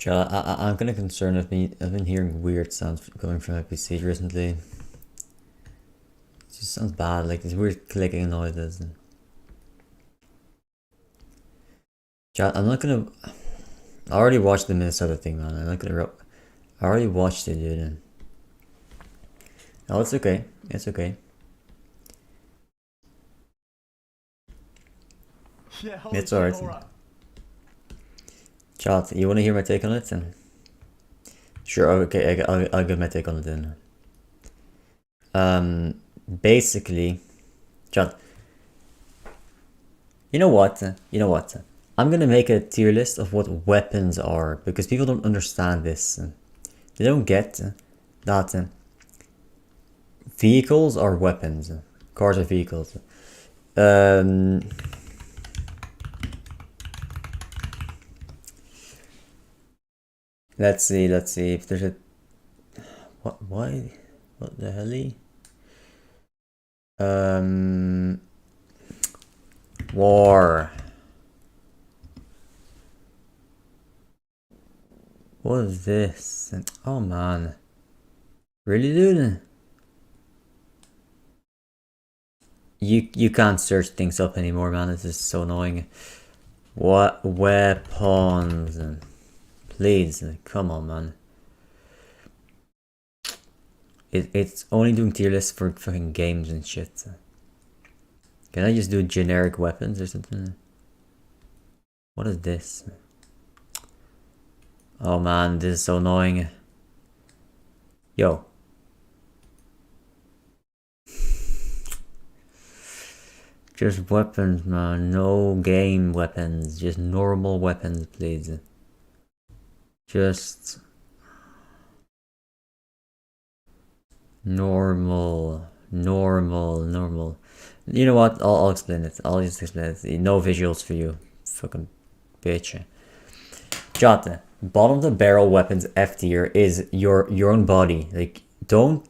I'm kind of concerned. I've been hearing weird sounds coming from my PC recently. It just sounds bad, like these weird clicking noises. Chat, I'm not gonna. I already watched the Minnesota thing, man. I'm not gonna. I already watched it, dude. Oh, it's okay. It's okay. Yeah, It's alright. Chat, you want to hear my take on it? Sure. Okay, I'll give my take on it then. Basically, chat. You know what? You know what? I'm gonna make a tier list of what weapons are because people don't understand this. They don't get that vehicles are weapons. Cars are vehicles. Let's see if there's a why what the hell? War. What is this? Oh man. Really, dude? You can't search things up anymore, man. This is so annoying. What weapons? Please, come on, man. It's only doing tier lists for fucking games and shit. Can I just do generic weapons or something? What is this? Oh man, this is so annoying. Yo. Just weapons, man. No game weapons. Just normal weapons, please. Just normal. You know what? I'll explain it. I'll just explain it. No visuals for you. Fucking bitch. Jota, bottom of the barrel weapons F tier is your own body. Like, don't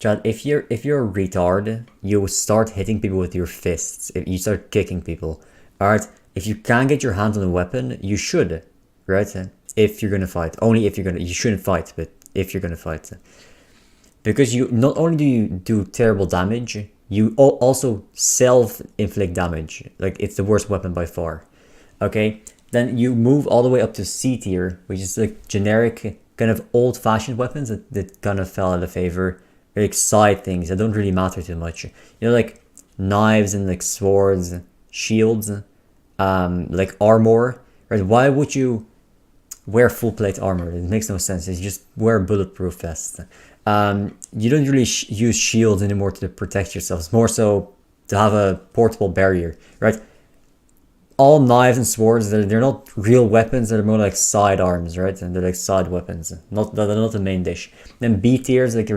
Chad, if you're a retard, you start hitting people with your fists. If you start kicking people. Alright? If you can't get your hands on a weapon, you should. Right? If you're gonna fight. Only if you're gonna, you shouldn't fight, but if you're gonna fight. Because you not only do you do terrible damage, you also self-inflict damage. Like, it's the worst weapon by far. Okay? Then you move all the way up to C tier, which is like generic, kind of old-fashioned weapons that kind of fell out of favor. Like side things that don't really matter too much. You know, like knives and like swords, shields, like armor. Right? Why would you wear full plate armor? It makes no sense. You just wear a bulletproof vest. You don't really use shields anymore to protect yourself. It's more so to have a portable barrier, right? All knives and swords, they're not real weapons. They're more like side arms, right? And they're like side weapons. They're not the main dish. Then B tiers, like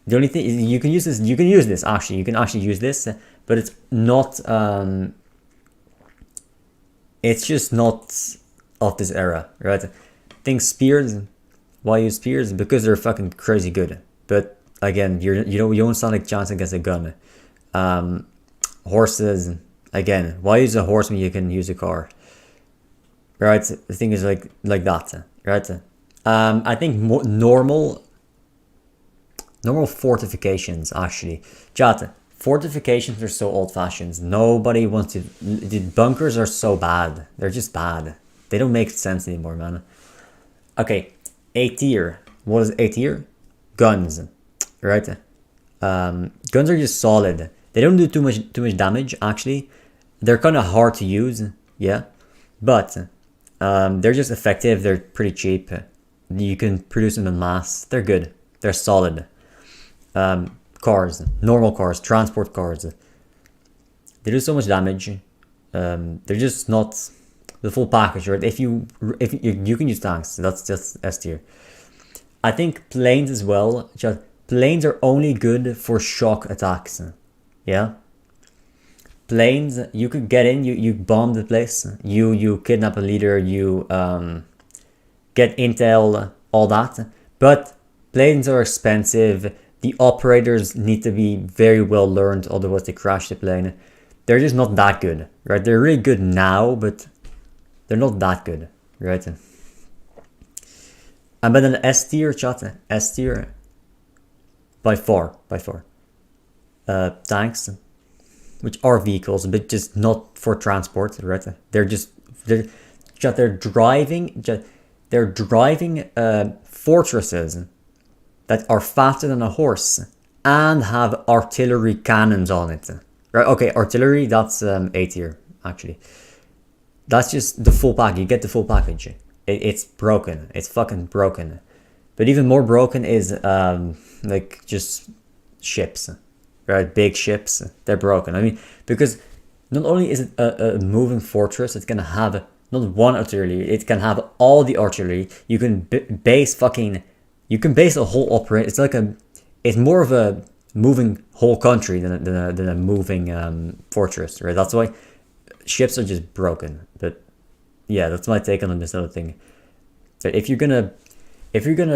the only thing you can use this. You can use this actually. You can actually use this, but it's not. It's just not of this era, right? I think spears. Why use spears? Because they're fucking crazy good. But again, you don't stand a chance against a gun. Horses. Again, why use a horse when you can use a car? Right? The thing is like that, right? I think normal fortifications actually. Chat, fortifications are so old-fashioned. Nobody wants to. The bunkers are so bad. They're just bad. They don't make sense anymore, man. Okay, A tier. What is A tier? Guns, right? Guns are just solid. They don't do too much damage actually. They're kind of hard to use, yeah, but they're just effective. They're pretty cheap. You can produce them in mass. They're good. They're solid. Cars, normal cars, transport cars. They do so much damage. They're just not the full package, right? If you can use tanks, that's just S tier. I think planes as well. Just planes are only good for shock attacks. Yeah. Planes, you could get in, you bomb the place, you kidnap a leader, you get intel, all that. But planes are expensive. The operators need to be very well learned, otherwise they crash the plane. They're just not that good, right? They're really good now, but they're not that good, right? And then an S tier, chat. S tier. By far. Tanks, which are vehicles, but just not for transport, right? They're driving fortresses that are faster than a horse and have artillery cannons on it. Right? Okay, artillery, that's A tier, actually. That's just the full package. You get the full package. It's broken. It's fucking broken. But even more broken is like just ships, right? Big ships. They're broken. I mean, because not only is it a moving fortress, it's gonna have not one artillery. It can have all the artillery. You can base You can base a whole operation. It's like it's more of a moving whole country than a moving fortress, right? That's why ships are just broken. But yeah, that's my take on this other thing. But if you're gonna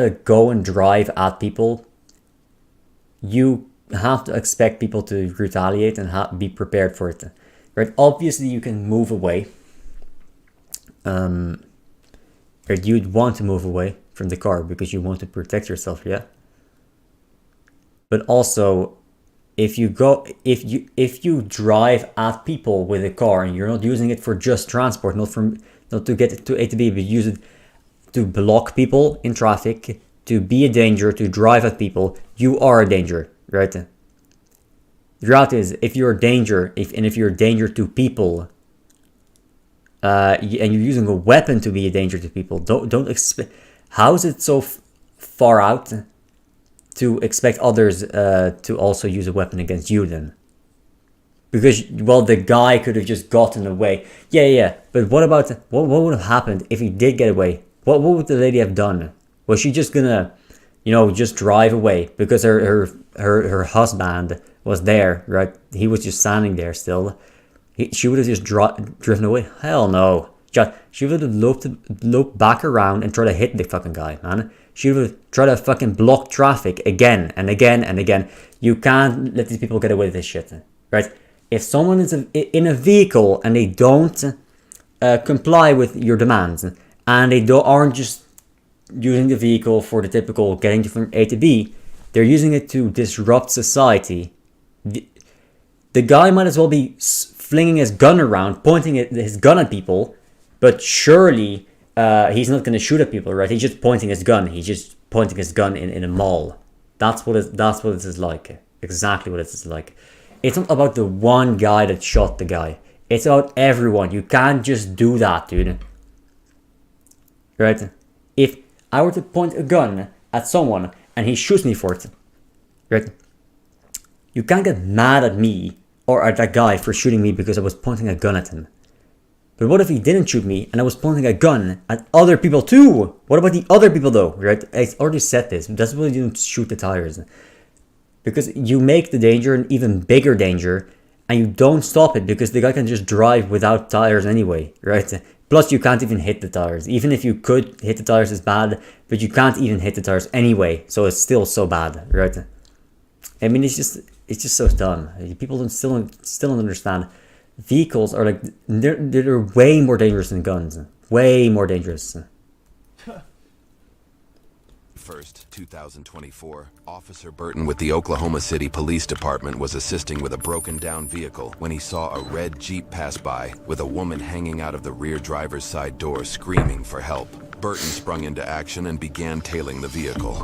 go and drive at people, you have to expect people to retaliate and be prepared for it, right? Obviously, you can move away. Or you'd want to move away from the car because you want to protect yourself, yeah. But also, if you drive at people with a car and you're not using it for just transport, not to get to A to B, but use it to block people in traffic, to be a danger, to drive at people, you are a danger, right? The reality is, if you're a danger, if you're a danger to people, and you're using a weapon to be a danger to people, don't expect. How is it so far out to expect others to also use a weapon against you then? Because, well, the guy could have just gotten away. Yeah. But what about what would have happened if he did get away? What would the lady have done? Was she just gonna, just drive away because her husband was there, right? He was just standing there still. She would have just driven away. Hell no. She would have looked back around and tried to hit the fucking guy, man. She would have tried to fucking block traffic again and again and again. You can't let these people get away with this shit, right? If someone is in a vehicle and they don't comply with your demands, and they aren't just using the vehicle for the typical getting from A to B, they're using it to disrupt society. The guy might as well be flinging his gun around, pointing his gun at people, but surely he's not going to shoot at people, right? He's just pointing his gun. He's just pointing his gun in a mall. That's what it is like. Exactly what it is like. It's not about the one guy that shot the guy. It's about everyone. You can't just do that, dude. Right? If I were to point a gun at someone and he shoots me for it, right? You can't get mad at me or at that guy for shooting me because I was pointing a gun at him. But what if he didn't shoot me and I was pointing a gun at other people too? What about the other people though, right? I already said this. That's why you don't shoot the tires. Because you make the danger an even bigger danger and you don't stop it because the guy can just drive without tires anyway, right? Plus you can't even hit the tires. Even if you could hit the tires, it's bad, but you can't even hit the tires anyway. So it's still so bad, right? I mean, it's just so dumb. People still don't understand. Vehicles are like, they're way more dangerous than guns. Way more dangerous. 1st, 2024, Officer Burton with the Oklahoma City Police Department was assisting with a broken down vehicle when he saw a red Jeep pass by with a woman hanging out of the rear driver's side door screaming for help. Burton sprung into action and began tailing the vehicle.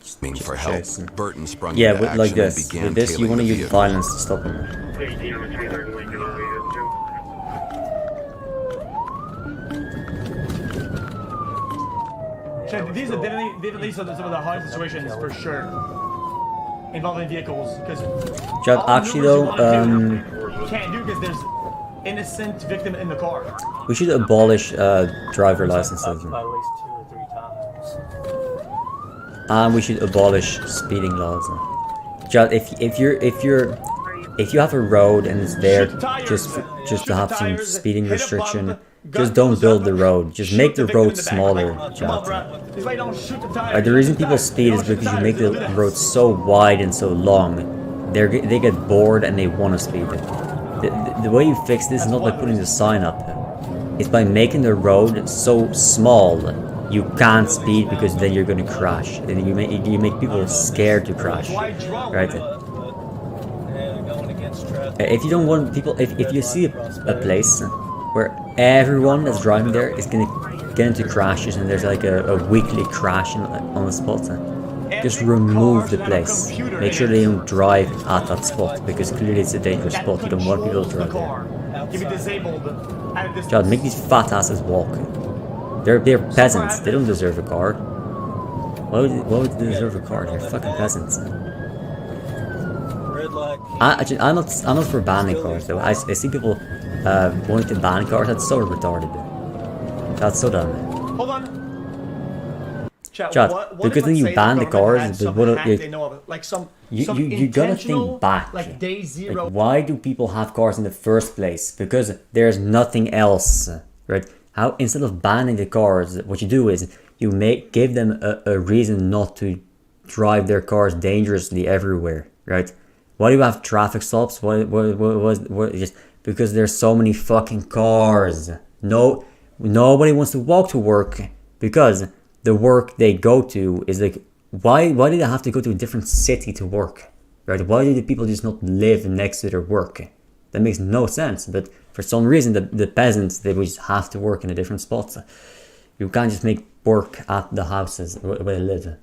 Screaming for help. Burton sprung into action like this. And began with this, you want to use violence to stop him. These are definitely some of the hard situations for sure involving vehicles because actually though, can't do because there's innocent victim in the car. We should abolish driver licenses. By at least 2 or 3 times. And we should abolish speeding laws. If you have a road and it's there just to have some speeding restriction, just don't build the road. Just make the road smaller. The reason people speed is because you make the road so wide and so long, they get bored and they want to speed. The way you fix this is not by putting the sign up. is by making the road so small you can't speed, because then you're gonna crash. And you make people scared to crash, right? If you don't want people, if you see a place where everyone that's driving there is gonna get into crashes, and there's like a weekly crash on the spot, just remove the place. Make sure they don't drive at that spot, because clearly it's a dangerous spot. You don't want people to drive there. God, make these fat asses walk. They're peasants. They don't deserve a car. Why would they deserve a car? They're fucking peasants. I'm not for banning cars though. I see people wanting to ban cars. That's so retarded. That's so dumb. Hold on. Chat, because then you ban the cars, but what you gotta think back. Like day zero. Like, why do people have cars in the first place? Because there's nothing else, right? How, instead of banning the cars, what you do is you give them a reason not to drive their cars dangerously everywhere, right? Why do you have traffic stops? What just because there's so many fucking cars. Nobody wants to walk to work, because the work they go to is like, why do they have to go to a different city to work, right? Why do the people just not live next to their work? That makes no sense. But for some reason, the peasants, they would just have to work in a different spot. You can't just make work at the houses where they live.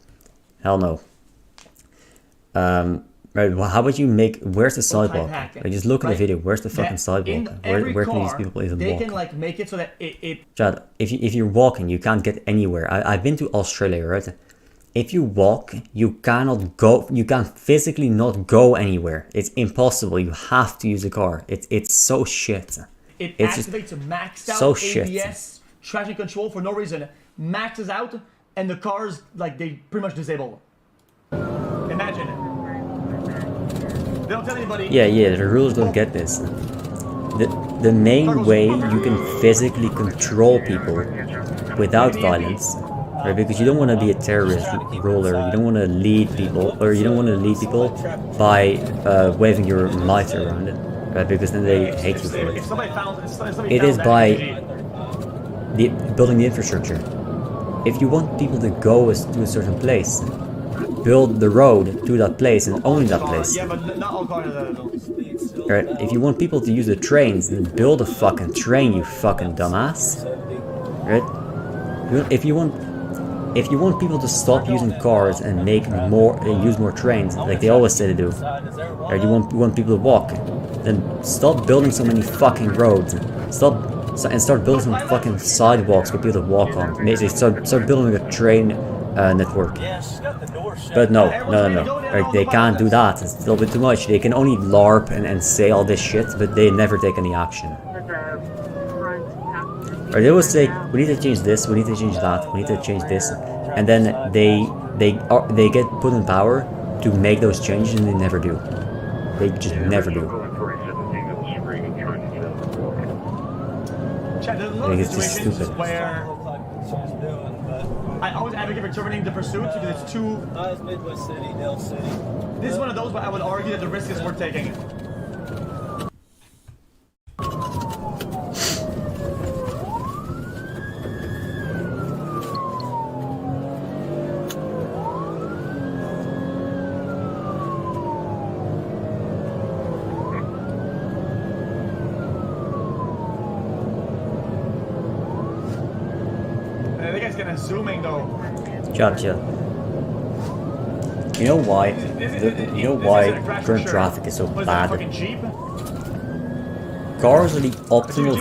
Hell no. Right, well, how about you where's the sidewalk? Like, just look at the video. Where's the fucking sidewalk? Where can these people even walk? They can like make it so that it. Chad, if you're walking, you can't get anywhere. I've been to Australia, right? If you walk, you cannot go. You can physically not go anywhere. It's impossible. You have to use a car. It's so shit. It's activates a maxed out so ABS traction control for no reason. Maxes out, and the cars like they pretty much disable. Imagine. They don't tell anybody. Yeah, the rules don't get this. The main way you can physically control people without violence, right? Because you don't want to be a terrorist ruler. You don't want to lead people, or you don't want to lead people by waving your might around it, right? Because then they hate you for it. It is by building the infrastructure. If you want people to go to a certain place, build the road to that place and only that place. Yeah, but not all cars are right? If you want people to use the trains, then build a fucking train, you fucking dumbass. Right? If you want people to stop using cars and use more trains, like they always say to do, right? You want people to walk, then stop building so many fucking roads. Start building some fucking sidewalks for people to walk on. Maybe start building a train network. But no. Like, they can't do that. It's a little bit too much. They can only LARP and say all this shit, but they never take any action. Or they always say, we need to change this, we need to change that, we need to change this, and then they get put in power to make those changes, and they never do. They just never do. Like, it's just stupid. I always advocate for terminating the pursuit because it's too. Midwest City, Dell City. This is one of those where I would argue that the risk is worth taking. I think it's gonna zooming though. Chill. You know why? Current traffic is so bad? Cars are the optimal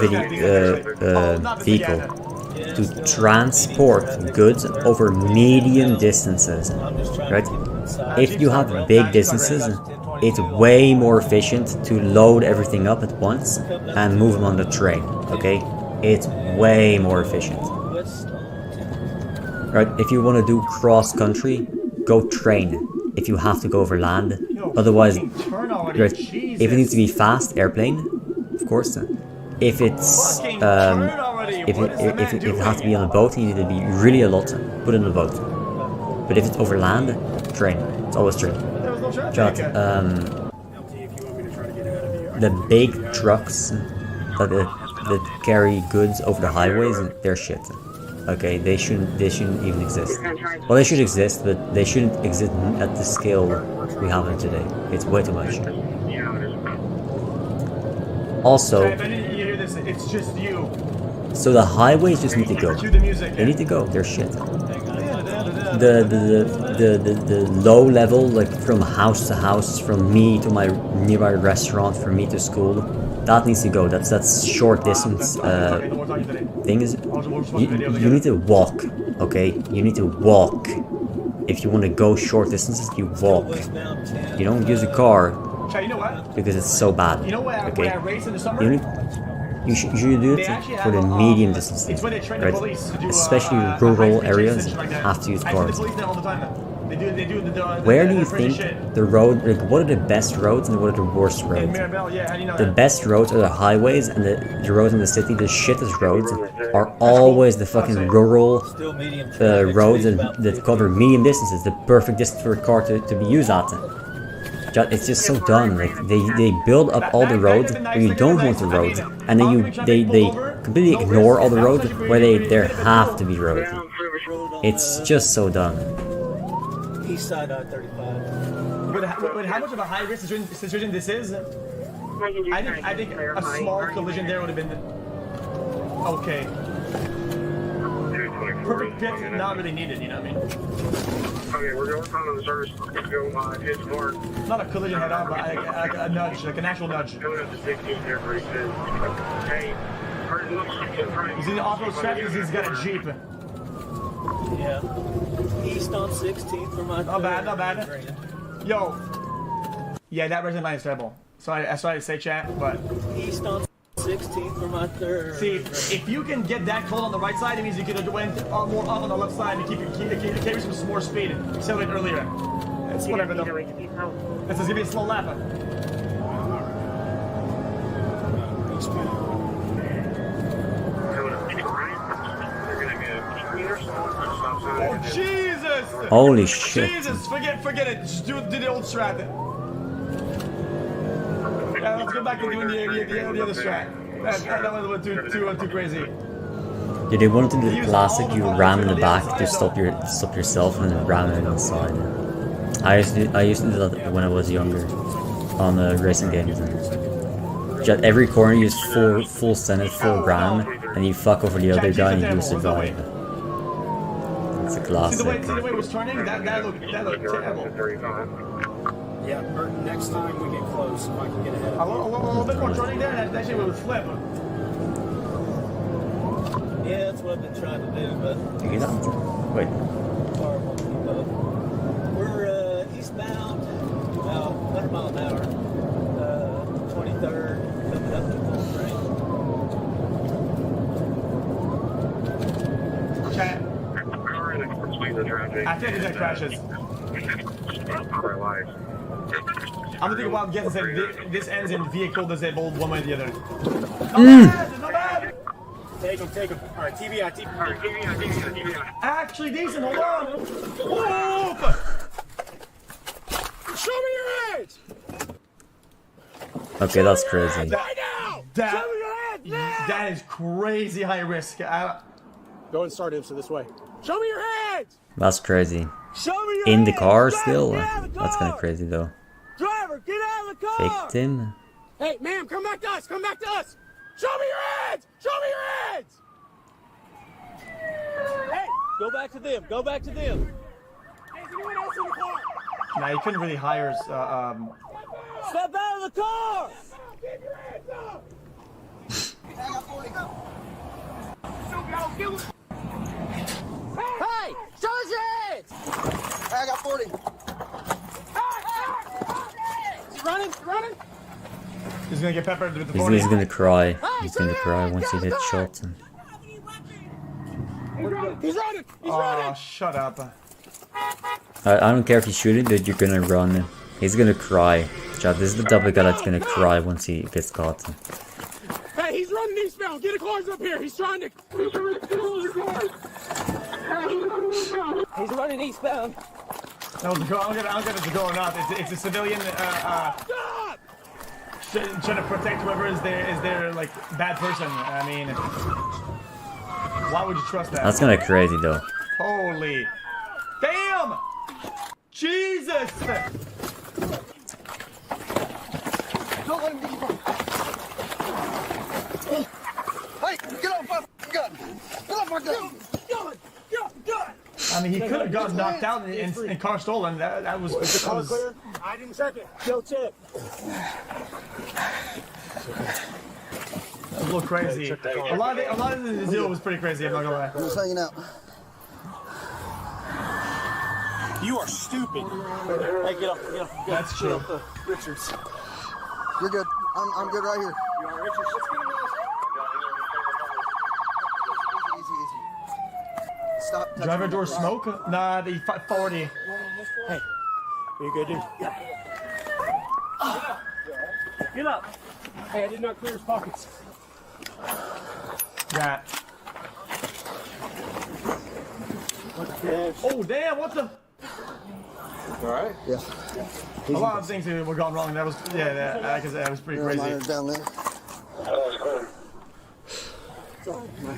vehicle to transport goods over medium distances, right? If you have big distances, it's way more efficient to load everything up at once and move them on the train, okay? It's way more efficient. Right, if you want to do cross-country, go train. If you have to go over land, otherwise, right, if it needs to be fast, airplane, of course. If it's if it has to be on a boat, you need to be really a lot. Put it on a boat. But if it's over land, train. It's always train. Chat. The big trucks that carry goods over the highways, they're shit. Okay, they shouldn't even exist. Well, they should exist, but they shouldn't exist at the scale we have them today. It's way too much. Also, If any of you hear this, it's just you. so the highways just need to go. Cue the music. They need to go. They're shit. The low level, like from house to house, from me to my nearby restaurant, from me to school, that needs to go. That's short distance thing. Is you need to walk, okay? You need to walk. If you want to go short distances, you walk. You don't use a car Chat, you know what? because it's so bad. You know when Okay? I race in the summer? You should do it for the medium distances, It's when they train the right? police to do, Especially rural high-speed areas chases and shit like that. have to use I see cars. the police there all the time. They do Where do you the crazy think shit. the road, like what are the best roads and what are the worst In roads? Mirabel, yeah, how do you know The that? best roads are the highways, and the roads in the city, the shittest roads, are always the fucking rural Still medium roads that cover medium distances, the perfect distance for a car to be used at. It's just so dumb. Like they build up all the roads where you don't want the roads, and then they completely ignore all the roads where there have to be roads. It's just so dumb. East side I-35. With how much of a high risk situation this is, I think a small collision there would have been okay. Perfect pit, not really needed, you know what I mean? Okay, we're going on the service. Let's go his car. Not a collision head on, but like a nudge, like an actual nudge. Coming up to 16 there pretty soon. Hey, hard looks in front of He's in the off-road stretch because he's got a Jeep. Yeah. East on 16th for my Not bad, not bad. Yo. Yeah, that resident line is terrible. Sorry, I started to say chat, but... East on 16th for my third. See, if you can get that cold on the right side, it means you could have went more off on the left side and carry some more speed. Accelerate earlier. It's whatever though. Let's just give me a slow lap. Oh Jesus! Holy shit! Jesus, forget it. Just do the old strat. Yeah, let's go back to doing the other strat. That was too crazy. Yeah, they wanted to do the classic, you ram in the back to stop yourself and then ram it inside. I used to do that when I was younger on the racing games. At every corner you use full Senate, full ram, and you fuck over the other guy and you survive. It's a classic. See the way it was turning? That looked terrible. Yeah, Burton, next time we get close, if I can get ahead A of little bit more turning there, and that shit would flip. Yeah, that's what I've been trying to do, but You get that? Wait. car won't keep up. We're eastbound, about 100 miles an hour. 23rd, coming up to full range. Chat. car and explain the traffic. I think that crashes. For our lives. I'm gonna take a wild guess and say this ends in vehicle disabled one way or the other. Not bad! Take him. All right, TBI. Actually decent, hold on! Whoop! Show me your edge! Okay, that's crazy. That is crazy high risk. Go and start him this way. Show me your head! That's crazy. Show me your In the head! car Driver, still? get out of the That's kind of car! crazy though. Driver, get out of the car! Victim? Hey, ma'am, come back to us! Show me your heads! Hey, go back to them. Hey, is anyone else in the car? Nah, you couldn't really hire. Step out of the car! Keep your hands up! Hey! Show us your hands! I got 40. He's running. He's gonna get peppered with the He's 40. gonna cry. He's gonna cry once he gets shot. He's running! Oh, shut up. I don't care if you shoot it, but you're gonna run. He's gonna cry. Chad, this is the type of guy that's gonna cry once he gets caught. Hey, he's running eastbound! Get the cars up here! He's trying to... He's running eastbound. No, I don't get if it's a go or not. It's a civilian. Stop! trying to protect whoever is their like bad person. I mean, why would you trust that? That's kind of crazy though. Holy, damn, Jesus! Don't let him get you from. Hey, get off my gun! Get off my gun! I mean, he could have gotten knocked out and car stolen. That was. Is the car clear? I didn't check it. Go check. A little crazy. A lot of the deal was pretty crazy. I'm not gonna lie. I'm just hanging out. You are stupid. Hey, get up. That's true. Richards. You're good. I'm good right here. You are Richards. Easy, easy. Stop. touching Driver me. door smoke? Nah, the 40. Hey, you good, dude? Yeah. Get up. Hey, I did not clear his pockets. That. Oh damn! What the? All right. Yeah. A lot of things were gone wrong. That was that was pretty crazy. Mine's down there.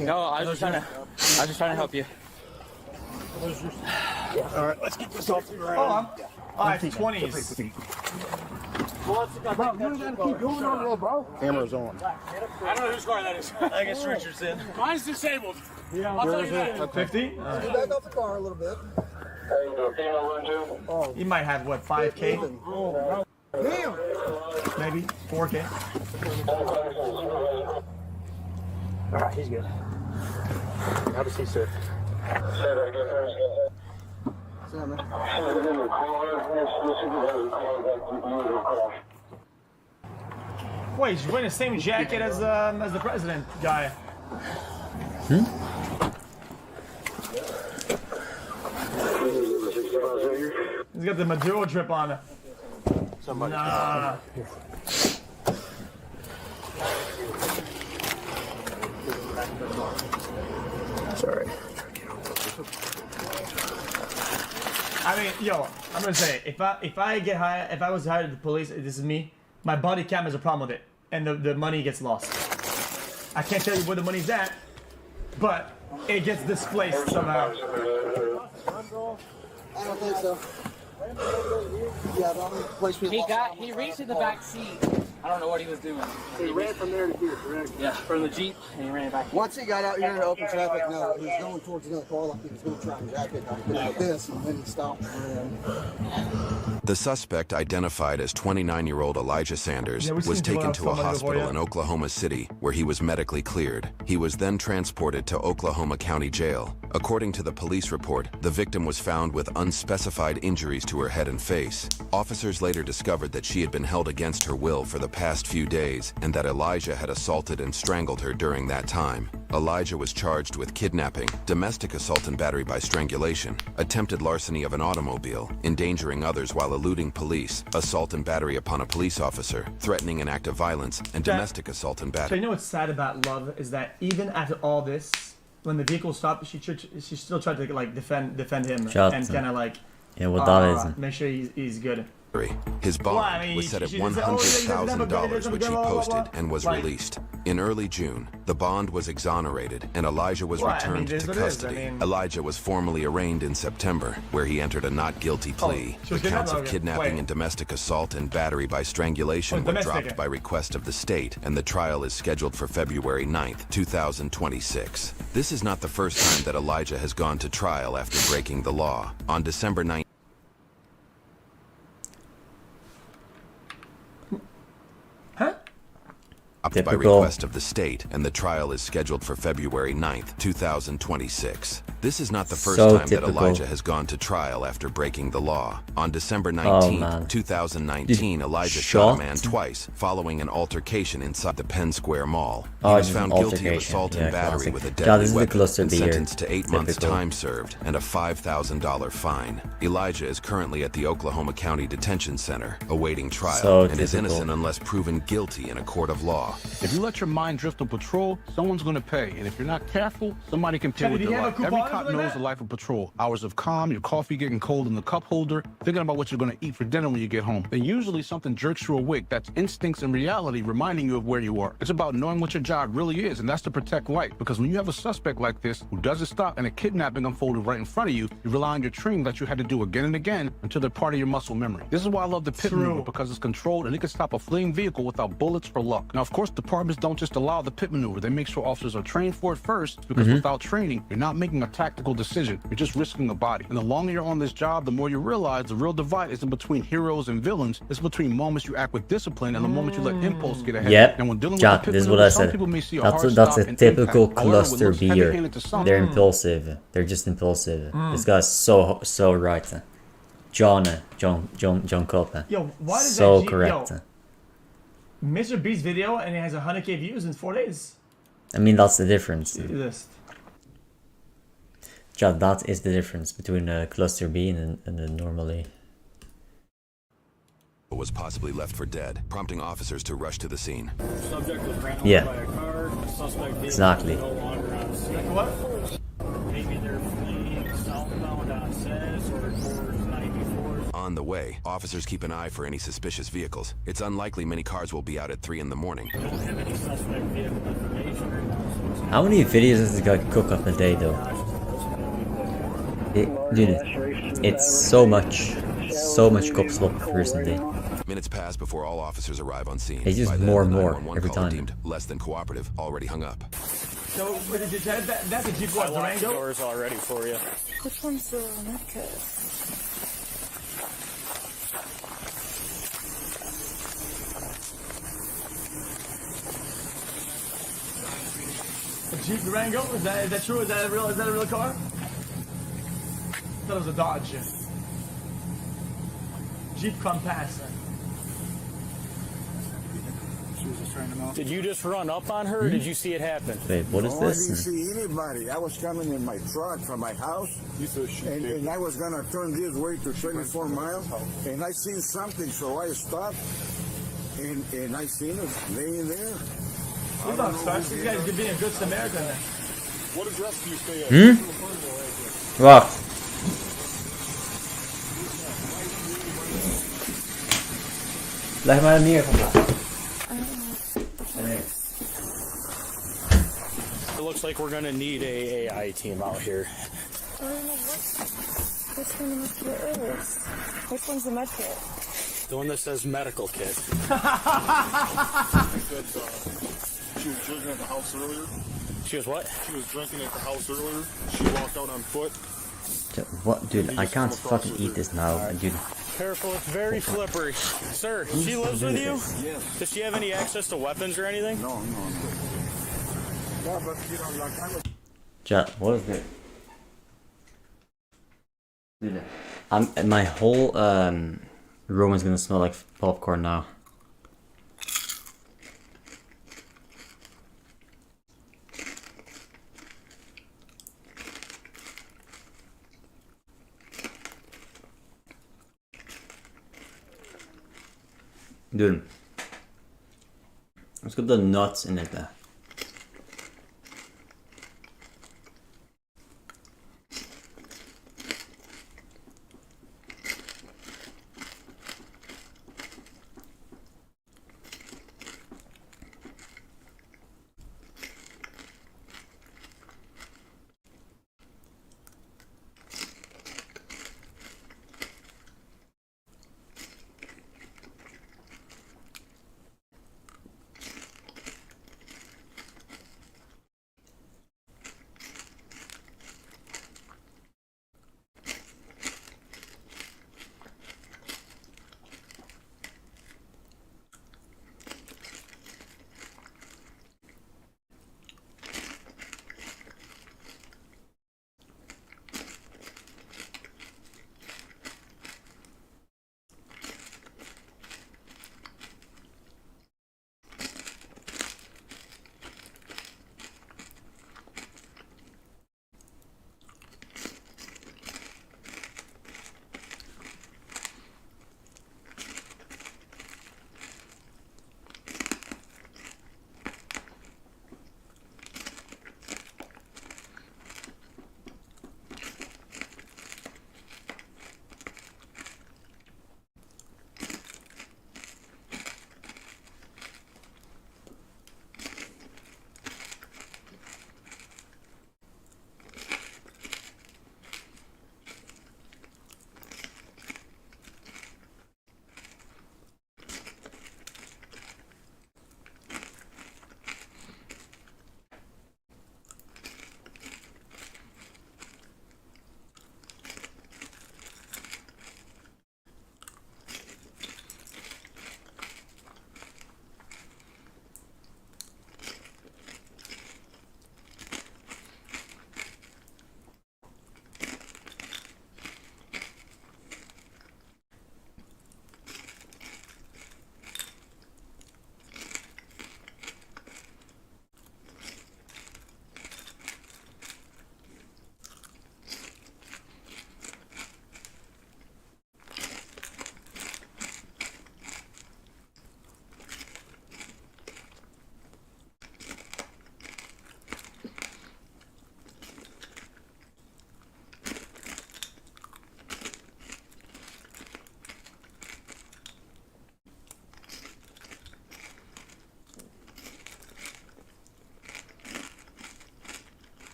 No, I was just trying to help you. All right, let's get this off the ground. Oh, I have 20s. Bro, you gotta keep going on there, bro. Camera's on. I don't know whose car that is. I guess Richard's in. Mine's disabled. Yeah, I'll tell you that. 50? Get back off the car a little bit. He might have what 5K, Damn. maybe 4K. All right, he's good. Have a seat, sir. Sit down, man. Wait, he's wearing the same jacket as the president guy. He's got the Maduro drip on. Somebody. Nah. Sorry. I mean, yo, I'm gonna say if I was hired at the police, this is me. My body cam has a problem with it, and the money gets lost. I can't tell you where the money's at, but it gets displaced somehow. I don't think so. Yeah, the only place we lost. He reached in the back seat. I don't know what he was doing. So he ran from there to here, correct? Yeah, from the Jeep, and he ran back. Once he got out here into open traffic, no, he was going towards another car like he was going to try and jack it. Like this, and then he stopped. The suspect, identified as 29-year-old Elijah Sanders, Yeah, we was seem to taken have to a somebody before hospital you. in Oklahoma City, where he was medically cleared. He was then transported to Oklahoma County Jail. According to the police report, the victim was found with unspecified injuries to her head and face. Officers later discovered that she had been held against her will for the past few days, and that Elijah had assaulted and strangled her during that time. Elijah was charged with kidnapping, domestic assault and battery by strangulation, attempted larceny of an automobile, endangering others while eluding police, assault and battery upon a police officer, threatening an act of violence, and domestic assault and So battery. you know what's sad about Love is that even after all this, when the vehicle stopped, she still tried to like defend him Shout and out. kind of like Yeah, well, that is. make sure he's good. His bond Well, I mean, was set at she said, "Oh, $100,000, which he blah, blah, blah, posted blah." and was Like- released. In early June, the bond was exonerated and Elijah was Well, I mean, returned it is to what it is. custody. I mean- Elijah was formally arraigned in September, where he entered a not guilty plea. she was The counts of kidnapped? kidnapping Wait. and domestic assault and battery by strangulation Oh, were domestic. dropped by request of the state, and the trial is scheduled for February 9th, 2026. This is not the first time that Elijah has gone to trial after breaking the law. On December 9th, Huh? by Typical. request of the state, and the trial is scheduled for February 9th, 2026. This is not the first So time typical. that Elijah has gone to trial after breaking the law. On December man. 19th, 2019, Elijah shot shot? a man twice following an altercation inside the Penn Square Mall. He Oh, was just an found guilty of altercation. assault Yeah, and battery classic. with a Yeah, deadly this is the weapon cluster and of the year. sentenced to 8 months Typical. time served and a $5,000 fine. Elijah is currently at the Oklahoma County Detention Center awaiting trial So and is typical. innocent unless proven guilty in a court of law. are. If you let your mind drift on patrol, someone's gonna pay. And if you're not careful, somebody can pay Chad, with do you their have a life. coupon Every or cop something like knows that? the life of patrol. Hours of calm, your coffee getting cold in the cup holder, thinking about what you're gonna eat for dinner when you get home. Then usually something jerks you awake. That's instincts and reality reminding you of where you are. It's about knowing what your job really is, and that's to protect life. Because when you have a suspect like this who doesn't stop and a kidnapping unfolded right in front of you, you rely on your training that you had to do again and again until they're part of your muscle memory. This is why I love the pit True. maneuver, because it's controlled and it can stop a fleeing vehicle without bullets or luck. Now, of course, departments don't just allow the pit maneuver. They make sure officers are trained for it first, because without training, you're not making a tactical decision. You're just risking a body. And the longer you're on this job, the more you realize the real divide isn't between heroes and villains. It's between moments you act with discipline and the moments you let impulse get ahead. Yep. And when dealing Jack, with the pit this is what maneuver, I some said. people may see a That's hard a stop and typical impact. However, what cluster looks beer. heavy-handed to some, They're impulsive. They're just impulsive. This guy's so right. John Cope. Yo, why does So that correct. Yo, Mr. Beast video and it has 100k views in 4 days. I mean, that's the difference. List. Chad, that is the difference between a cluster B and a normally. Was possibly left for dead, prompting officers to rush to the scene. Subject was ran Yeah. over by a car. Suspect vehicle Exactly. no longer on scene. Like what? Maybe they're fleeing southbound on Senate or towards 94. On the way, officers keep an eye for any suspicious vehicles. It's unlikely many cars will be out at 3 in the morning. Don't have any suspect vehicle information right now. So it's How many videos does this guy cook up a day, though? Dude, it's so much cooks up per person a day. Minutes pass before all officers arrive on scene. It's just By then, more the and more 911 every caller time. deemed less than cooperative already hung up. So, what did you say? That's a Jeep what, I locked the Durango? doors already for you. Which one's the medkit? A Jeep Durango? Is that true? Is that a real car? I thought it was a Dodge. Jeep Compass. Did you just run up on her, or did you see it happen? Wait, what is No, I didn't this? see anybody. I was coming in my truck from my house, and I was gonna turn this way to 24 miles, and I seen something, so I stopped, and I seen it laying there. These are stars. These guys could be a good Samaritan. What address do you stay at? What? Leg maar neer vandaag. It looks like we're gonna need a AI team out here. I don't know which one the medkit is. Which one's the medkit? The one that says medical kit. She was drinking at the house earlier. She was what? She was drinking at the house earlier. She walked out on foot. What, dude? I can't fucking eat this now, dude. Careful, it's very slippery. Sir, she lives with you? Yes. Does she have any access to weapons or anything? No. Yeah, but you know, like I was. Chat, what is it? Dude, my whole room is gonna smell like popcorn now. Dude, let's get the nuts in it there.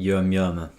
Yum yum.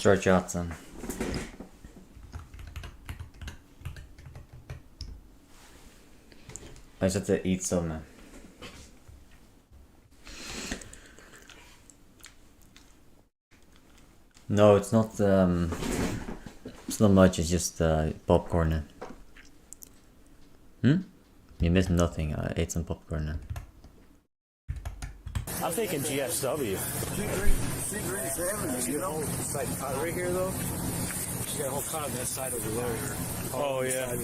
start shots then. I just have to eat some. No, it's not. It's not much. It's just popcorn. You missed nothing. I ate some popcorn. I'm thinking GSW. You know, Right here, though. She got a whole cot on that side over there. Oh, yeah.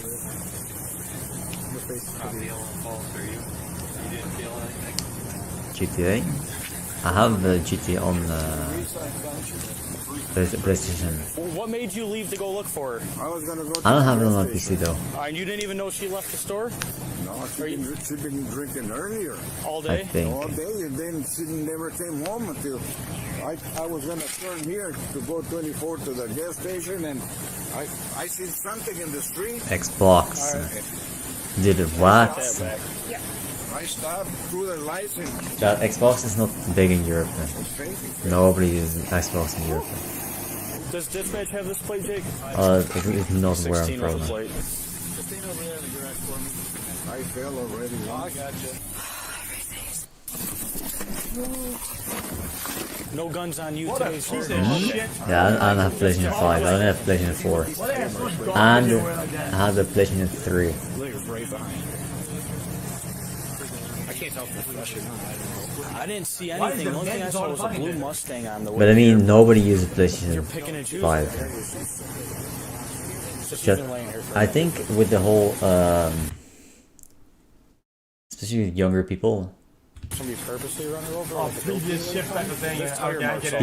GTA. I have GTA on PlayStation. What made you leave to go look for her? I was gonna go. I don't have it on my PC though. And you didn't even know she left the store No, she been drinking earlier. all I day? think. All day, and then she never came home until I was gonna turn here to go 24 to the gas station, and I seen something in the street. Xbox. Did it what? I stopped through the lights and That Xbox is not big in Europe. Nobody uses Xbox in Europe. Does Dispatch have this plate, Jake? It's not where I'm 16 on the from. plate. I fell already. I gotcha. No guns on you What a today, piece of sir. shit. Yeah, I don't have PlayStation 5. I only have PlayStation 4. What the hell is going And on like that? I have the PlayStation 3. Look, it's right behind. I can't tell if it's fresh or not. I don't know. I didn't see Why is anything. the The only thing I man's saw all was a behind blue it? Mustang on the way. But I mean, here. nobody uses You're PlayStation picking and choosing. 5. Just Just, even laying here for I think with the whole, especially with younger people, somebody purposely run her over. Oh, like a previous dope shift type of thing. This Yeah, okay, I tire get marks it. all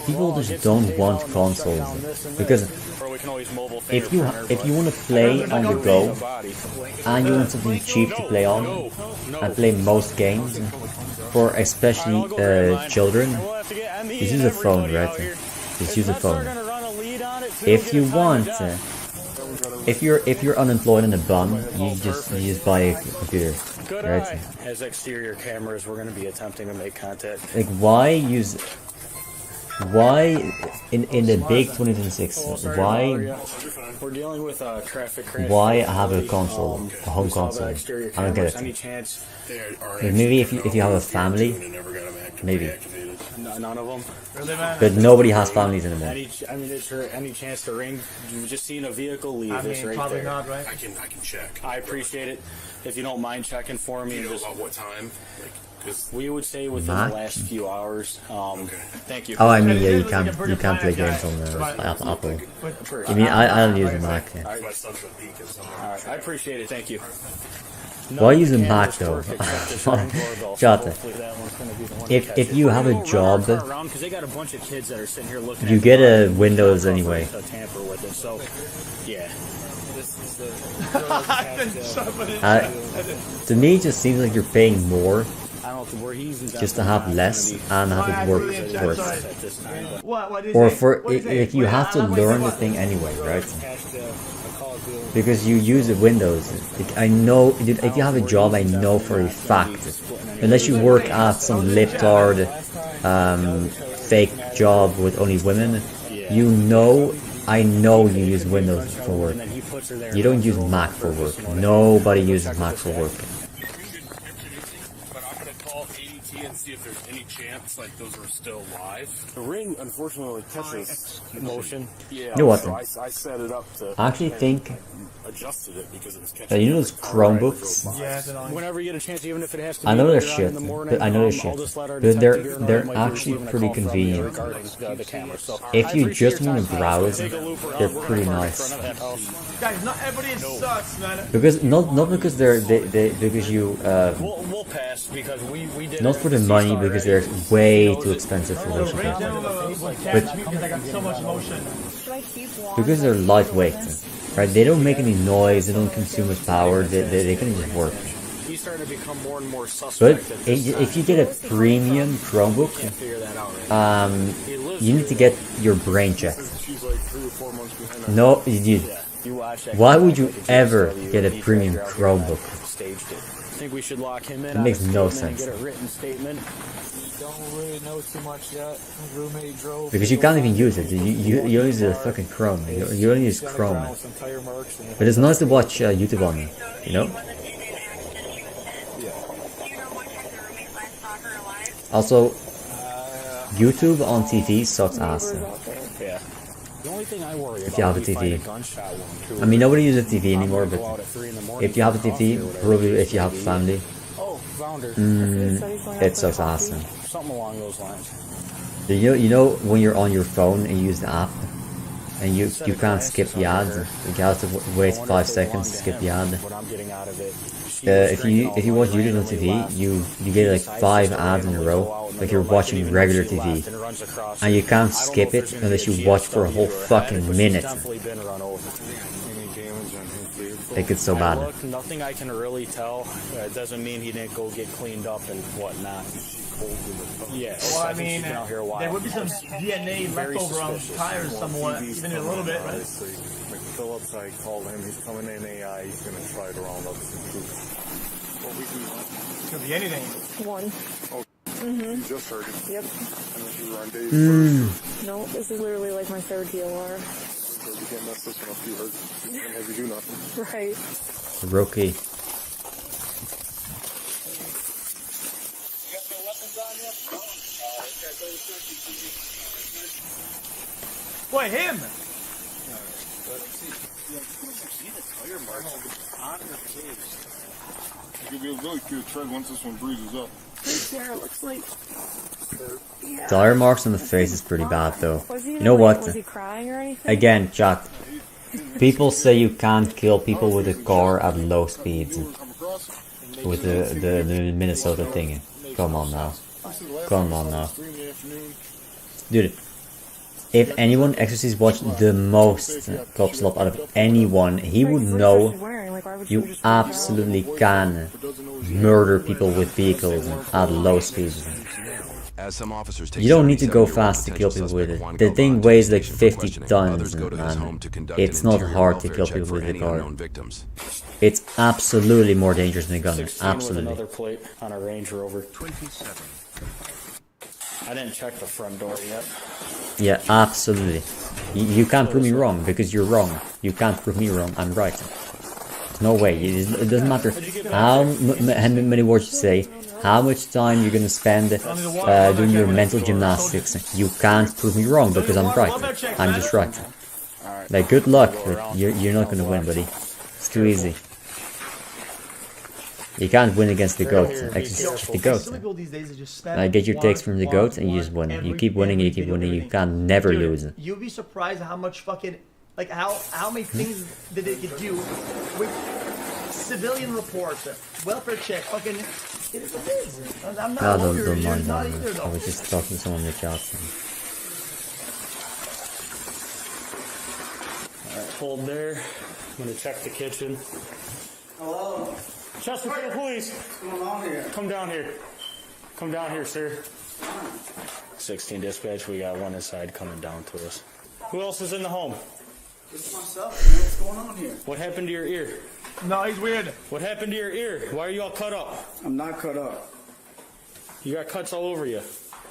people over. just don't want consoles because Or we can always mobile if you fingerprint her, if you but- want to play on the go The body. and you want something cheap to play on and play most games, for especially children, just use a phone, right? Just use a phone. If you want, if you're unemployed and a bum, you just buy a computer, Good right? eye. As exterior cameras, we're going to be attempting to make contact. Like why in the big 2026? Why We're dealing with traffic crash. Why have a console, a home we saw the console? exterior I don't get cameras. it. Any chance? Like maybe if you have a family, maybe, None of them. Really, man? but nobody has families anymore. I mean, is there any chance to ring? You've just seen a vehicle leave. I It's mean, right probably there. not, right? I can check. I appreciate it. If you don't mind checking for me, You know just, about what time? Like, 'cause we would say within Mac? the last few hours. Thank you. Oh, I mean, yeah, It you looks like a can't pretty play bland games guy. on the But- Apple. But- I mean, I'll use a Mac. Yeah. my son's gonna peek at something. All right, I appreciate it. Thank you. Why use a Mac though? Shut it. If you have a job, because they got a bunch of kids that are sitting here looking. you at get the a car, Windows anyway. to tamper with it. So, yeah. This is the. To me, it just seems like you're paying more I don't know where he's just to have less and have it work worse. at this time. But What is Or it? for What is it? if you have to What is learn it? the thing anyway, right? Attached to a Call of Duty. Because you use the Windows. Like, I know, dude, if you have a job, I know for a fact, unless you work at some libtard, fake job with only women, you know, I know you use Windows for work. You don't use Mac for work. Nobody uses Mac for work. But I'm gonna call ADT and see if there's any chance like those are still live. The ring, unfortunately, catches motion. Yeah, You know what? so I set it up to. I actually think adjusted it because it was catching. that you know those Chromebooks. Yeah, it's annoying. whenever you get a chance, even if it has to be I know they're later on shit, in the morning, but I know they're I'll shit. just let our But detective here they're know I might be actually receiving a pretty call from you convenient. regarding the camera. So If I you appreciate just your want to time. browse, Take a loop around. they're We're gonna pretty park in nice. front of that house. Guys, not everybody sucks, man. Because not because they because you We'll pass because we did. not it for the at money already. because they're way too expensive for what you Right get. now, with catch me because I got so much motion. Should I keep walking? Because they're lightweight, right? They don't make any noise. They don't consume much power. They can just work. He's starting to become more and more But suspect. at this time. if you get a premium Chromebook, Figure that out right you need to get your brain checked. She's like 3 or 4 months behind. No, you You watch that. Why would you ever get a premium Chromebook? Staged it. Think we should lock him in? It makes no and sense. get a written statement. Don't really know too much yet. My roommate drove. Because you can't even use it. You use a fucking Chrome. You only use Chrome. But it's nice to watch YouTube on it, you know? Also, YouTube on TV sucks ass. Yeah. The only thing I worry If you have a TV. I mean, nobody uses a TV anymore, but if you have a TV, probably if you have a family, it sucks ass. Something along those lines. You know when you're on your phone and you use the app, and you can't skip the ads. You have to wait 5 seconds to skip the ad. If you watch YouTube on TV, you get like 5 ads in a row, like you're watching regular TV, and you can't skip it unless you watch for a whole fucking minute. Like it's so bad. Look, nothing I can really tell. It doesn't mean he didn't go get cleaned up and whatnot. Yeah. Well, I mean, there would be some DNA left over on tires somewhat, even a little bit, right? Phillips, I called him. He's coming in AI. He's going to try to round up some troops. What we do? Could be anything. One. Oh, you just heard it. Yep. And then you were on days first. No, this is literally like my third DLR. So you can't mess this one up too hard. And have you do nothing. Right. Rookie. Boy, him! You'll be really cute tread once this one breezes up. Sarah looks like. Tire marks on the face is pretty bad though. You know what? Was he crying or anything? Again, chat. People say you can't kill people with a car at low speeds. With the Minnesota thing. Come on now. Come on now. Dude, if anyone xQc's watched the most cop slop out of anyone, he would know you absolutely can murder people with vehicles at low speeds. As some officers take You don't need to go 77-year-old fast to kill people potential with suspect it. The Juan thing Gavon to weighs the like station 50 for questioning. tons, Others go to his home man. to conduct It's an not interior hard to welfare kill check people for with a any car. unknown victims. It's absolutely more dangerous than a gun. 16 Absolutely. with another plate on a Range Rover. 27. I didn't check the front door yet. Yeah, absolutely. You can't prove me wrong because you're wrong. You can't prove me wrong. I'm right. No way. It doesn't matter how many words you say, how much time you're gonna spend doing your mental gymnastics. You can't prove me wrong because I'm right. I'm just right. Like, good luck. But you're not gonna win, buddy. It's too easy. You can't win against the goat. Actually, the goat. I get your takes from the goat and you just win. You keep winning, you keep winning. You can never lose. You'd be surprised how much fucking, like how many things that they could do with civilian reports, welfare check, fucking. It is what it is. I'm not. Don't mind that. I was just talking to someone in the chat. Alright, hold there. I'm gonna check the kitchen. Hello? Chesterfield Police! What's going on here? Come down here. Come down here, sir. 16 dispatch, we got one inside coming down to us. Who else is in the home? Just myself. What's going on here? What happened to your ear? No, he's weird. What happened to your ear? Why are you all cut up? I'm not cut up. You got cuts all over you.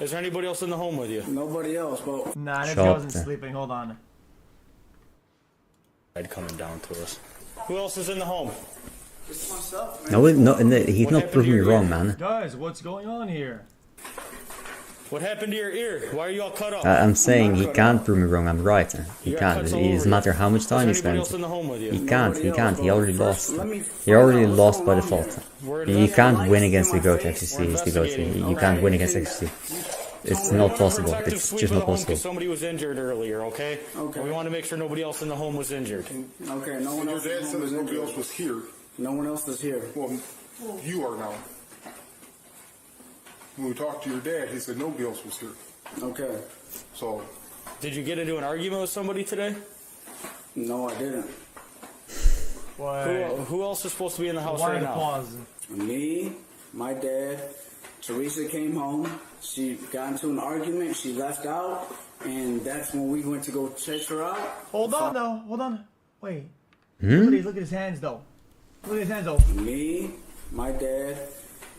Is there anybody else in the home with you? Nobody else, but... Nah, I wasn't sleeping. Hold on. Coming down to us. Who else is in the home? Just myself, man. No, he's not proving me wrong, man. Guys, what's going on here? What happened to your ear? Why are you all cut up? I'm saying he can't prove me wrong. I'm right. He can't. It doesn't matter how much time he spends. He can't. He can't. He already lost. He already lost by default. You can't win against the goat. xQc is the goat. You can't win against xQc. It's not possible. It's just not possible. Somebody was injured earlier, okay? Okay. We want to make sure nobody else in the home was injured. Okay, no one else. Your dad said that nobody else was here. No one else is here. Well, you are now. When we talked to your dad, he said nobody else was here. Okay. So. Did you get into an argument with somebody today? No, I didn't. Who else is supposed to be in the house right now? Pause. Me, my dad, Teresa came home. She got into an argument. She left out, and that's when we went to go check her out. Hold on, though. Hold on. Wait. Look at his hands though. Look at his hands though. Me, my dad,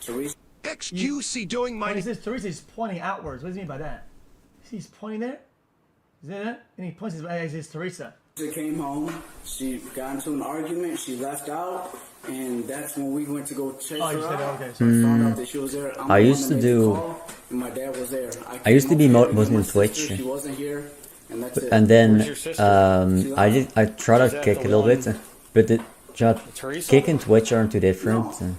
Teresa. xQc doing my. When he says Teresa, he's pointing outwards. What does he mean by that? See, he's pointing there. Is that it? And he points his Teresa. She came home. She got into an argument. She left out, and that's when we went to go chase her out. Okay. So I found out that she was there. I used to do. And my dad was there. I used to be mostly on Twitch. She wasn't here, and that's it. And then I tried to kick a little bit, but kick and Twitch aren't too different.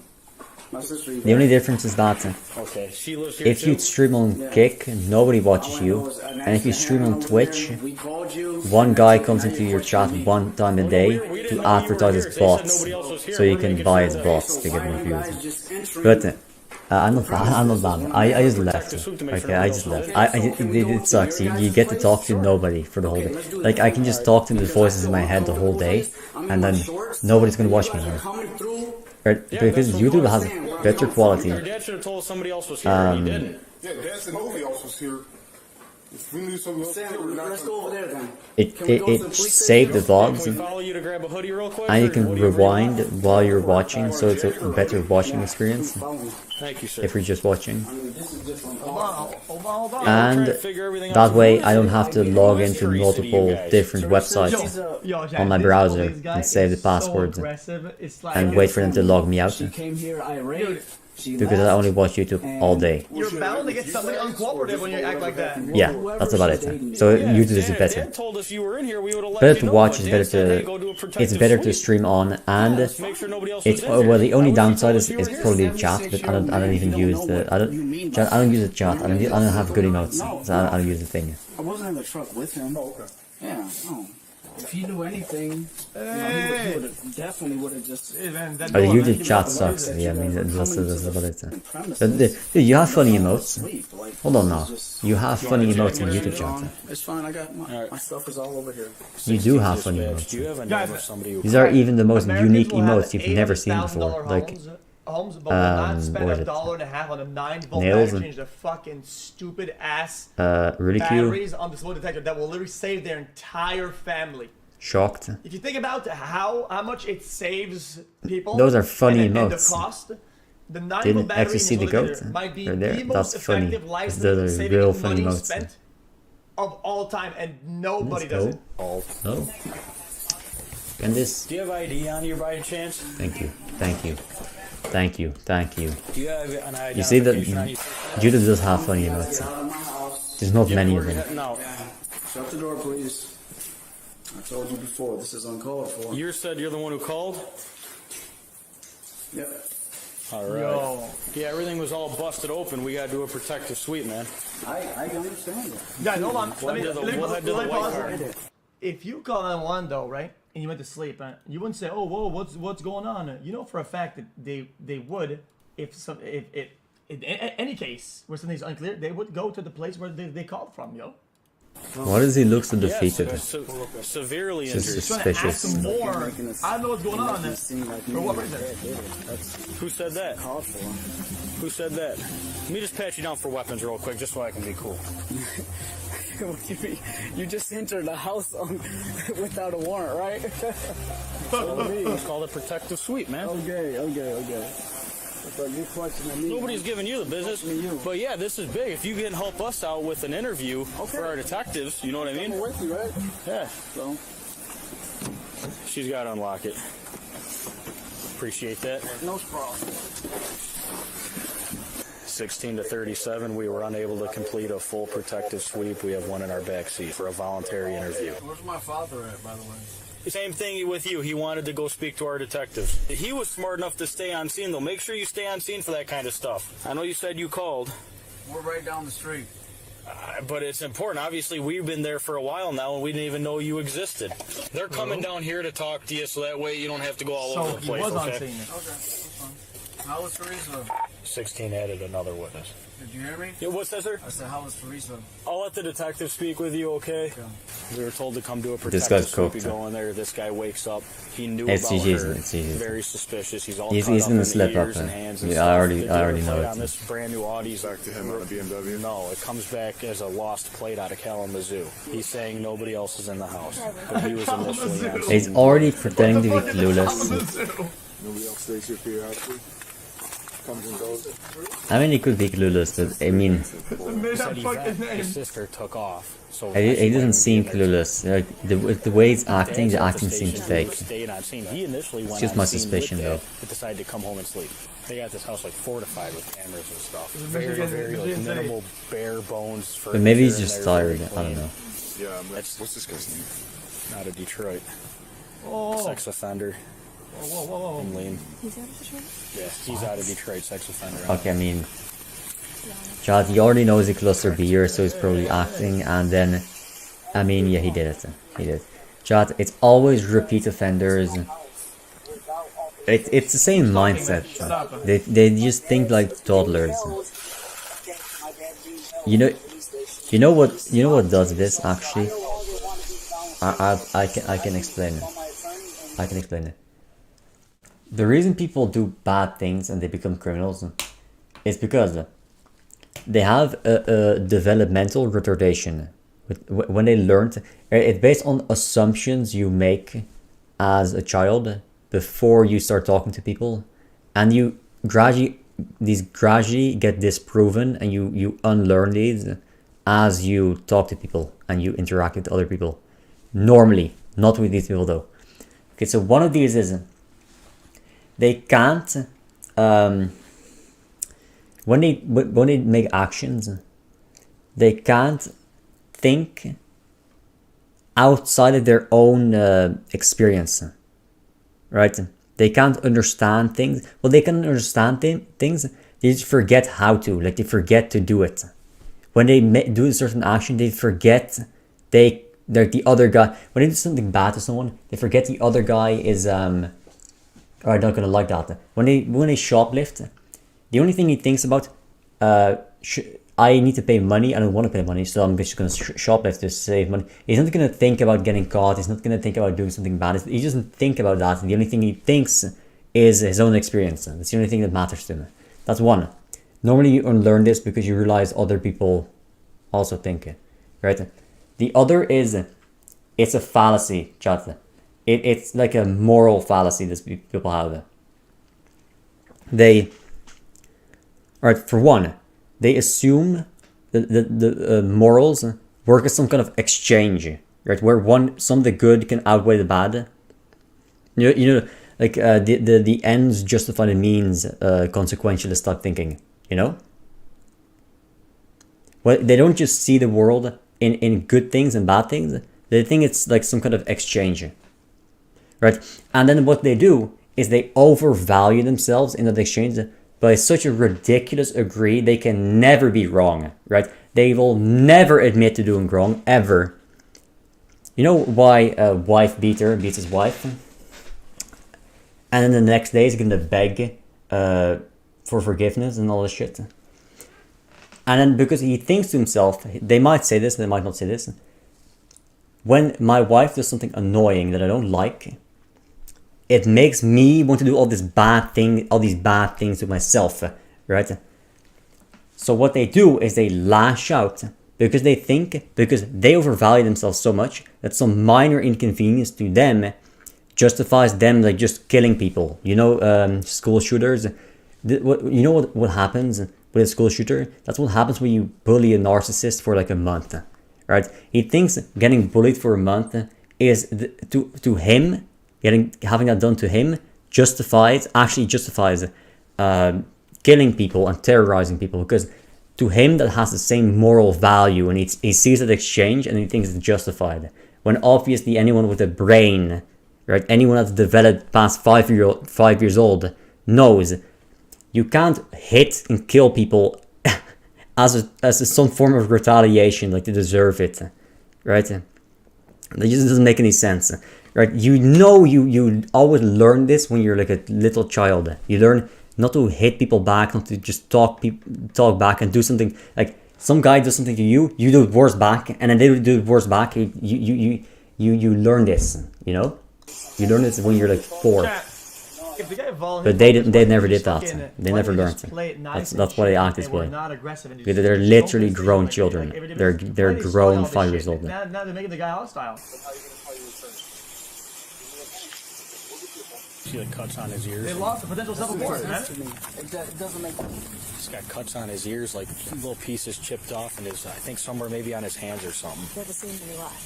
The only difference is that if you stream on Kick, nobody watches you, and if you stream on Twitch, one guy comes into your chat one time a day to advertise his bots, so you can buy his bots to get more views. But I'm not bad. I just left. Okay, I just left. It sucks. You get to talk to nobody for the whole day. Like, I can just talk to the voices in my head the whole day, and then nobody's gonna watch me here. Because YouTube has better quality. Your dad should have told us somebody else was here, and he didn't. Yeah, Dad said nobody else was here. If we knew somebody else was here, let's go over there then. It saved the vlogs, Follow you to grab a hoodie real quick, and you can rewind while you're watching, so it's a better watching experience. Thank you, sir. If you're just watching. Hold on. And that way I don't have to log into multiple different websites on my browser and save the passwords and wait for them to log me out. Because I only watch YouTube all day. You're bound to get somebody uncooperative when you act like that. Yeah, that's about it. So YouTube is better. Better to watch is better to. It's better to stream on, and it's well. The only downside is probably the chat, but I don't even use the. I don't use the chat. I don't have good emotes, so I don't use the thing. I wasn't in the truck with him. Oh, okay. Yeah. No. If he knew anything, he definitely would have just. Oh, the YouTube chat sucks. Yeah, I mean that's about it. But, you have funny emotes. Hold on now. You have funny emotes in YouTube chat. It's fine. I got my stuff is all over here. You do have funny emotes. These are even the most unique emotes you've never seen before. Like. Homes, but will not spend $1.50 on a 9-volt battery to change the fucking stupid ass batteries on this load detector that will literally save their entire family. Shocked. If you think about how much it saves people, those are funny emotes. And the cost, the 9-volt battery actually see the goat. Might be there. the most effective life-saving money spent of all time, and nobody does it. No. And this. Do you have ID on you by chance? Thank you. Do you have an ID? You see that YouTube does have funny emotes. There's not many of them. No. Shut the door, please. I told you before, this is uncalled for. You said you're the one who called? Yep. Alright. Yo. Yeah, everything was all busted open. We gotta do a protective sweep, man. I understand it. Guys, hold on. Let me pause. Card. If you call 911 though, right? And you went to sleep, you wouldn't say, "Oh, whoa, what's going on?" You know for a fact that they would, if in any case where something's unclear, they would go to the place where they called from, yo. Why does he look so defeated? Severely Just injured. suspicious. More. I don't know what's going on. For what reason? Who said that? Who said that? Let me just pat you down for weapons real quick, just so I can be cool. You just entered the house without a warrant, right? It's called a protective sweep, man. Okay. Nobody's giving you the business, but yeah, this is big. If you can help us out with an interview for our detectives, you know what I mean? With you, right? Yeah. So. She's got to unlock it. Appreciate that. No problem. 16 to 37, we were unable to complete a full protective sweep. We have one in our back seat for a voluntary interview. Where's my father at, by the way? Same thing with you. He wanted to go speak to our detectives. He was smart enough to stay on scene, though. Make sure you stay on scene for that kind of stuff. I know you said you called. We're right down the street. But it's important. Obviously, we've been there for a while now, and we didn't even know you existed. They're coming down here to talk to you, so that way you don't have to go all over the place. So he was on okay? scene. Okay, that's fine. How was Teresa? 16 added another witness. Did you hear me? Yeah, what says, sir? I said, how was Teresa? I'll let the detective speak with you, okay? We were told to come do a This protective guy's sweep. cooked. We go in there. This guy wakes up. He knew It's about easy, her. it's easy. Very suspicious. He's all He's cut up gonna in slip the up, ears and man. hands and Yeah, stuff. I already They do a know plate it. on this brand new Audi. Back to him on the BMW? No, it comes back as a lost plate out of Kalamazoo. He's saying nobody else is in the house, but he was initially on He's scene. already pretending to be clueless. Nobody else stays here periodically? Comes and goes? I mean, he could be clueless, but I mean, He said his sister took off. So he doesn't seem clueless. Like, the way he's acting, the Dad's at acting station, seems he fake. was staying on scene. He initially went It's just on my scene suspicion, with though. Dad, but decided to come home and sleep. They got this house like fortified with cameras and stuff. Michigan- Very like, Michigan City. minimal bare bones. But maybe he's furniture, just and they're tired. very I don't clean. know. Yeah, what's this guy's name? Out of Detroit. Oh. Sex offender. Whoa. In Lean. He's out of Detroit? Yeah, he's out of Detroit, sex offender. Okay, I mean, Chad, he already knows a cluster beer, so he's probably acting, and then, I mean, yeah, he did it. He did. Chad, it's always repeat offenders. It's the same mindset. They just think like toddlers. You know what does this actually? I can explain it. I can explain it. The reason people do bad things and they become criminals is because they have a developmental retardation. When they learn, it's based on assumptions you make as a child before you start talking to people, and you gradually get disproven, and you unlearn these as you talk to people and you interact with other people. Normally, not with these people though. Okay, so one of these is they can't when they make actions, they can't think outside of their own experience, right? They can't understand things. Well, they can understand things. They just forget how to. Like, they forget to do it. When they do a certain action, they forget they're the other guy. When they do something bad to someone, they forget the other guy is or I'm not gonna like that. When they shoplift, the only thing he thinks about, I need to pay money. I don't want to pay money, so I'm just gonna shoplift to save money. He's not gonna think about getting caught. He's not gonna think about doing something bad. He doesn't think about that. The only thing he thinks is his own experience. That's the only thing that matters to him. That's one. Normally you unlearn this because you realize other people also think it, right? The other is, it's a fallacy, chat. It's like a moral fallacy that people have. For one, they assume the morals work as some kind of exchange, right? Where some of the good can outweigh the bad. You know, like the ends justify the means, consequentialist type thinking. You know. Well, they don't just see the world in good things and bad things. They think it's like some kind of exchange, right? And then what they do is they overvalue themselves in that exchange by such a ridiculous degree they can never be wrong, right? They will never admit to doing wrong, ever. You know why a wife beater beats his wife? And then the next day he's gonna beg for forgiveness and all this shit. And then because he thinks to himself, they might say this, they might not say this. When my wife does something annoying that I don't like, it makes me want to do all these bad things to myself, right? So what they do is they lash out because they overvalue themselves so much that some minor inconvenience to them justifies them like just killing people. You know, school shooters. You know what happens with a school shooter? That's what happens when you bully a narcissist for like a month, right? He thinks getting bullied for a month is to him. Having that done to him justifies killing people and terrorizing people, because to him that has the same moral value, and he sees that exchange and he thinks it's justified. When obviously anyone with a brain, right, anyone that's developed past 5 years old knows you can't hit and kill people as some form of retaliation, like they deserve it, right? That just doesn't make any sense. Right, you know, you always learn this when you're like a little child. You learn not to hit people back, not to just talk back and do something like some guy does something to you, you do it worse back, and then they do it worse back. You learn this, you know. You learn this when you're like 4. If the guy But they never did that. They never learned. That's why they act this way. They're literally grown children. They're grown 5 years old. Now they're making the guy hostile. See the cuts on his ears? They lost the potential self-report, man. It doesn't make sense. He's got cuts on his ears, like little pieces chipped off in his, I think somewhere maybe on his hands or something.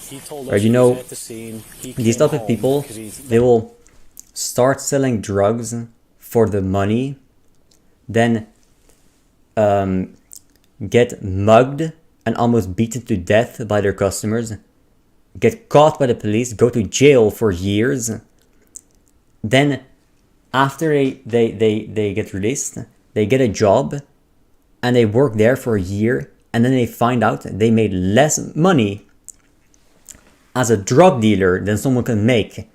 He told us Right, you he know, was at the scene. these type of people, they will start selling drugs for the money, then get mugged and almost beaten to death by their customers, get caught by the police, go to jail for years. Then, after they get released, they get a job, and they work there for a year, and then they find out they made less money as a drug dealer than someone can make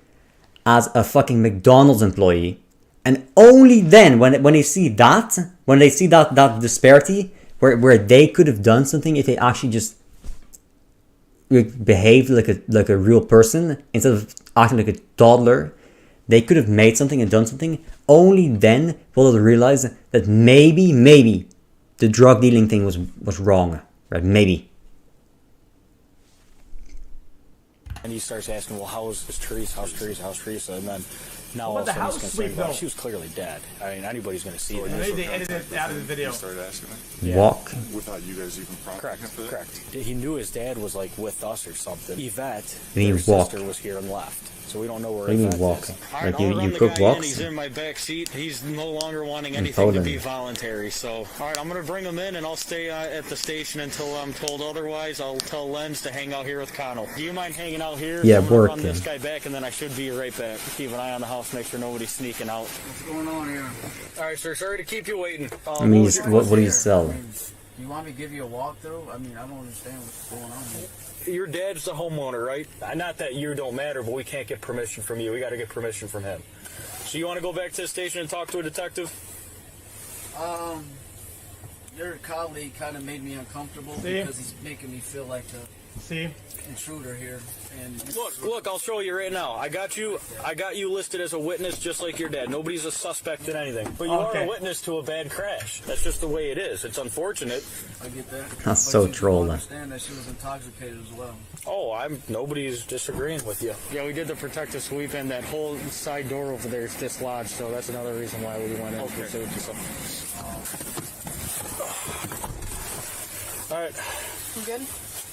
as a fucking McDonald's employee. And only then, when they see that, that disparity, where they could have done something if they actually just behaved like a real person instead of acting like a toddler. They could have made something and done something. Only then will they realize that maybe the drug dealing thing was wrong. Right? Maybe. And he starts asking, well, how's Teresa? How's Teresa? And then now all What of a about sudden the he's house concerned sweep, about though? she was clearly dead. I mean, anybody's going to see that. Maybe they edited it out of the video. Started asking him. Yeah. Walk. Without you guys even prompting him for that? Correct. He knew his dad was like with us or something. Yvette, You mean their walk? sister, was here and left. So we don't know where What do you mean Yvette walk? is. Like you cook walks? He's in my back seat. He's no longer wanting In anything to Poland. be voluntary. So, all right, I'm going to bring him in, and I'll stay at the station until I'm told otherwise. I'll tell Lenz to hang out here with Connell. Do you mind hanging out here? Yeah, I'm gonna run working. this guy back, and then I should be right back. Keep an eye on the house, make sure nobody's sneaking out. What's going on here? All right, sir. Sorry to keep you waiting. I mean, what do you sell? You want me to give you a walkthrough? I mean, I don't understand what's going on here. Your dad's the homeowner, right? Not that you don't matter, but we can't get permission from you. We got to get permission from him. So you want to go back to the station and talk to a detective? Your colleague kind of made me uncomfortable because he's making me feel like the intruder here. And Look, I'll show you right now. I got you listed as a witness just like your dad. Nobody's a suspect in anything. But you are a witness to a bad crash. That's just the way it is. It's unfortunate. I get that. That's so you trolling. understand that she was intoxicated as well. Oh, nobody's disagreeing with you. Yeah, we did the protective sweep, and that whole side door over there is dislodged, so that's another reason why we went in for safety. So. All right. You good?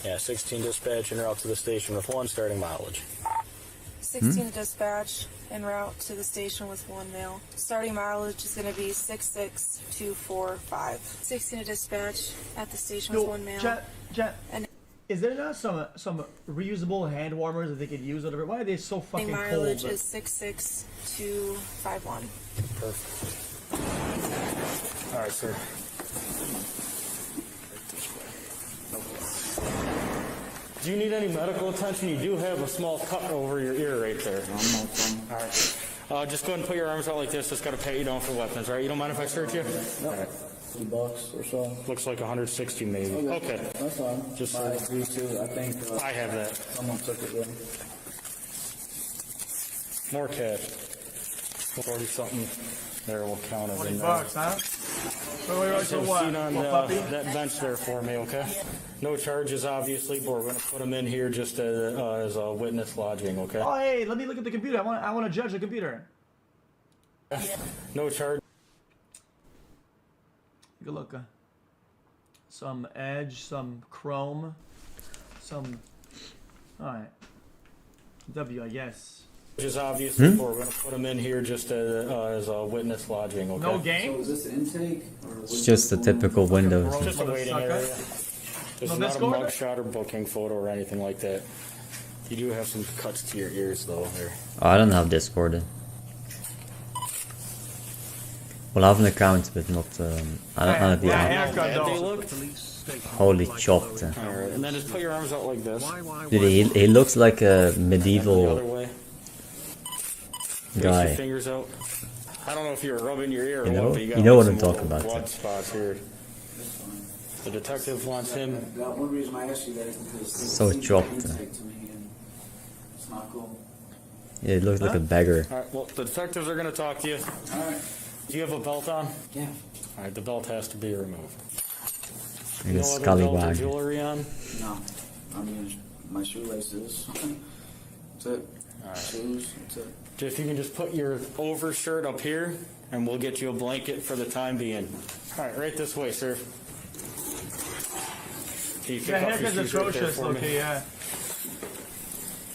Yeah, 16 dispatch en route to the station with 1 starting mileage. 16 dispatch en route to the station with 1 male. Starting mileage is going to be 66245. 16 to dispatch at the station with 1 male. Jet, is there not some reusable hand warmers that they could use? Whatever. Why are they so fucking cold? Mileage is 66251. Perfect. All right, sir. Do you need any medical attention? You do have a small cut over your ear right there. All right. Just go ahead and put your arms out like this. Just got to pat you down for weapons, all right? You don't mind if I search you? No. All right. $2 or so. Looks like 160 maybe. Okay. That's fine. Just I agree to. I think I have that. someone took it with More cash. 40 something. There, we'll count it in there. $20, huh? So we're Have a what? seat on puppy? that bench there for me, okay? No charges, obviously, but we're going to put him in here just as a witness lodging, okay? Oh, hey, let me look at the computer. I want to judge the computer. No charge. Take a look. Some Edge, some Chrome, some. All right. W, I guess. Charges, obviously, but we're going to put him in here just as a witness lodging, okay? No game? So is this intake? Or It's just a typical Windows. Just a waiting area. This No is not a Discord? mugshot or booking photo or anything like that. You do have some cuts to your ears, though. There. Oh, I don't have Discord. Well, I have an account, but not. I don't have the app. They look. Holy chopped. All right, and then just put your arms out like this. Dude, he looks like a The other medieval way. Face guy. your fingers out. I don't know if you're rubbing your ear or You know? what, but you got You know what some I'm talking little about, blood too. spots here. The detective wants him. One reason I asked you that is because So chopped. it's not cool. Yeah, it looks like a beggar. All right, well, the detectives are going to talk to you. All right. Do you have a belt on? Yeah. All right, the belt has to be removed. Like a No other belt or scallywag. jewelry on? No. I mean, my shoelaces. That's it. All right. Shoes. That's it. If you can just put your overshirt up here, and we'll get you a blanket for the time being. All right, right this way, sir. Can you The pick up your haircut's shoes right there atrocious, for me? okay, yeah.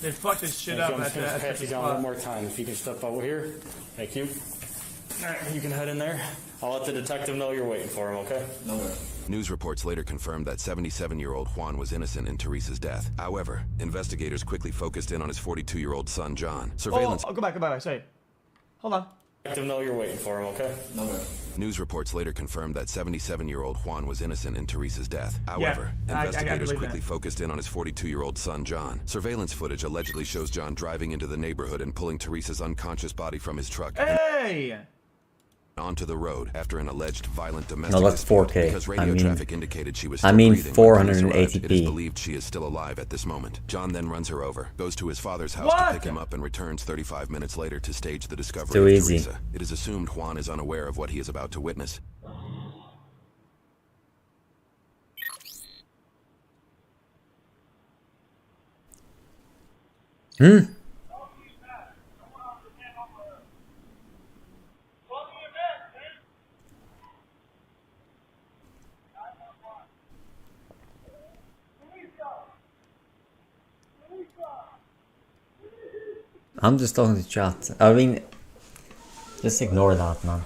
They fucked this shit Thank up you. I'm at just going to the pat you down spot. one more time. If you can step over here. Thank you. All right, you can head in there. I'll let the detective know you're waiting for him, okay? No way. News reports later confirmed that 77-year-old Juan was innocent in Teresa's death. However, investigators quickly focused in on his 42-year-old son, John. Surveillance... Go back, sorry. Hold on. Detective know you're waiting for him, okay? No way. News reports later confirmed that 77-year-old Juan was innocent in Teresa's death. However, investigators quickly focused in on his 42-year-old son, John. Surveillance footage allegedly shows John driving into the neighborhood and pulling Teresa's unconscious body from his truck. Hey! Onto the road after an alleged violent domestic No, that's dispute. 4K. Because radio traffic indicated she was I still mean breathing when police arrived. 480p. It is believed she is still alive at this moment. John then runs her over, goes to his father's house to pick him up, and returns 35 minutes later to stage the discovery Too of easy. Teresa. It is assumed Juan is unaware of what he is about to witness. I'm just talking to chat. I mean, just ignore that, man.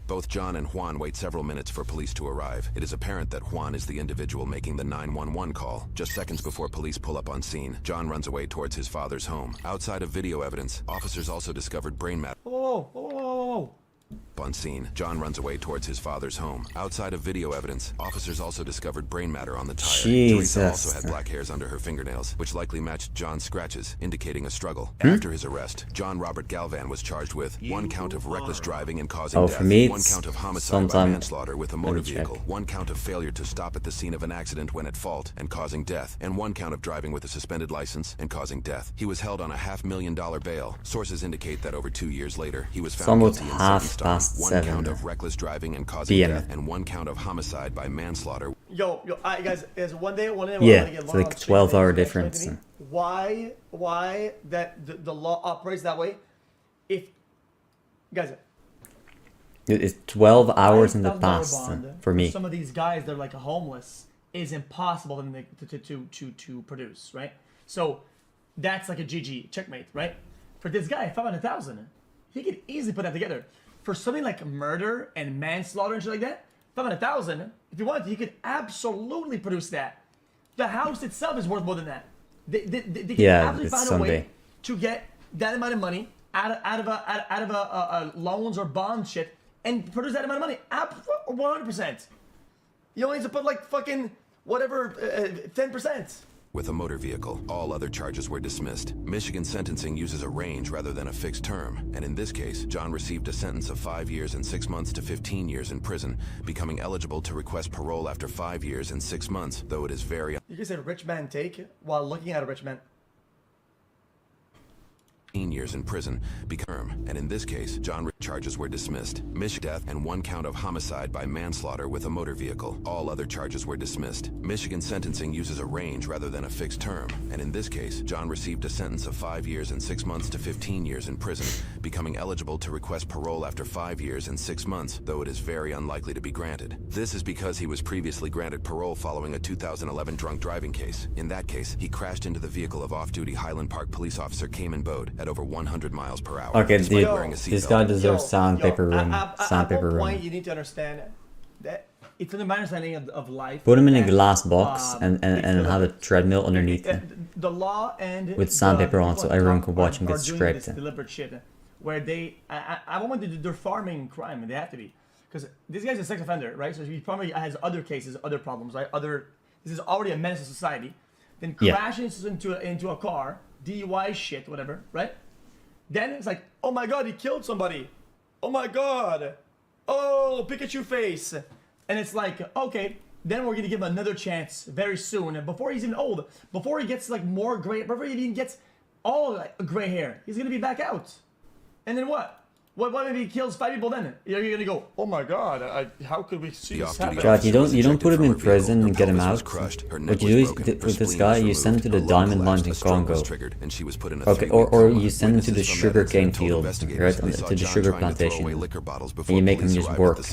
Both John and Juan wait several minutes for police to arrive. It is apparent that Juan is the individual making the 911 call. Just seconds before police pull up on scene, John runs away towards his father's home. Outside of video evidence, officers also discovered brain matter. Whoa. On scene, John runs away towards his father's home. Outside of video evidence, officers also discovered brain matter on the tire. Jesus. Teresa also had black hairs under her fingernails, which likely matched John's scratches, indicating a struggle. After his arrest, John Robert Galvan was charged with 1 count of reckless driving and causing death, for me, 1 count of homicide by sometime- manslaughter with a motor let me check. vehicle, 1 count of failure to stop at the scene of an accident when at fault and causing death, and 1 count of driving with a suspended license and causing death. He was held on a $500,000 bail. Sources indicate that over 2 years later, he was found Almost guilty and half sentenced on past 1 seven count of reckless driving and causing PM. death and 1 count of homicide by manslaughter. Yo, guys, is one day Yeah, we're gonna get it's long like on 12-hour street, difference. Why that the law operates that way? If guys, It's 12 hours in the $5,000 past bond for me. Some of these guys, they're like homeless, is impossible for them to produce, right? So that's like a GG checkmate, right? For this guy, 500,000, he could easily put that together. For something like murder and manslaughter and shit like that, 500,000, if you wanted to, he could absolutely produce that. The house itself is worth more than that. They can absolutely it's find a Sunday. way to get that amount of money out of a loans or bond shit and produce that amount of money. 100%. You only need to put like fucking whatever 10%. With a motor vehicle, all other charges were dismissed. Michigan sentencing uses a range rather than a fixed term, and in this case, John received a sentence of 5 years and 6 months to 15 years in prison, becoming eligible to request parole after 5 years and 6 months, though it is very You can say rich man take while looking at a rich man. 15 years in prison, and in this case, John charges were dismissed. Michigan death and 1 count of homicide by manslaughter with a motor vehicle. All other charges were dismissed. Michigan sentencing uses a range rather than a fixed term, and in this case, John received a sentence of 5 years and 6 months to 15 years in prison, becoming eligible to request parole after 5 years and 6 months, though it is very unlikely to be granted. This is because he was previously granted parole following a 2011 drunk driving case. In that case, he crashed into the vehicle of off-duty Highland Park police officer Cayman Bode at over 100 miles per hour. Okay, despite dude, wearing a this seatbelt. guy deserves sandpaper room. Sandpaper At one point, room. you need to understand that it's under my understanding of life. Put him in a and, glass box and it's have a treadmill underneath it. The law and With sandpaper on so everyone can watch him get doing scraped. this deliberate shit where I want to do they're farming crime, and they have to be, because this guy's a sex offender, right? So he probably has other cases, other problems, right? This is already a menace to society. then Yeah. crashes into a car, DUI shit, whatever, right? Then it's like, oh my god, he killed somebody. Oh my god. Oh, Pikachu face. And it's like, okay, then we're gonna give him another chance very soon. And before he's even old, before he gets like more gray, before he even gets all like gray hair, he's gonna be back out. And then what? What if he kills 5 people then? You're gonna go, oh my god, how could we see this happen? God, you don't put him in prison and get him out. What you do is, with this guy, you send him to the diamond mines in Congo. Okay, or you send him to the sugarcane field, right? To the sugar plantation. And you make him just work. Because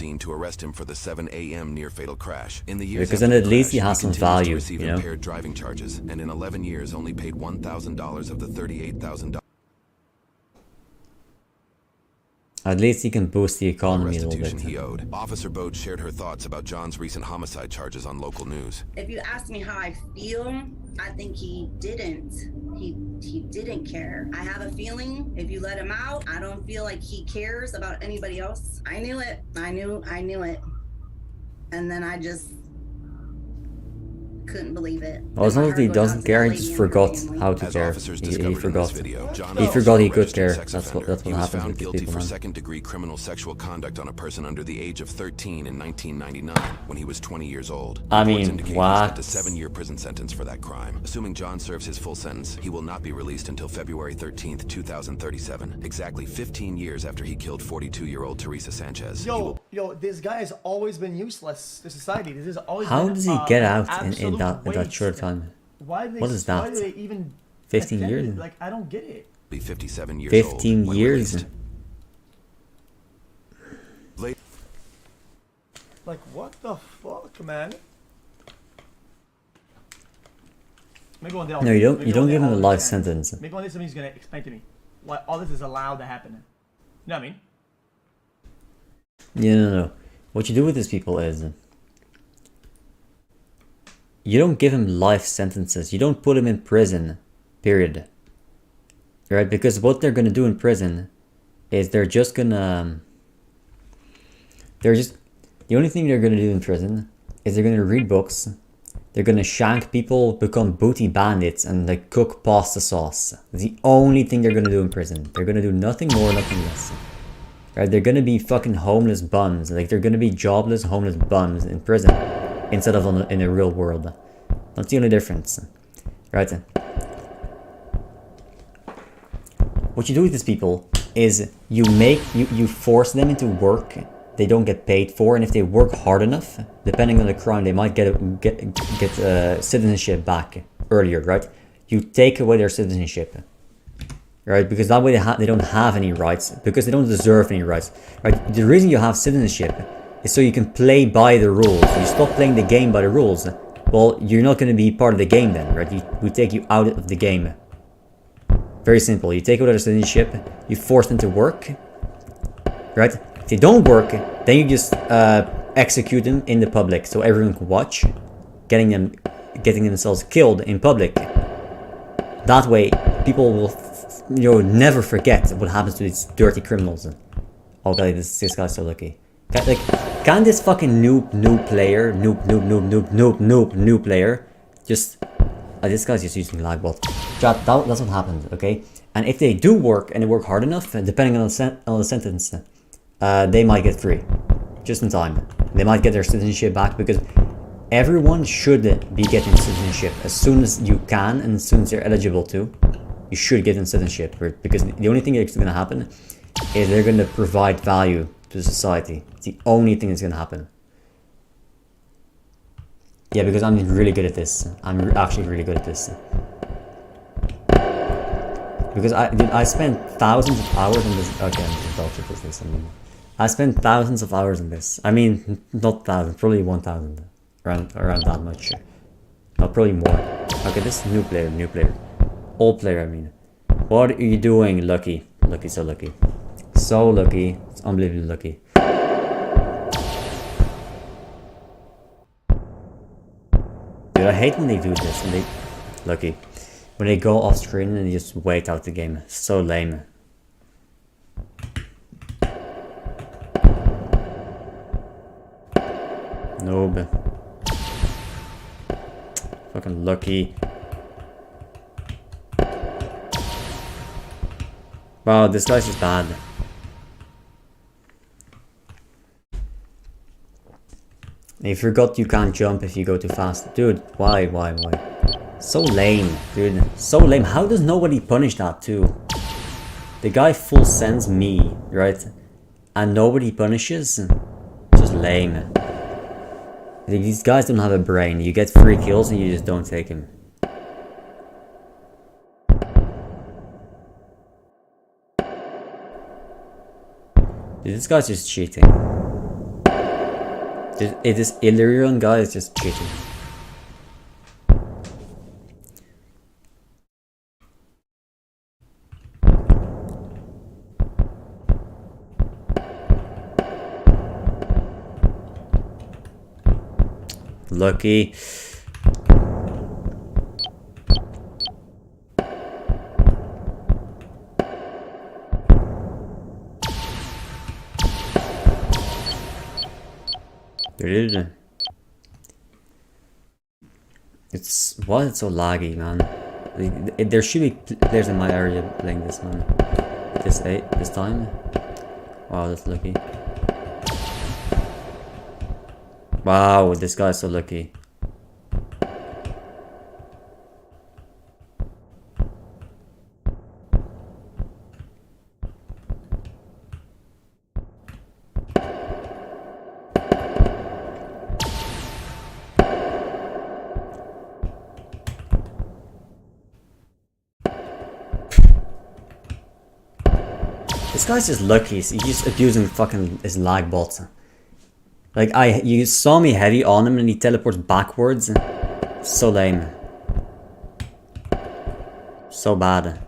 then at least he has some value, you know? Driving charges, and in 11 years only paid $1,000 of the $38,000. At least he can boost the economy a little bit. He owed. Officer Bode shared her thoughts about John's recent homicide charges on local news. If you ask me how I feel, I think he didn't. He didn't care. I have a feeling if you let him out, I don't feel like he cares about anybody else. I knew it. I knew it. And then I just couldn't believe it. Well, as long as he doesn't care, he just forgot how to care. He forgot. He forgot he could care. That's what happens with guilty people, for man. second-degree criminal sexual conduct on a person under the age of 13 in 1999 when he was 20 years old. I Reports mean, indicate he's what? got a 7-year prison sentence for that crime. Assuming John serves his full sentence, he will not be released until February 13th, 2037, exactly 15 years after he killed 42-year-old Teresa Sanchez. Yo, this guy has always been useless to society. This has always How been, does he get out in absolute that short waste. time? Why do they, What is Why that? do they even 15 attempt years? it? Like, I don't get it. Be 57 years 15 old when years? released. Like, what the fuck, man? Maybe one day No, you don't give him a life sentence. Maybe one day somebody's gonna explain to me why all this is allowed to happen. You know what I mean? Yeah, no. What you do with these people is you don't give him life sentences. You don't put him in prison, period. Right? Because what they're gonna do in prison is they're just gonna the only thing they're gonna do in prison is they're gonna read books. They're gonna shank people, become booty bandits, and like cook pasta sauce. That's the only thing they're gonna do in prison. They're gonna do nothing more, nothing less. Right? They're gonna be fucking homeless bums. Like they're gonna be jobless, homeless bums in prison instead of in the real world. That's the only difference. Right? What you do with these people is you force them into work they don't get paid for, and if they work hard enough, depending on the crime, they might get citizenship back earlier, right? You take away their citizenship, right? Because that way they don't have any rights, because they don't deserve any rights, right? The reason you have citizenship is so you can play by the rules. You stop playing the game by the rules, well, you're not going to be part of the game then, right? We take you out of the game. Very simple. You take away their citizenship, you force them to work, right? If they don't work, then you just execute them in the public so everyone can watch, getting themselves killed in public. That way, people will never forget what happens to these dirty criminals. Oh god, this guy's so lucky. Can this fucking noob player just this guy's just using lagbot. Chat, that's what happened, okay? And if they do work and they work hard enough, depending on the sentence, they might get free, just in time. They might get their citizenship back, because everyone should be getting citizenship as soon as you can and as soon as you're eligible to. You should get in citizenship, because the only thing that's going to happen is they're going to provide value to society. It's the only thing that's going to happen. Yeah, because I'm really good at this. I'm actually really good at this. Because I spent thousands of hours on this. Okay, I'm just about to put this anymore. I spent thousands of hours on this. I mean, not thousands, probably 1,000. Around that much. No, probably more. Okay, this is new player. Old player, I mean. What are you doing, Lucky? Lucky, so lucky. So lucky. It's unbelievably lucky. Dude, I hate when they do this. When they... Lucky. When they go off screen and they just wait out the game. So lame. Noob. Fucking lucky. Wow, this guy's just bad. You forgot you can't jump if you go too fast. Dude, why? So lame, dude. So lame. How does nobody punish that too? The guy full sends me, right? And nobody punishes? Just lame. These guys don't have a brain. You get 3 kills and you just don't take him. Dude, this guy's just cheating. This Illyrian guy is just cheating. Lucky. Dude. Why is it so laggy, man? There should be players in my area playing this, man. This time. Wow, that's lucky. Wow, this guy's so lucky. This guy's just lucky. He's just abusing fucking his lag bots. Like you saw me heavy on him and he teleports backwards. So lame. So bad.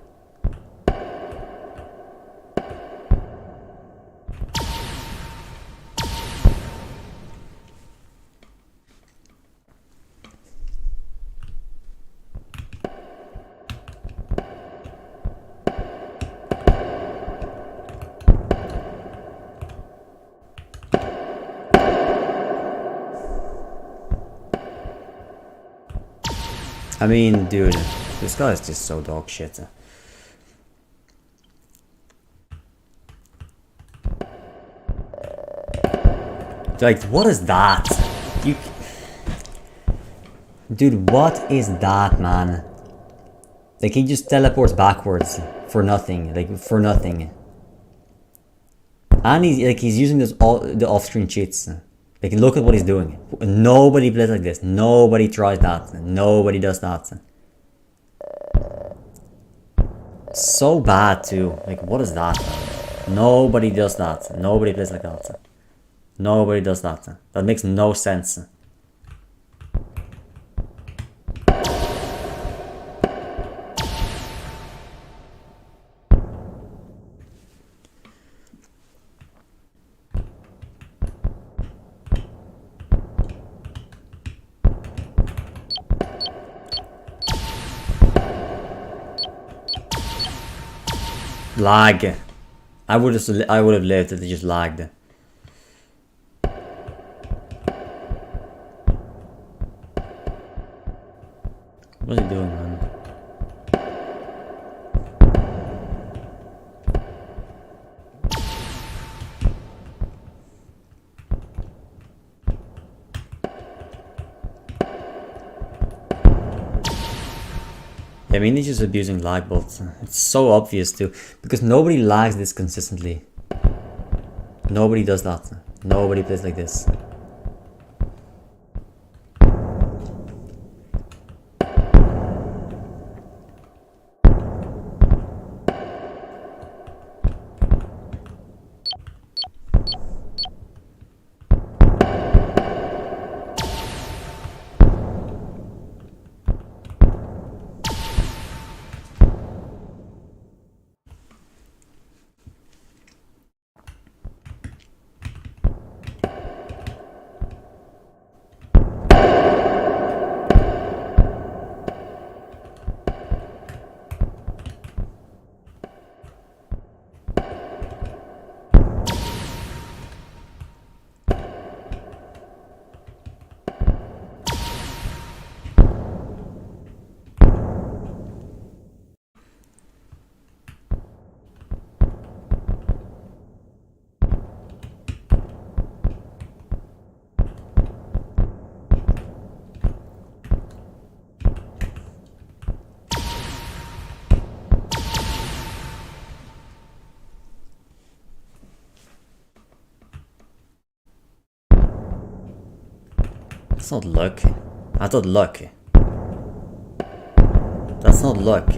I mean, dude, this guy is just so dog shit. Like, what is that? Dude, what is that, man? Like, he just teleports backwards for nothing. Like, for nothing. And he's using the off-screen cheats. Like, look at what he's doing. Nobody plays like this. Nobody tries that. Nobody does that. So bad, too. Like, what is that? Nobody does that. Nobody plays like that. Nobody does that. That makes no sense. Lag. I would have lived if they just lagged. What is he doing, man? I mean, he's just abusing lag bots. It's so obvious too, because nobody lags this consistently. Nobody does that. Nobody plays like this. That's not luck. I thought luck. That's not luck.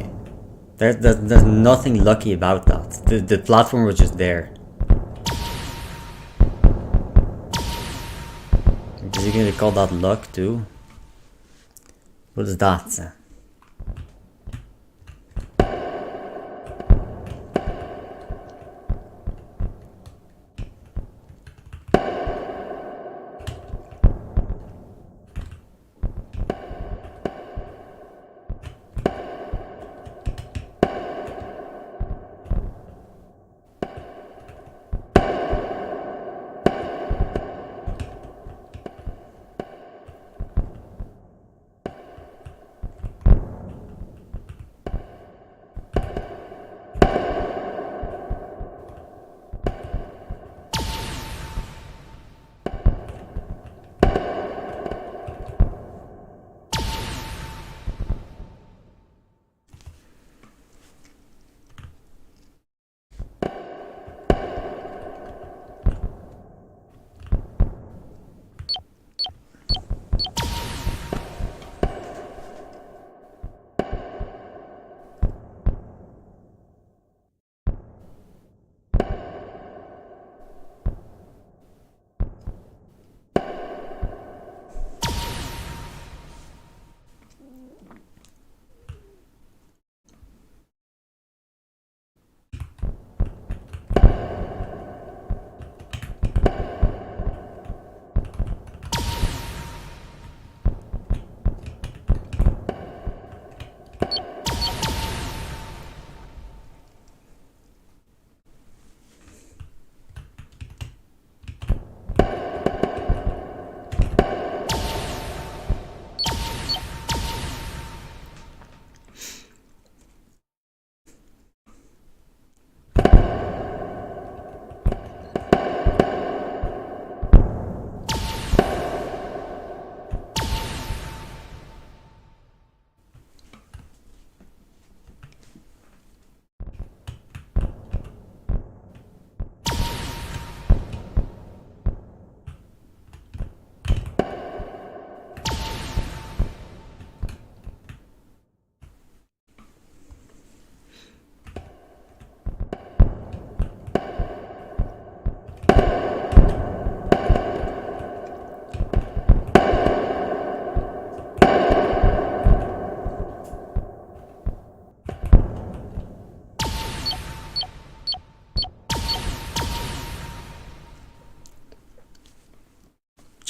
There's nothing lucky about that. The platform was just there. Is he gonna call that luck too? What is that?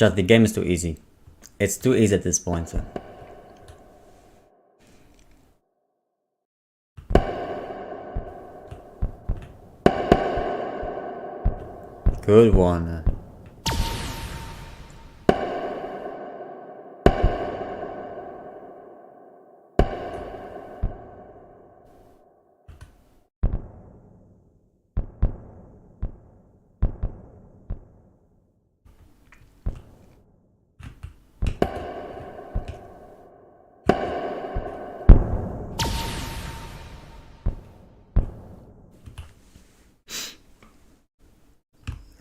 Chat, the game is too easy. It's too easy at this point. Good one.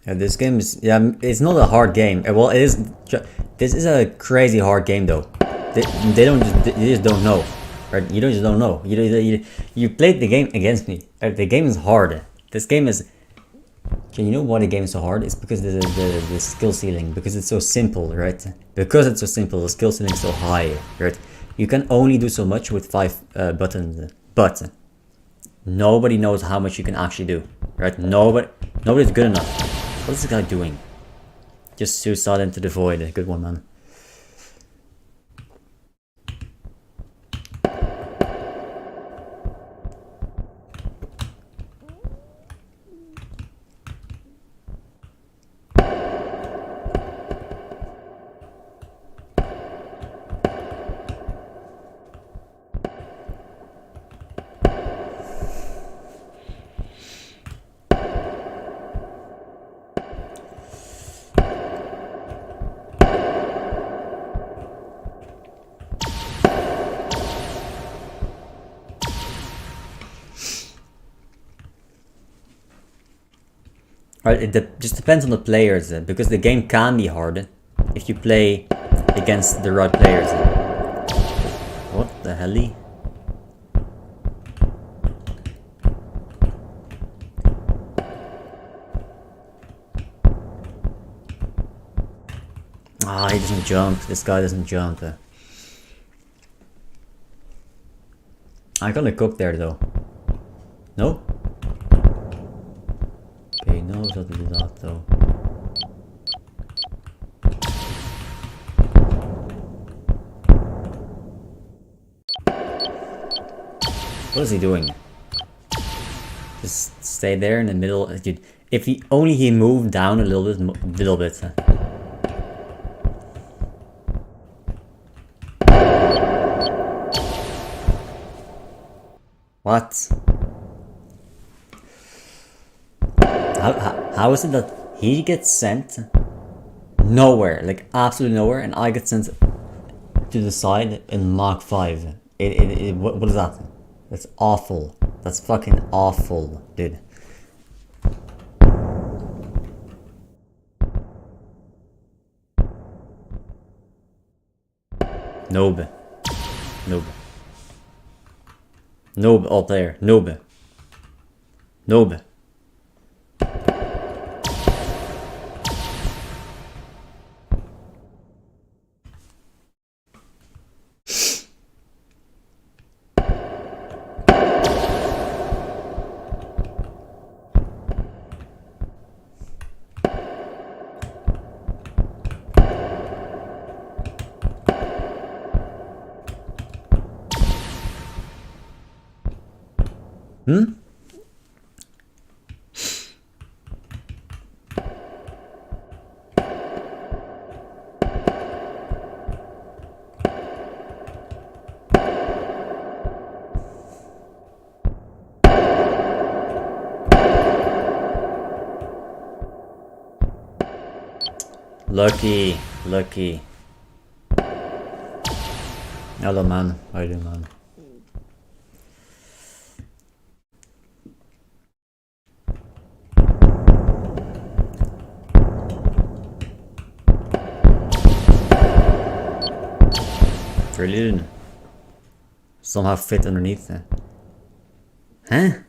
Yeah, this game is, yeah, it's not a hard game. Well, it is. This is a crazy hard game though. They don't just, you just don't know, right? You just don't know. You played the game against me. The game is hard. This game is. Can you know why the game is so hard? It's because the skill ceiling. Because it's so simple, right? Because it's so simple, the skill ceiling is so high, right? You can only do so much with 5 buttons, but nobody knows how much you can actually do, right? Nobody's good enough. What is this guy doing? Just suicide into the void. Good one, man. Right, it just depends on the players, because the game can be hard if you play against the right players. What the hell? Ah, he doesn't jump. This guy doesn't jump. I gonna cook there though. No? Okay, he knows how to do that though. What is he doing? Just stay there in the middle. Dude, if he moved down a little bit. What? How is it that he gets sent nowhere, like absolutely nowhere, and I get sent to the side in Mach 5? What is that? That's awful. That's fucking awful, dude. Noob. Noob. Noob all player. Noob. Noob. Hmm? Lucky. Hello man, how you doing man? Really didn't somehow fit underneath there. Huh?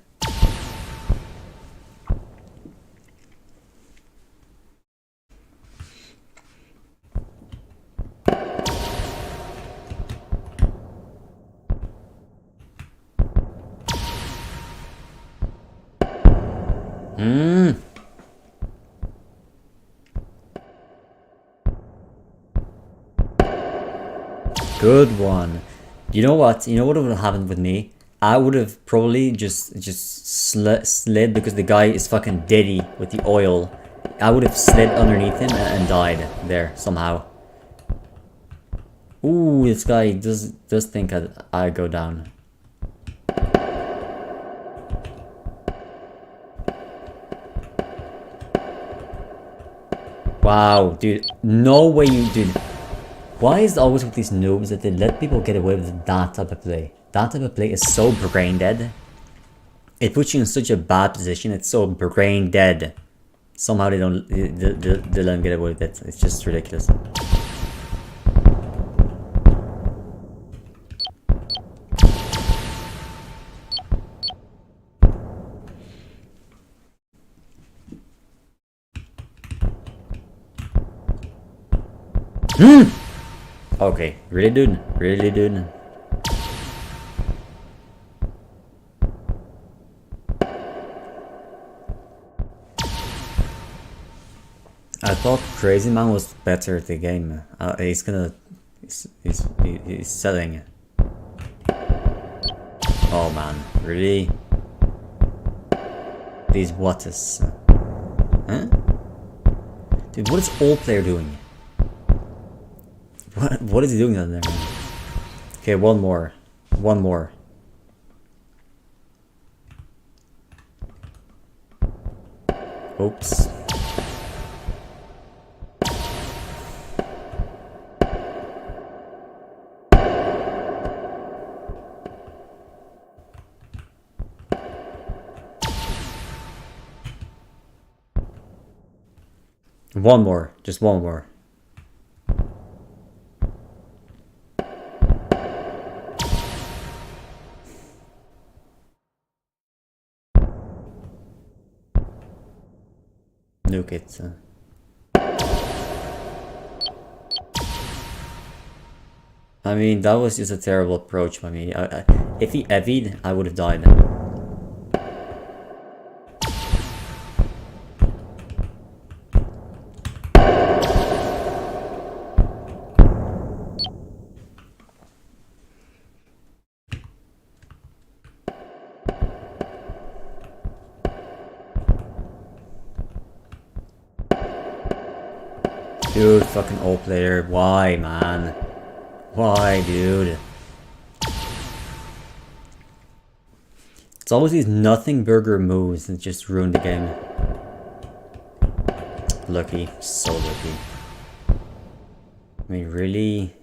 Good one. You know what? You know what would have happened with me? I would have probably just slid because the guy is fucking deady with the oil. I would have slid underneath him and died there somehow. Ooh, this guy does think I go down. Wow, dude. No way you did. Why is it always with these noobs that they let people get away with that type of play? That type of play is so brain dead. It puts you in such a bad position. It's so brain dead. Somehow they let them get away with it. It's just ridiculous. Okay, really dude, really dude. I thought Crazy Man was better at the game. He's selling. Oh man, really? These what is? Huh? Dude, what is all player doing? What is he doing down there? Okay, one more. Oops. One more, just one more. nuke it. I mean, that was just a terrible approach by me. If he evied, I would have died. Dude, fucking old player. Why, man? Why, dude? It's always these nothing burger moves that just ruin the game. Lucky. So lucky. I mean, really?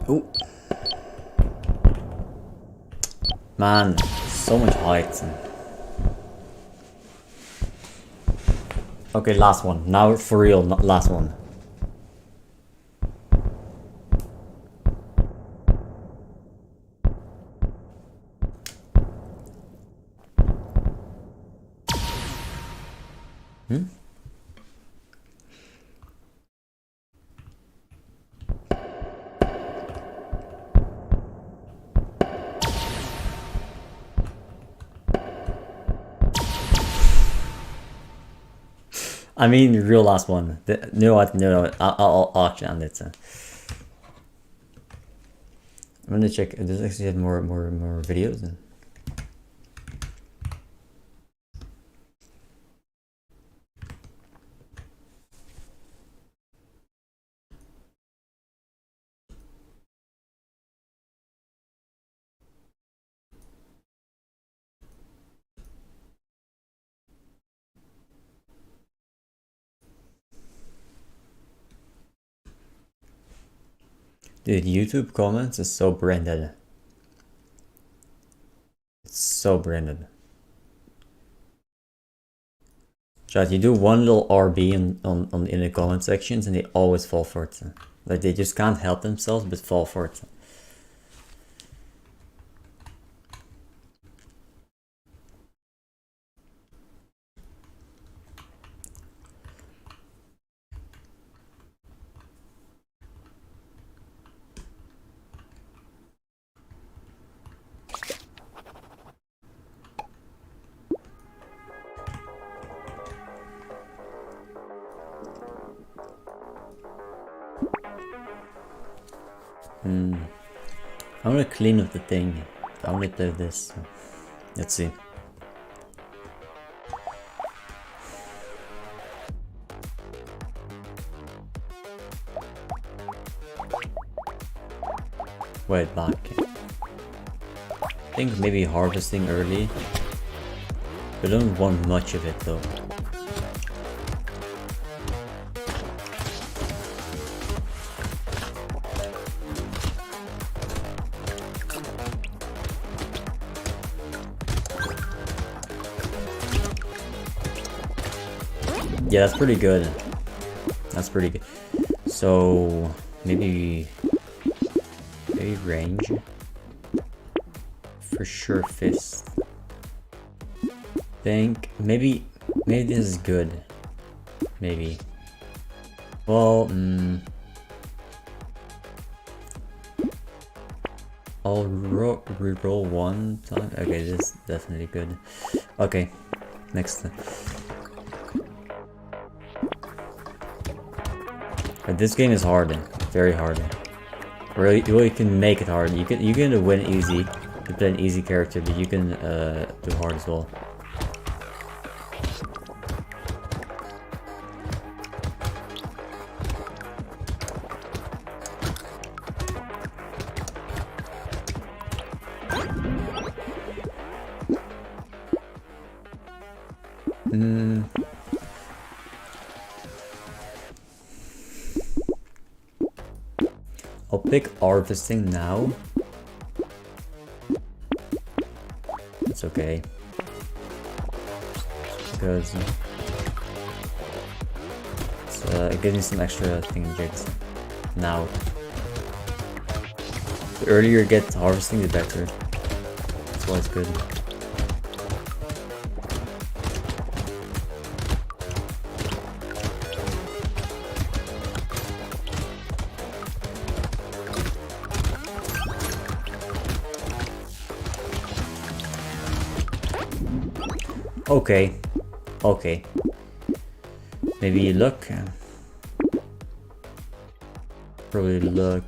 Oh. Man, so much height. Okay, last one. Now for real, last one. Hmm? I mean, real last one. No, I'll actually end it. I'm gonna check. Does it actually have more videos? Dude, YouTube comments is so branded. It's so branded. Chat, you do one little RB in the comment sections and they always fall for it. Like they just can't help themselves but fall for it. I want to clean up the thing. I want to play with this. Let's see. Wait, back. I think maybe harvesting early. I don't want much of it though. Yeah, that's pretty good. That's pretty good. So maybe range. For sure fist. Think maybe this is good. Maybe. Well, I'll re-roll one time. Okay, this is definitely good. Okay, next. But this game is hard, very hard. Really, you can make it hard. You can win easy. You play an easy character, but you can do hard as well. I'll pick harvesting now. It's okay. Because it gives me some extra jigs now. The earlier you get harvesting, the better. That's why it's good. Okay. Okay. Maybe look. Probably look.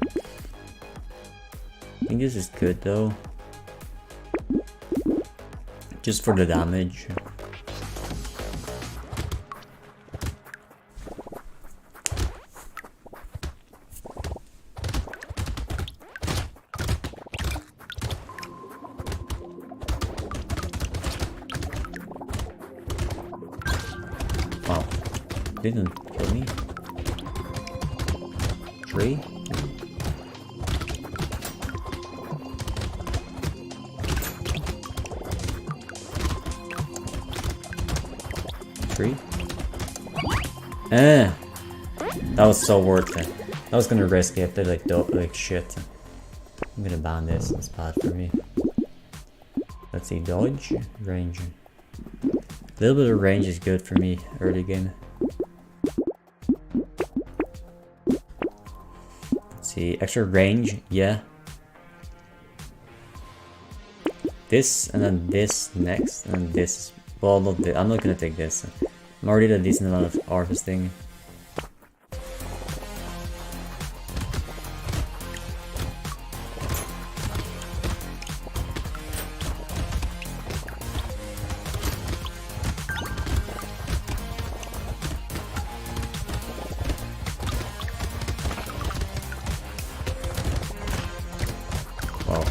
I think this is good though. Just for the damage. Wow. Didn't kill me. 3? 3? That was so worth it. I was gonna risk it, but like shit. I'm gonna ban this, it's bad for me. Let's see, dodge, range. A little bit of range is good for me early game. Let's see, extra range, yeah. This, and then this next, and then this. Well, not this. I'm not gonna take this. I'm already at a decent amount of harvesting. Wow.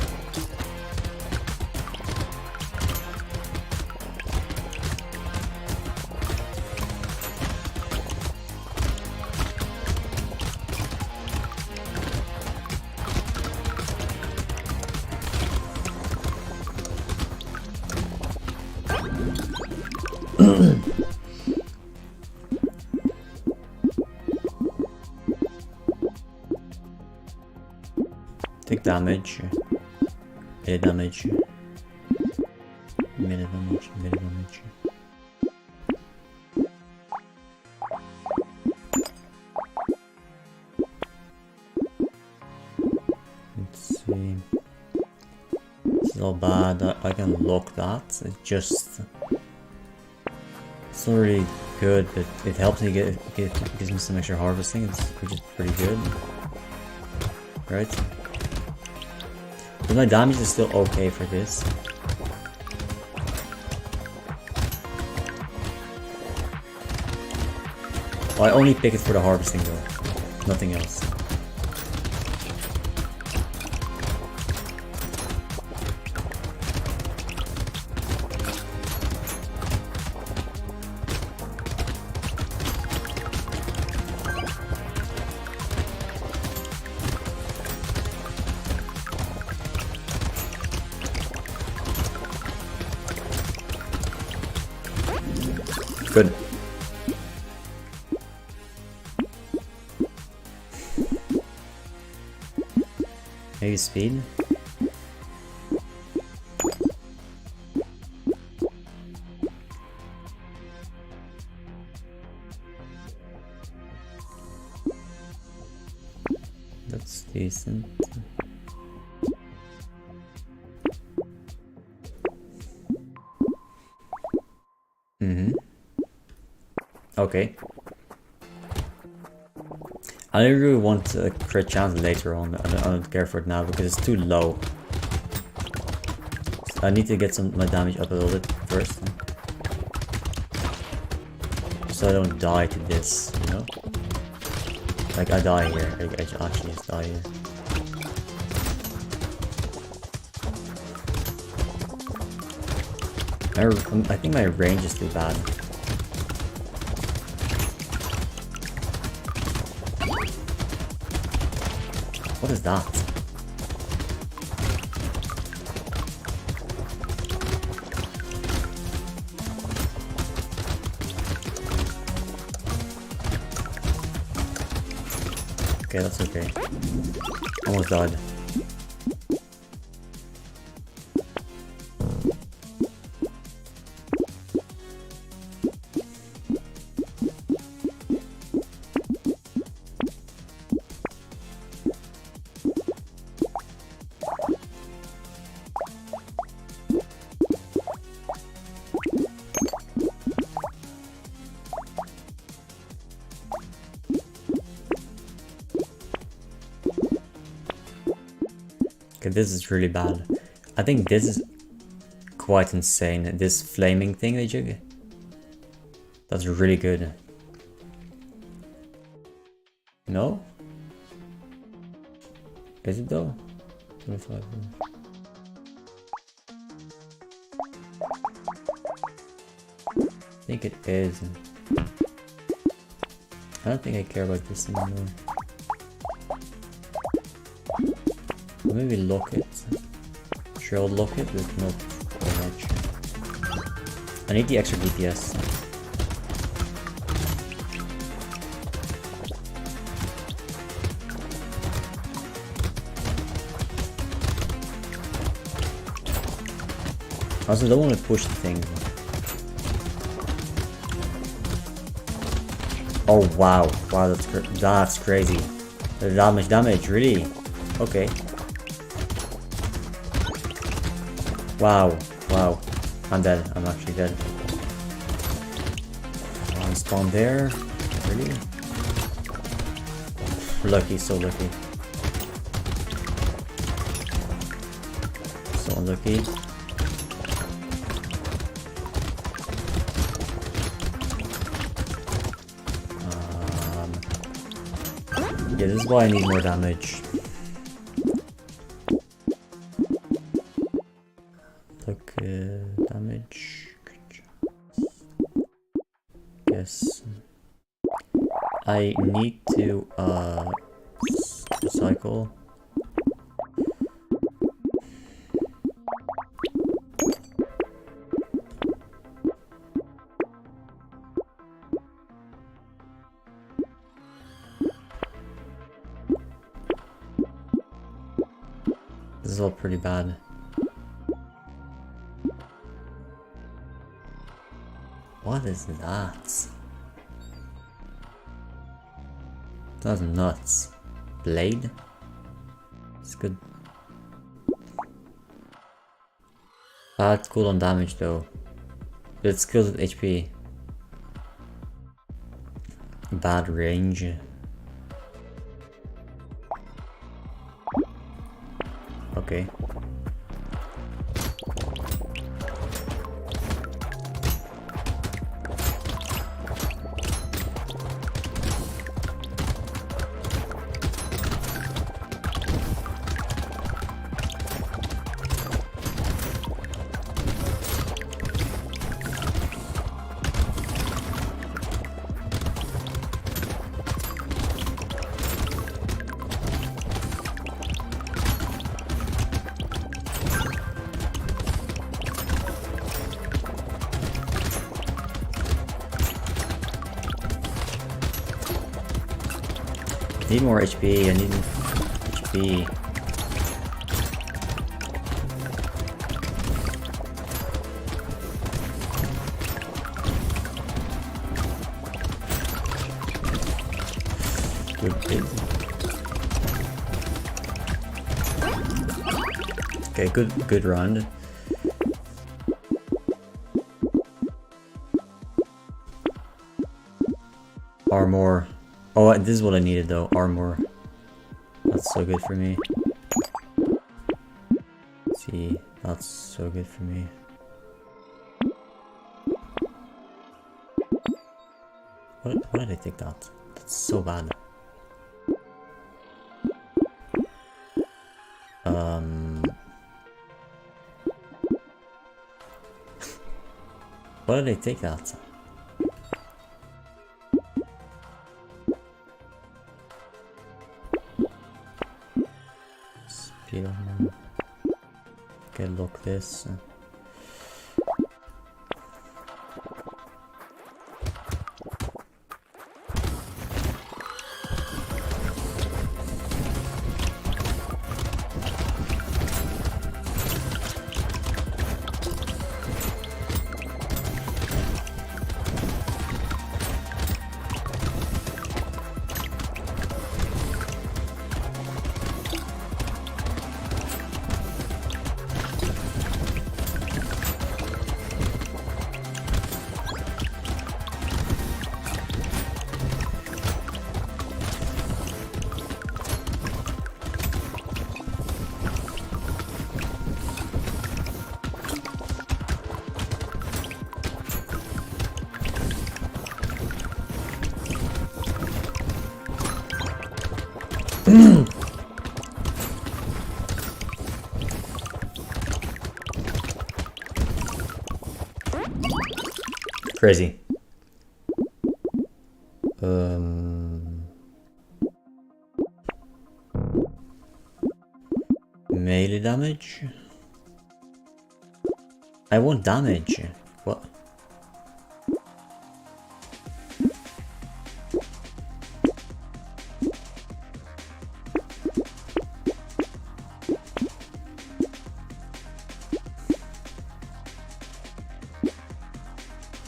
Take damage. Mid damage. Mid damage. Mid damage. Let's see. This is all bad. I can lock that. It's not really good, but it helps me gives me some extra harvesting, which is pretty good. Right? But my damage is still okay for this. Well, I only pick it for the harvesting though, nothing else. Good. Maybe speed? That's decent. Okay. I don't really want a crit chance later on. I don't care for it now because it's too low. So I need to get my damage up a little bit first. So I don't die to this, you know? Like I die here. I actually just die here. I think my range is too bad. What is that? Okay, that's okay. Almost died. Okay, this is really bad. I think this is quite insane. This flaming thing they do. That's really good. No? Is it though? 25. I think it is. I don't think I care about this anymore. Maybe lock it. Sure, I'll lock it, but not very much. I need the extra DPS. I also don't want to push the thing. Oh wow, wow, that's crazy. The damage, really? Okay. Wow, wow. I'm dead. I'm actually dead. One spawn there. Really? Lucky, so lucky. So unlucky. Yeah, this is why I need more damage. Look, damage. Yes. I need to recycle. This is all pretty bad. What is that? That's nuts. Blade? It's good. Bad cooldown damage though. It's good with HP. Bad range. Okay. Need more HP, I need more HP. Good hit. Okay, good round. Armor. Oh, this is what I needed though. Armor. That's so good for me. See, that's so good for me. Why did I take that? That's so bad. Why did I take that? Speed armor. Okay, look this. Crazy. Melee damage? I want damage. What?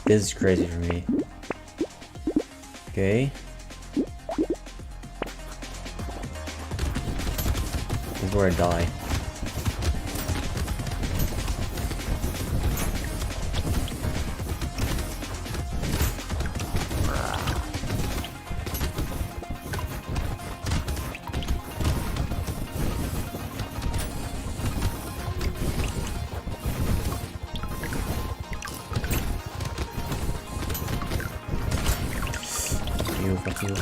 This is crazy for me. Okay. This is where I die. Fuck you.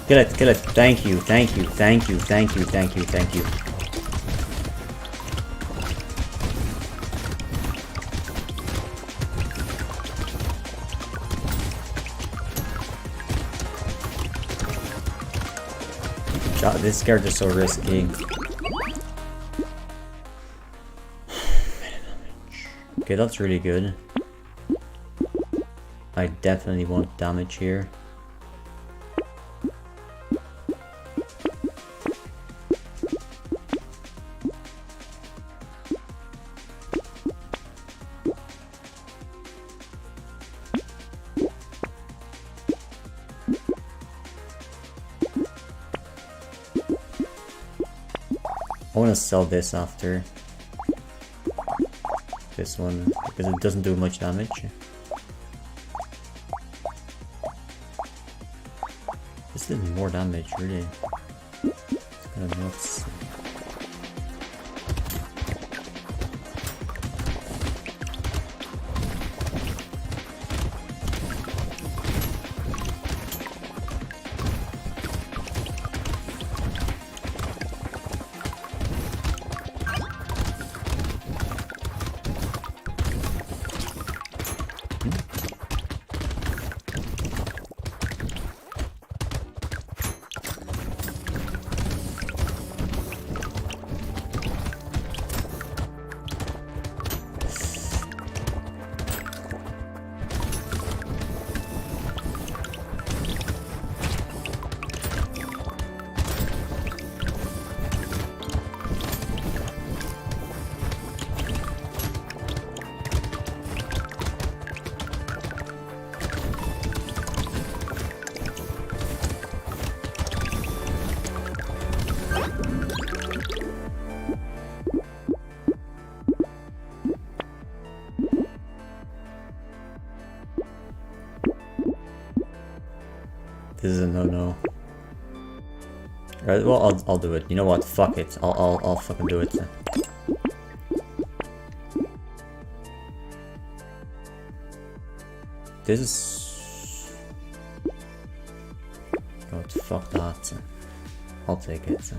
Kill it, kill it. Thank you, thank you, thank you, thank you, thank you, thank you. This character's so risky. Okay, that's really good. I definitely want damage here. I want to sell this after this one because it doesn't do much damage. This did more damage, really. It's kind of nuts. This is a no-no. Right, well, I'll do it. You know what? Fuck it. I'll fucking do it. This is... God, fuck that. I'll take it.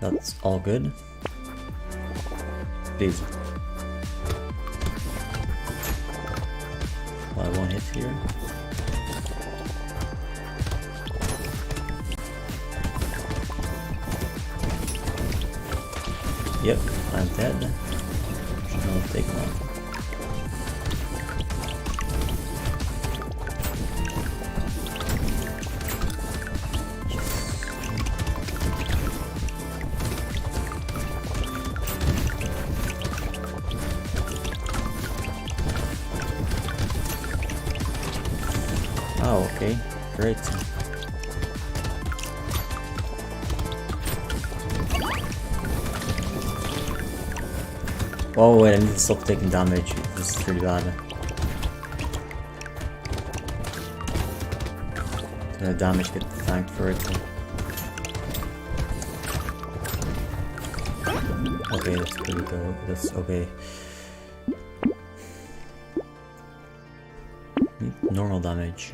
That's all good. Please. Well, I won't hit here. Yep, I'm dead. Should not take long. Oh, okay, great. Oh wait, I need to stop taking damage. This is pretty bad. The damage get thanked for it. Okay, that's pretty good. That's okay. Normal damage.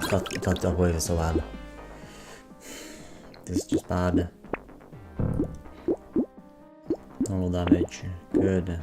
Fuck. That wave is so bad. This is just bad. Normal damage. Good.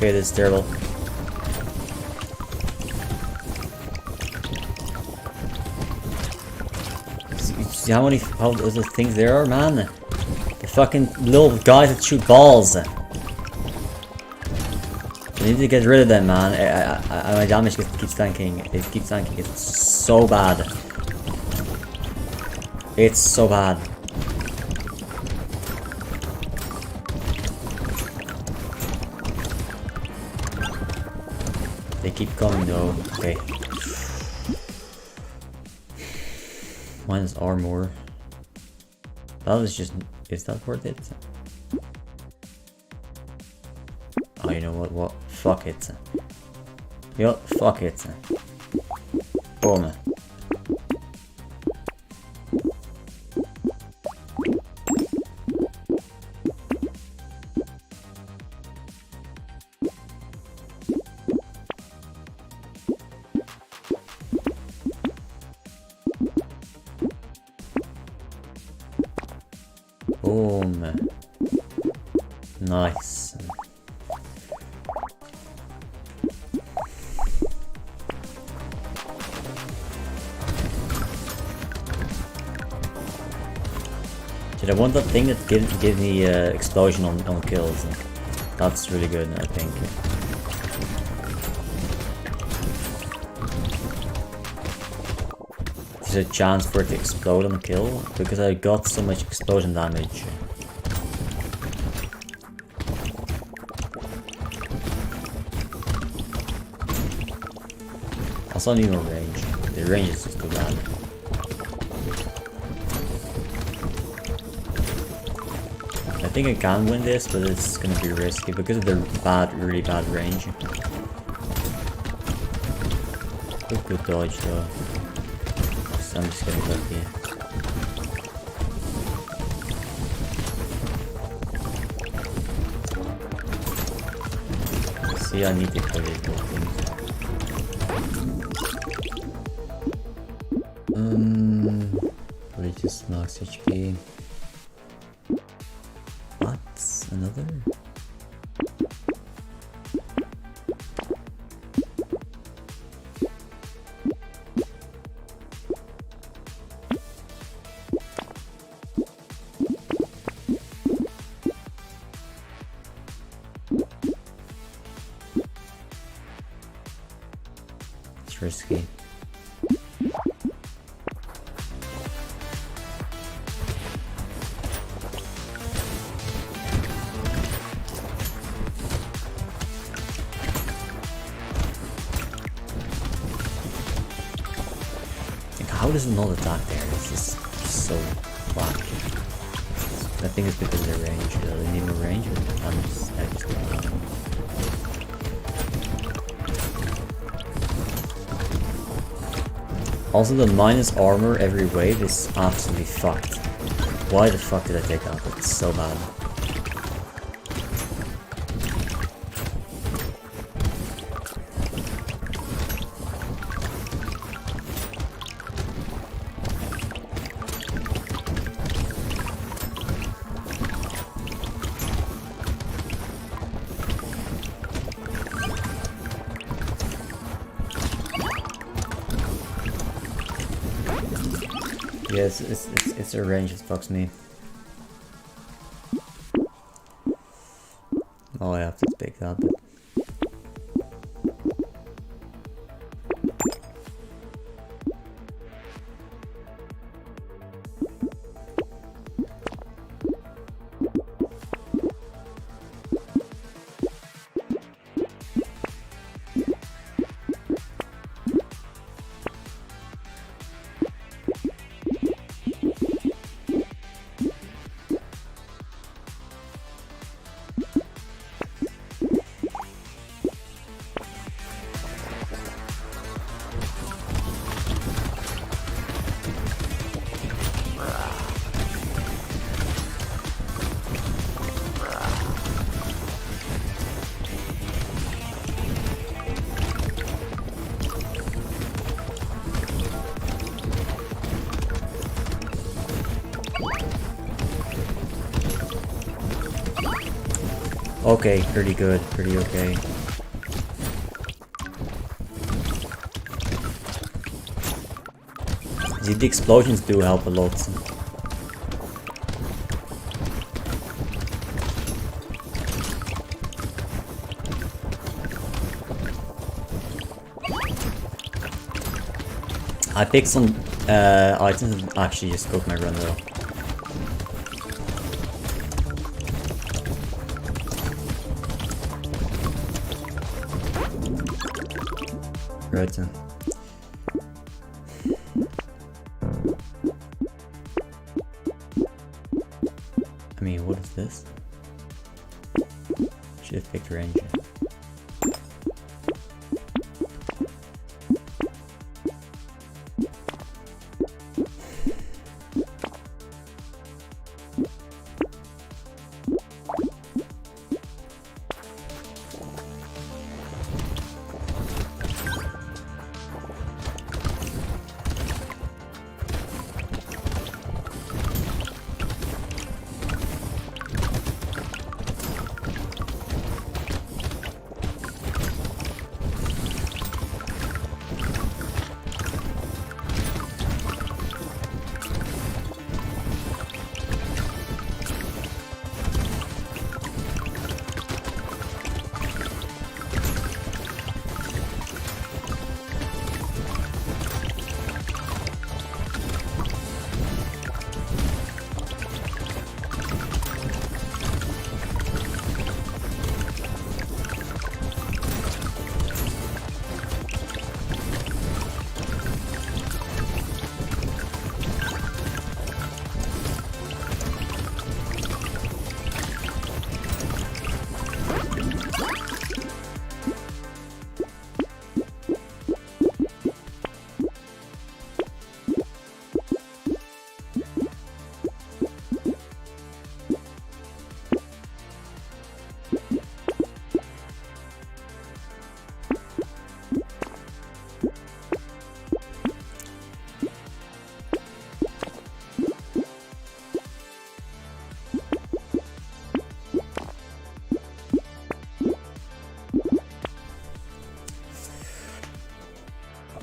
Okay, this is terrible. See how many other things there are, man? The fucking little guys that shoot balls. I need to get rid of them, man. My damage keeps tanking. It keeps tanking. It's so bad. It's so bad. They keep coming though. Okay. Minus armor. That was just... Is that worth it? Oh, you know what? Fuck it. Yup, fuck it. Boom. Boom. Nice. Dude, I want that thing that gives me explosion on kills. That's really good, I think. There's a chance for it to explode on the kill because I got so much explosion damage. Also, I need more range. The range is just too bad. I think I can win this, but it's gonna be risky because of the really bad range. Good dodge though. So I'm just getting lucky. See, I need to kill these little things. Religious max HP. What? Another? It's risky. How does it not attack there? It's just so whack. I think it's because of their range. They need more range. I just don't know. Also, the minus armor every wave is absolutely fucked. Why the fuck did I take that? That's so bad. Yeah, it's a range that fucks me. Oh, I have to pick that, but okay, pretty good, pretty okay. See, the explosions do help a lot. I picked some items that actually just cooked my run though. Right then. I mean, what is this? Should have picked ranger.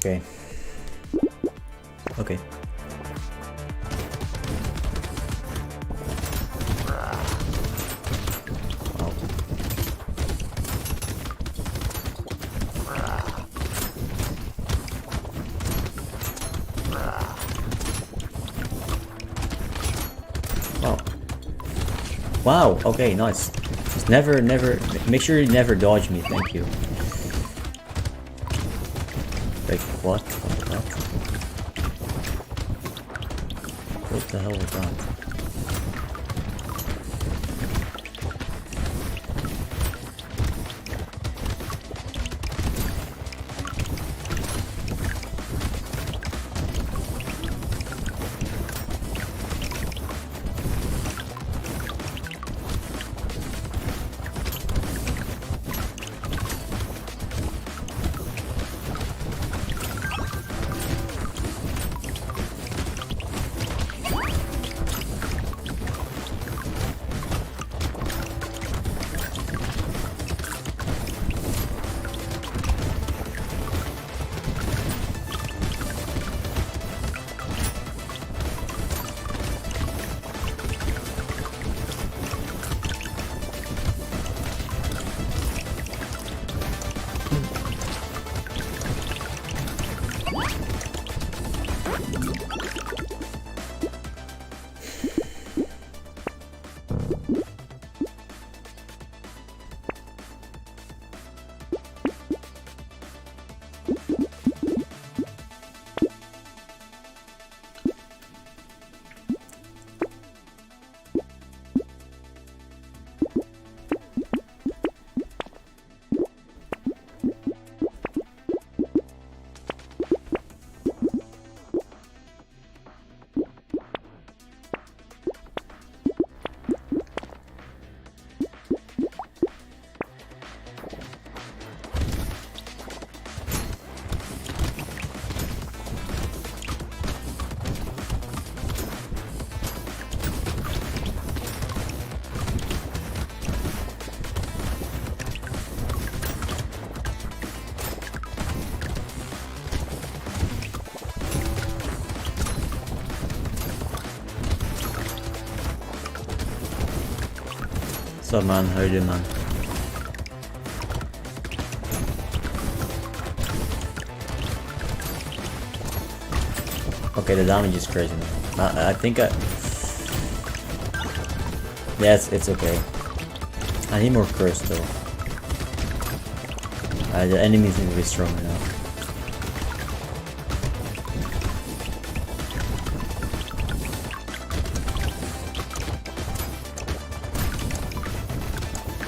Okay. Okay. Wow. Wow, okay, nice. Just never, make sure you never dodge me, thank you. Wait, what? What the hell was that? What's up, man? How you doing, man? Okay, the damage is crazy, man. I think I... Yeah, it's okay. I need more curse, though. The enemies need to be strong enough.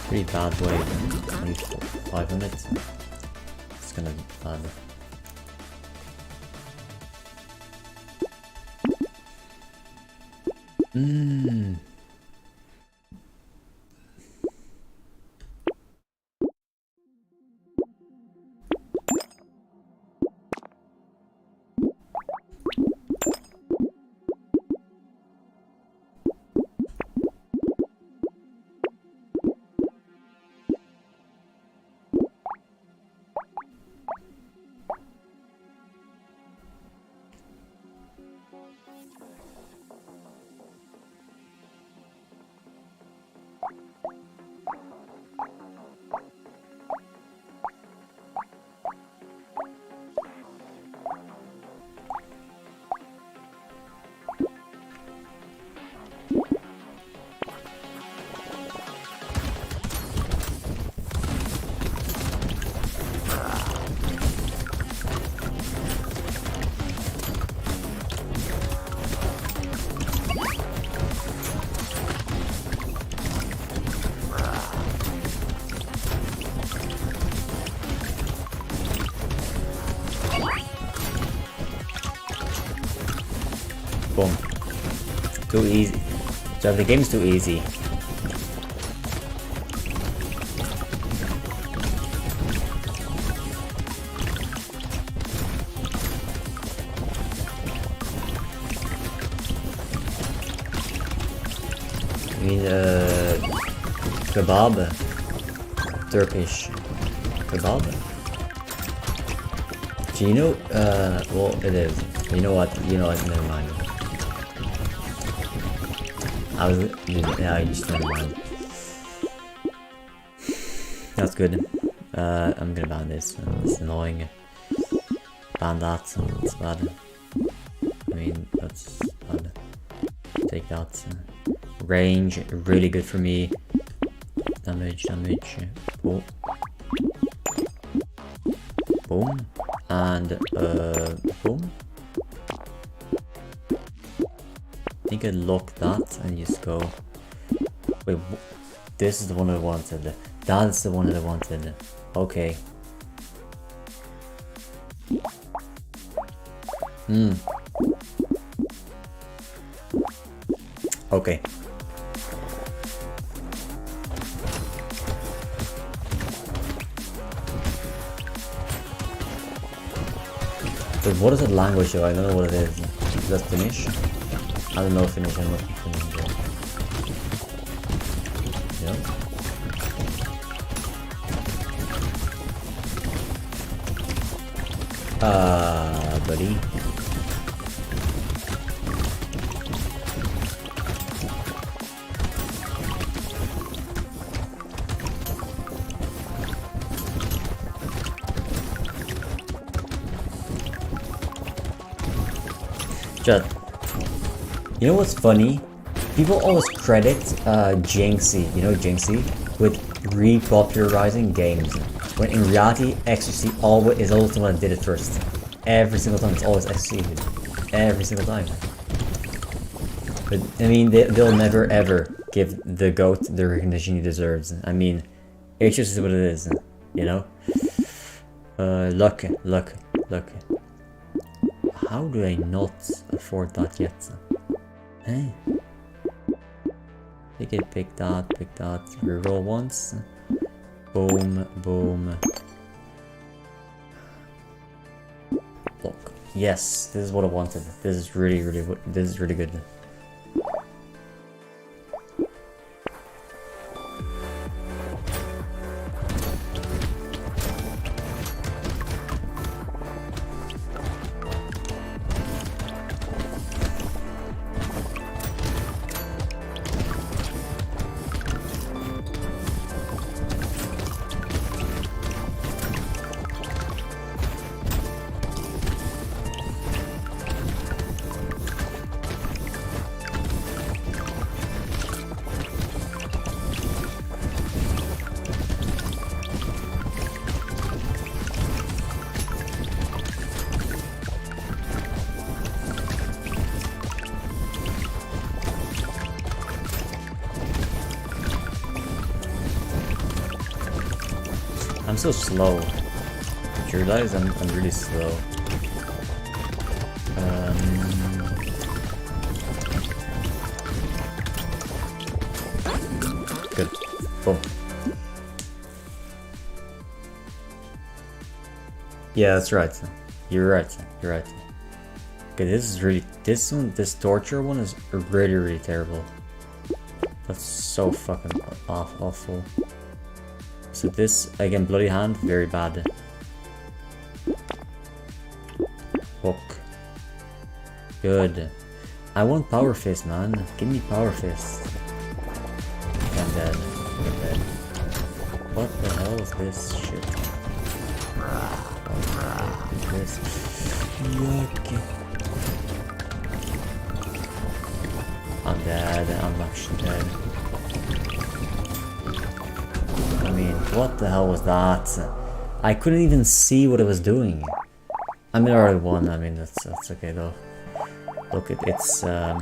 Pretty bad way. Maybe 5 minutes. It's gonna be bad. Boom. Too easy. So the game's too easy. I mean, kebab. Turkish kebab. Do you know, well, it is. You know what, never mind. Yeah, I just never mind. That's good. I'm gonna ban this. It's annoying. Ban that. That's bad. I mean, that's bad. Take that. Range, really good for me. Damage. Oh. Boom. And, boom. I think I lock that and just go. Wait, this is the one I wanted. That's the one that I wanted. Okay. Okay. So what is that language though? I don't know what it is. Is that Finnish? I don't know Finnish, I'm not Finnish. Yeah. Buddy. You know what's funny? People always credit xQc, you know xQc, with repopularizing games, when in reality xQc always is always the one that did it first. Every single time it's always xQc, dude. Every single time. But I mean, they'll never ever give the GOAT the recognition he deserves. I mean, xQc is what it is, you know? Look. How do I not afford that yet? Hey. Pick that, reroll once. Boom. Look. Yes, this is what I wanted. This is really good. I'm so slow. Did you realize I'm really slow? Good. Boom. Yeah, that's right. You're right. Okay, this is really this torture one is really terrible. That's so fucking awful. So this, again, bloody hand, very bad. Hook. Good. I want power fist, man. Give me power fist. I'm dead. What the hell is this shit? This. Yucky. I'm dead. I'm actually dead. I mean, what the hell was that? I couldn't even see what it was doing. I mean, I already won. I mean, that's okay though. Look, it's no.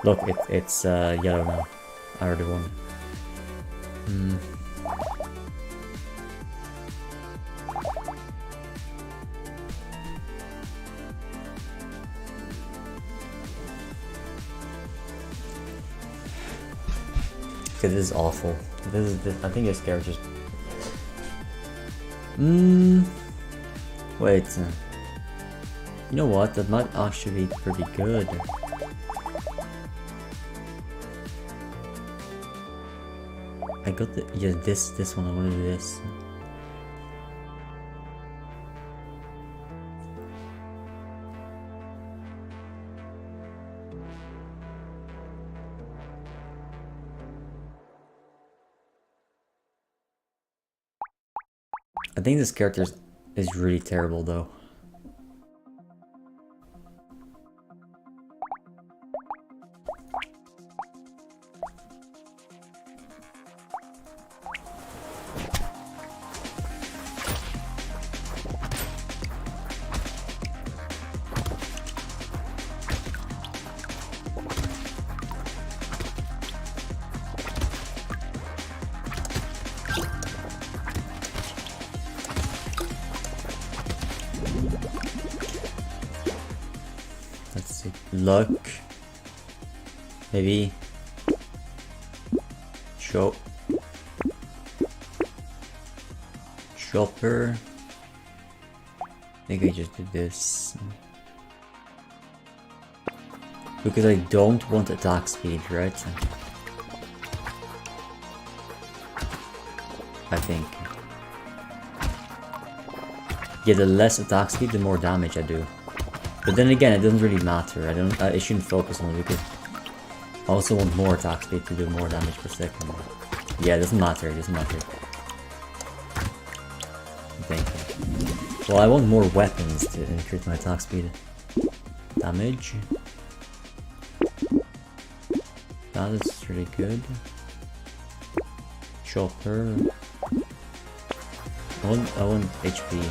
Look, it's yellow now. I already won. Okay, this is awful. I think this character's... Wait. You know what? That might actually be pretty good. I got the... Yeah, this one. I want to do this. I think this character is really terrible though. Let's see. Luck. Maybe. Chopper. I think I just did this. Because I don't want attack speed, right? I think. Yeah, the less attack speed, the more damage I do. But then again, it doesn't really matter. I shouldn't focus on it because I also want more attack speed to do more damage per second. Yeah, it doesn't matter. It doesn't matter. I think. Well, I want more weapons to increase my attack speed. Damage. That is really good. Chopper. I want HP.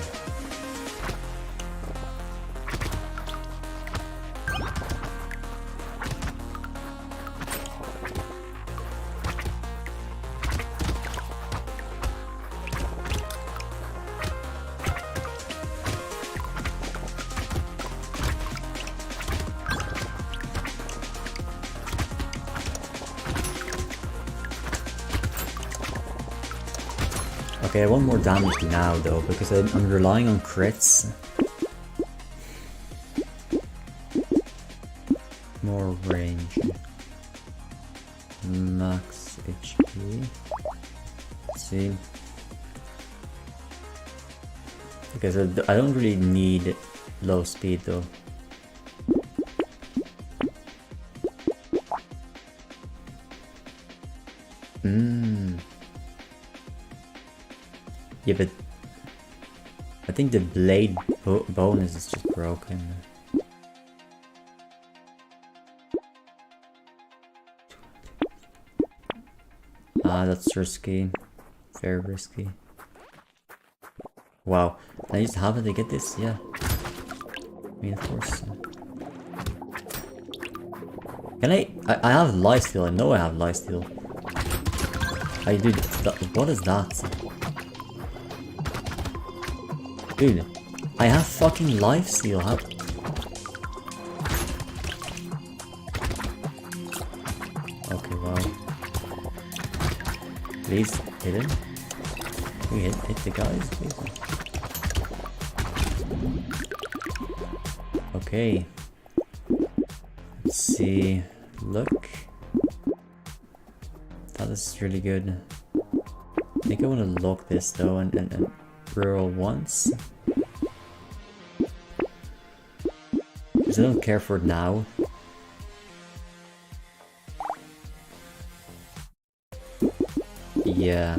Okay, I want more damage now though, because I'm relying on crits. More range. Max HP. Let's see. Because I don't really need low speed though. Yeah, but I think the blade bonus is just broken. Ah, that's risky. Very risky. Wow. Can I just have it to get this? Yeah. I mean, of course. Can I have lifesteal. I know I have lifesteal. I do. What is that? Dude, I have fucking lifesteal. How? Okay, wow. Please hit him. Can we hit the guys, please? Okay. Let's see. Look. That is really good. I think I want to lock this though and roll once. Because I don't care for it now. Yeah.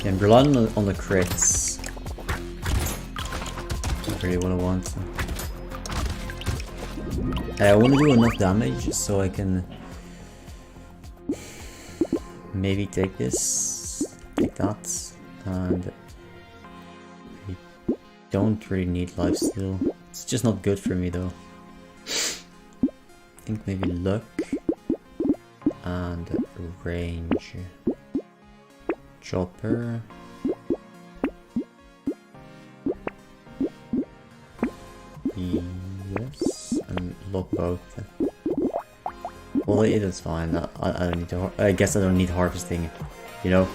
I'm relying on the crits. Not really what I want. I want to do enough damage so I can maybe take this, take that, and I don't really need lifesteal. It's just not good for me though. I think maybe luck and range. Chopper. Yes, and lock both. Well, it is fine. I don't need to. I guess I don't need harvesting. You know.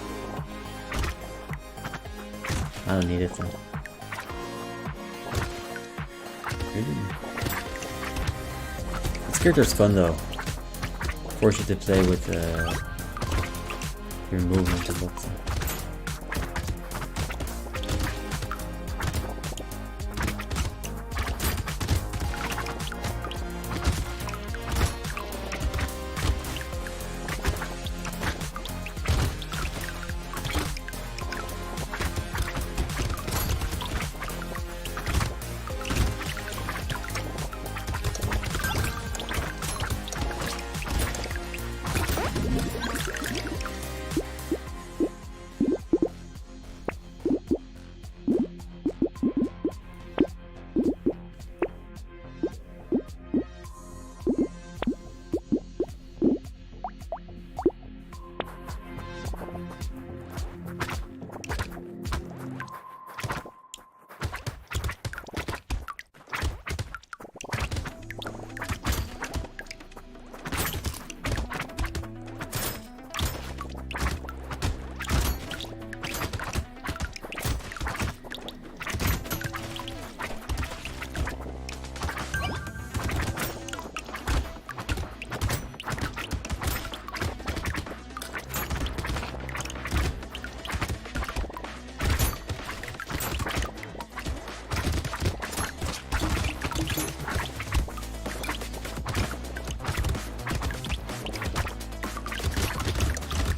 I don't need it. So. Really? This character's fun though. Force you to play with your movement and looks.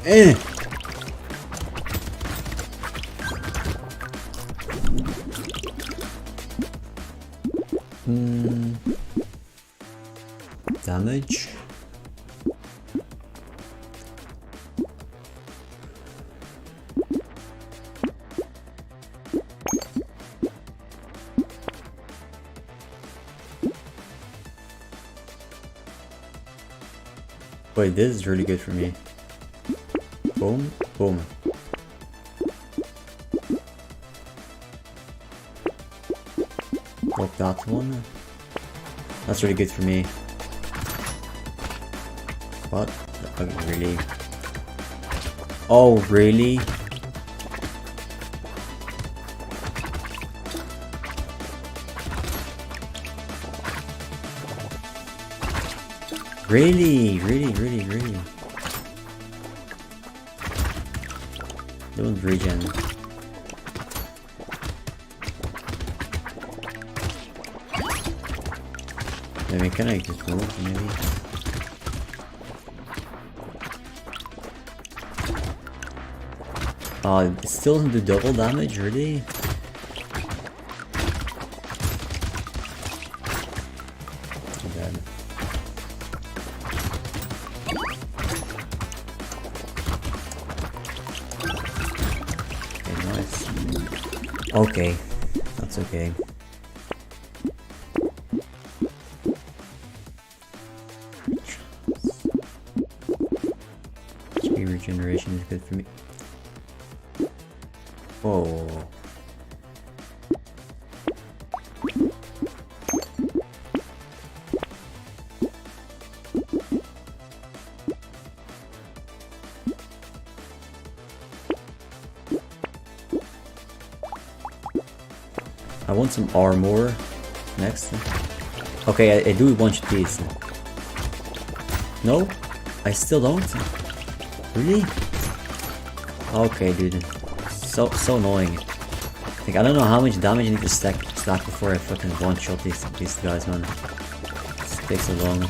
Eh. Damage. Wait, this is really good for me. Boom, boom. Like that one. That's really good for me. What? Really? Oh, really? Really? Don't regen. Maybe can I just move? Maybe. It still doesn't do double damage, really? Too bad. Okay, nice. Okay, that's okay. HP regeneration is good for me. Whoa. I want some armor next. Okay, I do want these. No? I still don't? Really? Okay, dude. So annoying. Like, I don't know how much damage I need to stack before I fucking one-shot these guys, man. This takes so long.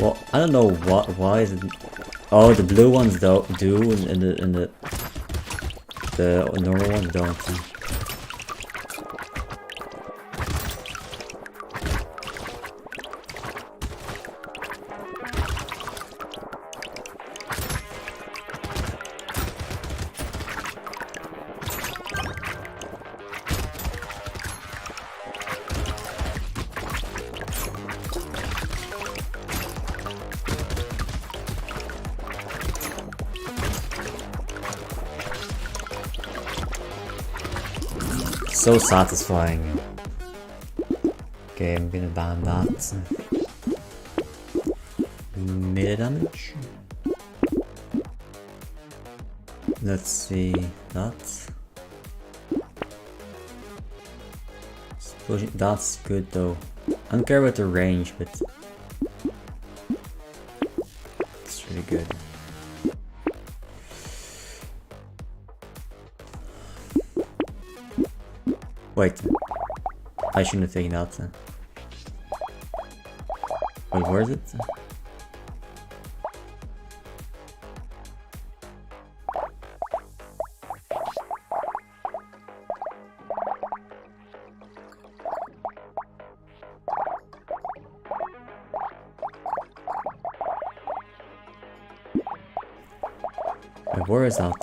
Well, I don't know why is it. Oh, the blue ones do, and the normal ones don't. So satisfying. Okay, I'm gonna ban that. melee damage. Let's see that. Explosion, that's good though. I don't care about the range, but it's really good. Wait, I shouldn't have taken that. Wait, where is it? Wait, where is that?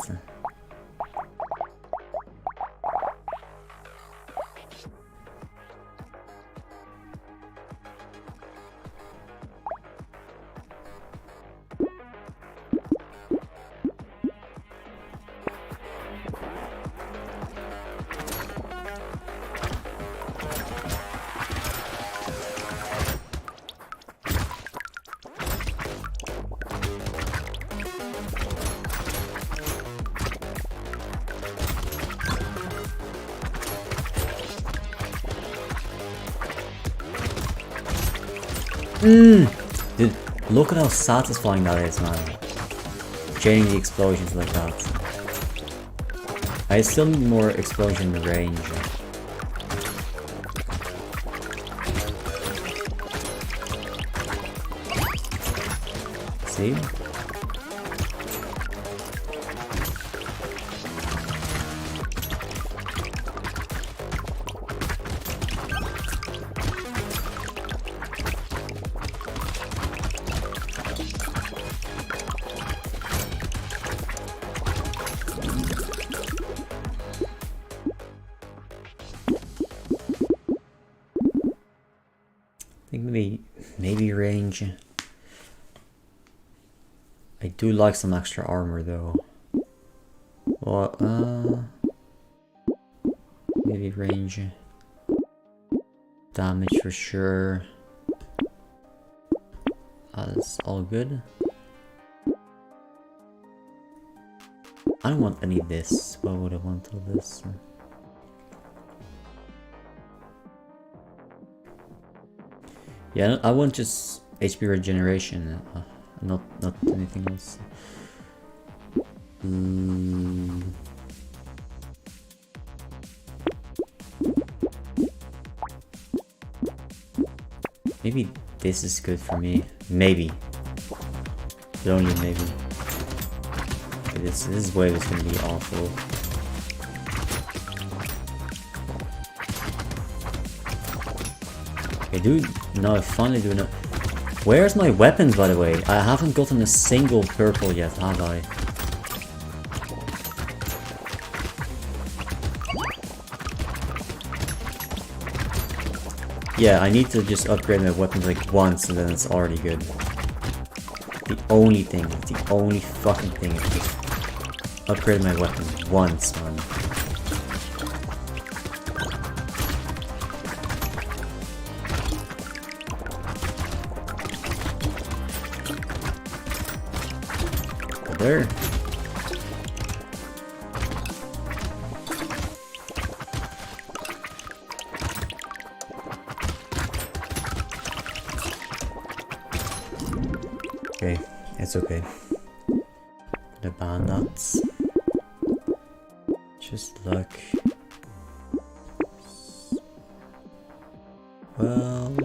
Dude, look at how satisfying that is, man. Chaining the explosions like that. I still need more explosion range. See? I think maybe range. I do like some extra armor though. Well, maybe range. Damage for sure. That's all good. I don't want any of this. Why would I want all this? Yeah, I want just HP regeneration, not anything else. Maybe this is good for me. Maybe. But only maybe. Okay, this wave is gonna be awful. Okay, dude. No, I finally do know. Where's my weapons, by the way? I haven't gotten a single purple yet, have I? Yeah, I need to just upgrade my weapons like once and then it's already good. The only fucking thing is just upgrade my weapons once, man. There. Okay, it's okay. The bandits. Just luck. Well.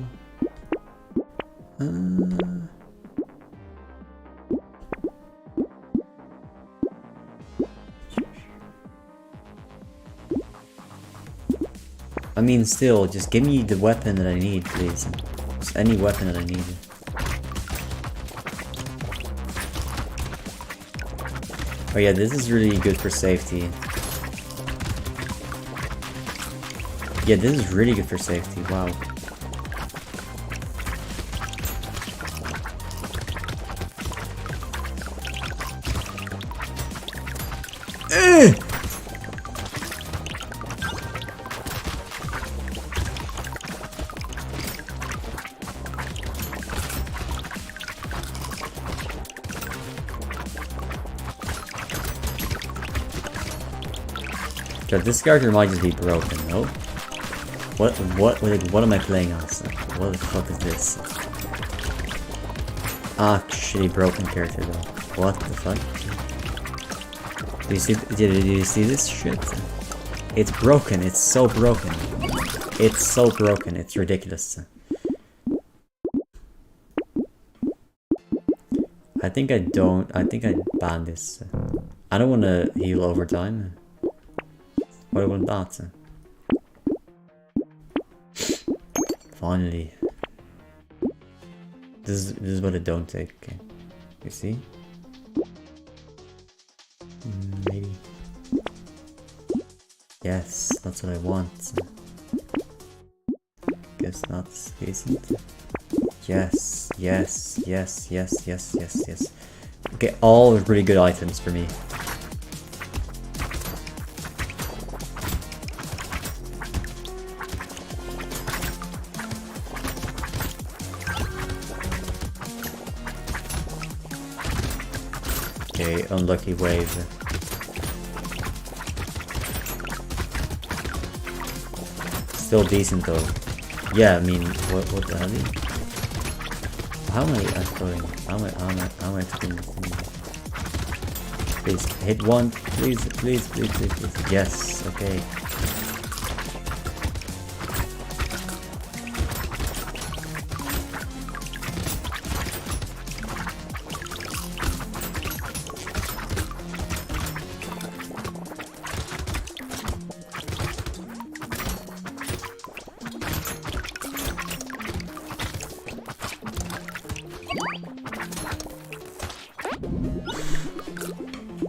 I mean, still, just give me the weapon that I need, please. Just any weapon that I need. Oh yeah, this is really good for safety. Yeah, this is really good for safety, wow. So this character might just be broken, no? What am I playing as? What the fuck is this? Actually broken character though. What the fuck? Did you see this shit? It's broken, it's so broken. It's so broken, it's ridiculous. I think I ban this. I don't wanna heal over time. What do I want that? Finally. This is what I don't take. You see? Maybe. Yes, that's what I want. Guess that's decent. Yes. Okay, all really good items for me. Okay, unlucky wave. Still decent though. Yeah, I mean, what the hell? How am I going? How am I taking this thing? Please, hit one. Please. Yes, okay.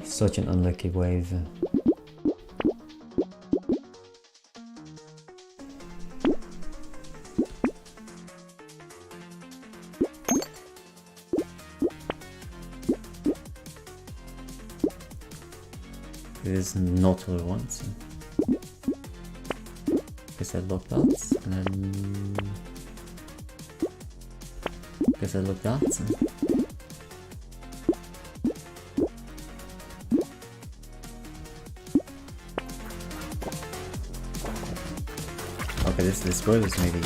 Such an unlucky wave. It is not what I want. Guess I lock that, and then guess I lock that. Okay, this boy was maybe.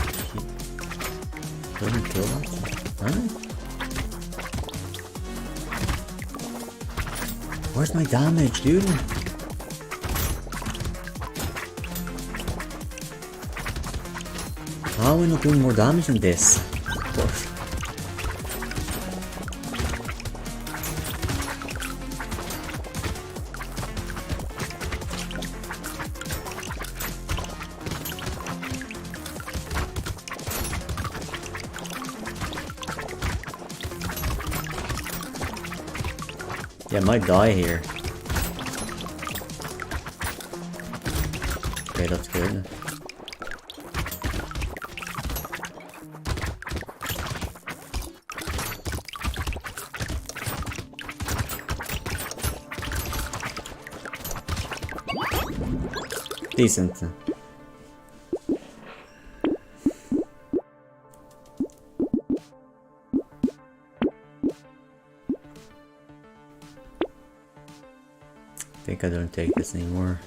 Didn't kill that? Huh? Where's my damage, dude? How am I not doing more damage than this? Yeah, I might die here. Okay, that's good. Decent. I think I don't take this anymore.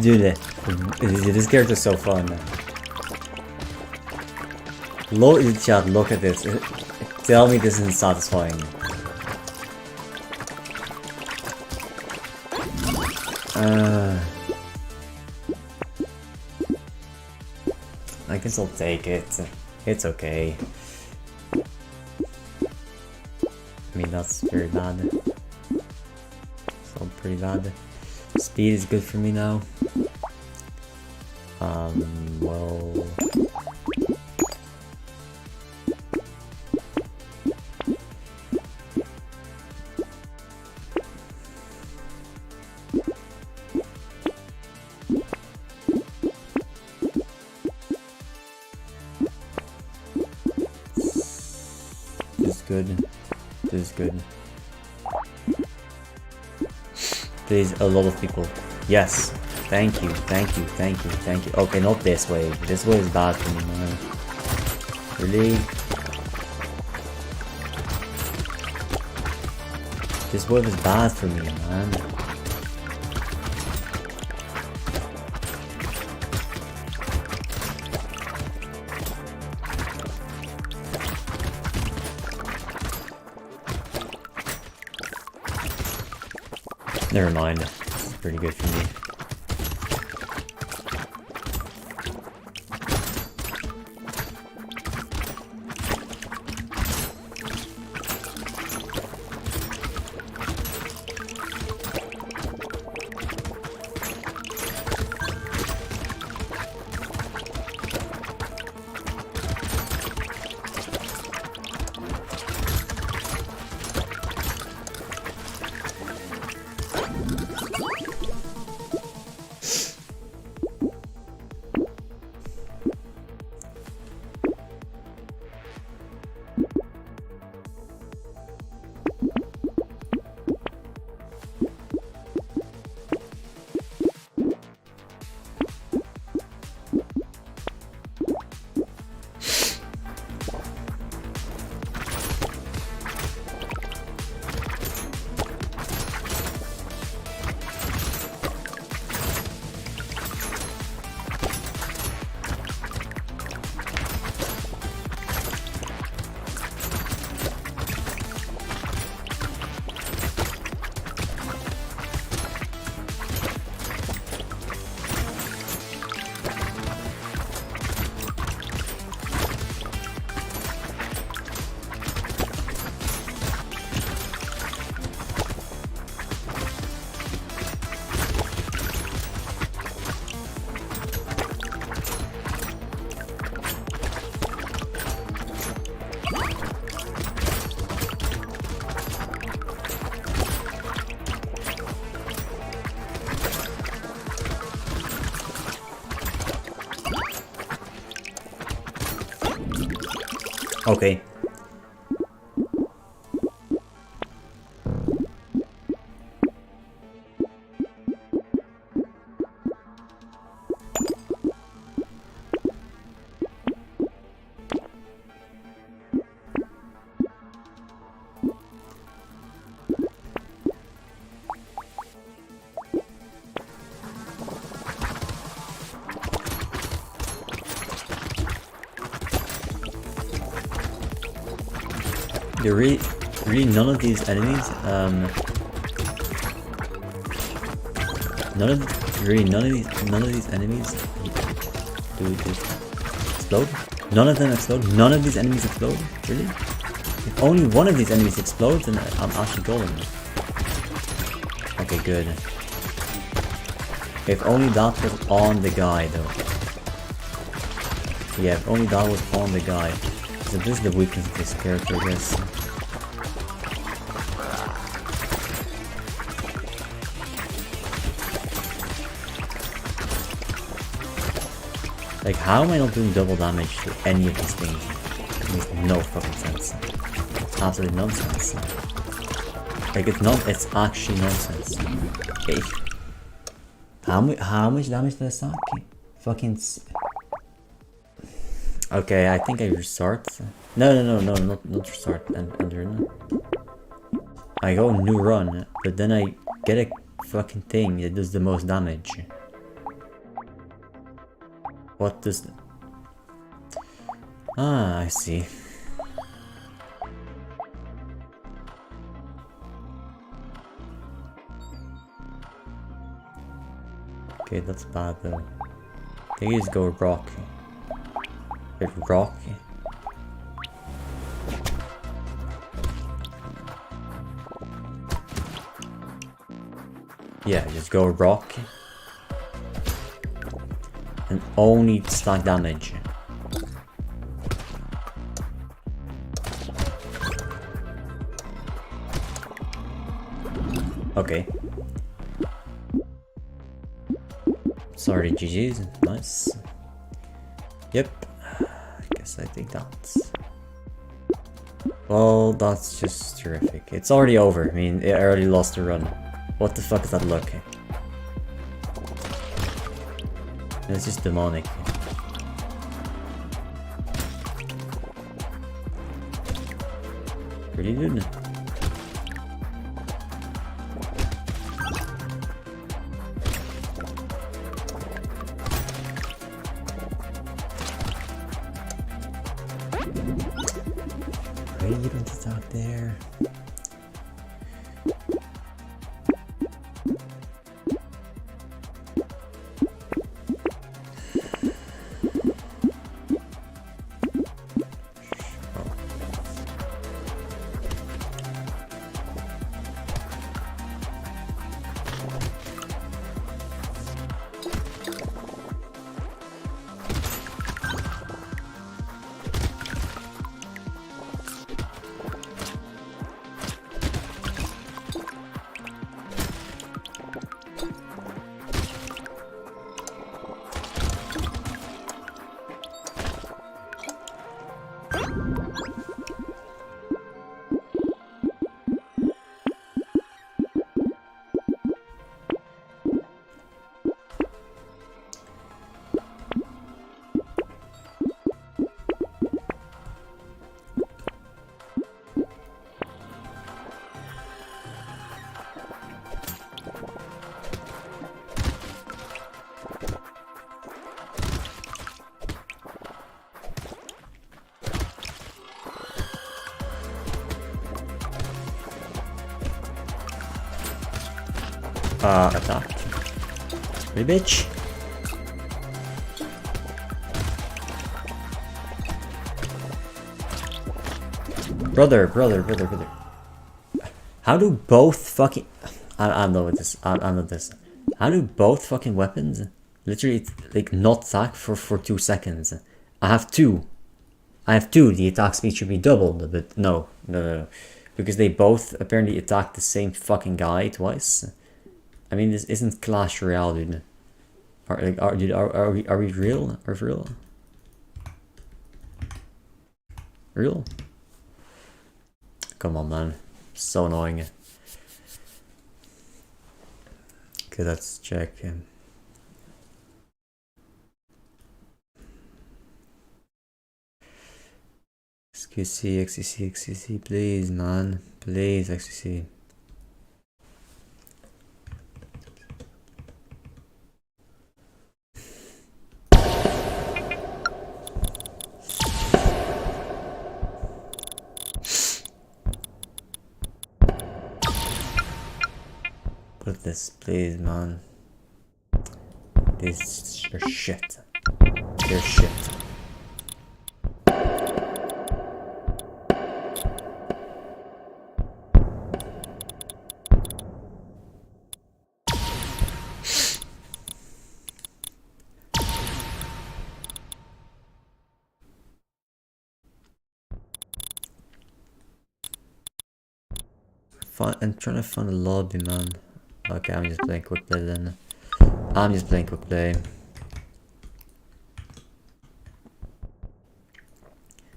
Dude, this character's so fun. Chat, look at this. Tell me this isn't satisfying. I guess I'll take it. It's okay. that's very bad. So pretty bad. Speed is good for me now. Well... good. This is good. There's a lot of people. Yes. Thank you. Thank you. Thank you. Thank you. Okay, not this way. This way is bad for me, man. Really? This way is bad for me, man. Never mind. It's pretty good for me. Okay. Really none of these enemies, none of these enemies do explode? None of them explode? None of these enemies explode? Really? If only one of these enemies explodes, then I'm actually golden. Okay, good. If only that was on the guy, though. Yeah, if only that was on the guy. So this is the weakness of this character, I guess. Like, how am I not doing double damage to any of these things? It makes no fucking sense. It's absolutely nonsense. Like, it's actually nonsense. Okay. How much damage did I suck? Fucking... Okay, I think I restart. No, not restart. Ender. I go new run, but then I get a fucking thing that does the most damage. What does... Ah, I see. Okay, that's bad though. I think you just go rock. Rock. Yeah, just go rock. And only stack damage. Okay. Sorry, GG's. Nice. Yep. I guess I think that's... Well, that's just terrific. It's already over. I mean, I already lost the run. What the fuck is that look? It's just demonic. Pretty good. Really, you don't attack there. Attack. Hey, bitch. Brother. How do both fucking... I know this. I know this. How do both fucking weapons literally, like, not attack for 2 seconds? I have two. The attack speed should be doubled, but no. Because they both apparently attack the same fucking guy twice. I mean, this isn't Clash Royale, dude. Are we real? Are we real? Real? Come on, man. So annoying. Okay, let's check. xQc, please, man. Please, xQc. Put this, please, man. These are shit. They're shit. I'm trying to find a lobby, man. Okay, I'm just playing quick play then. I'm just playing quick play.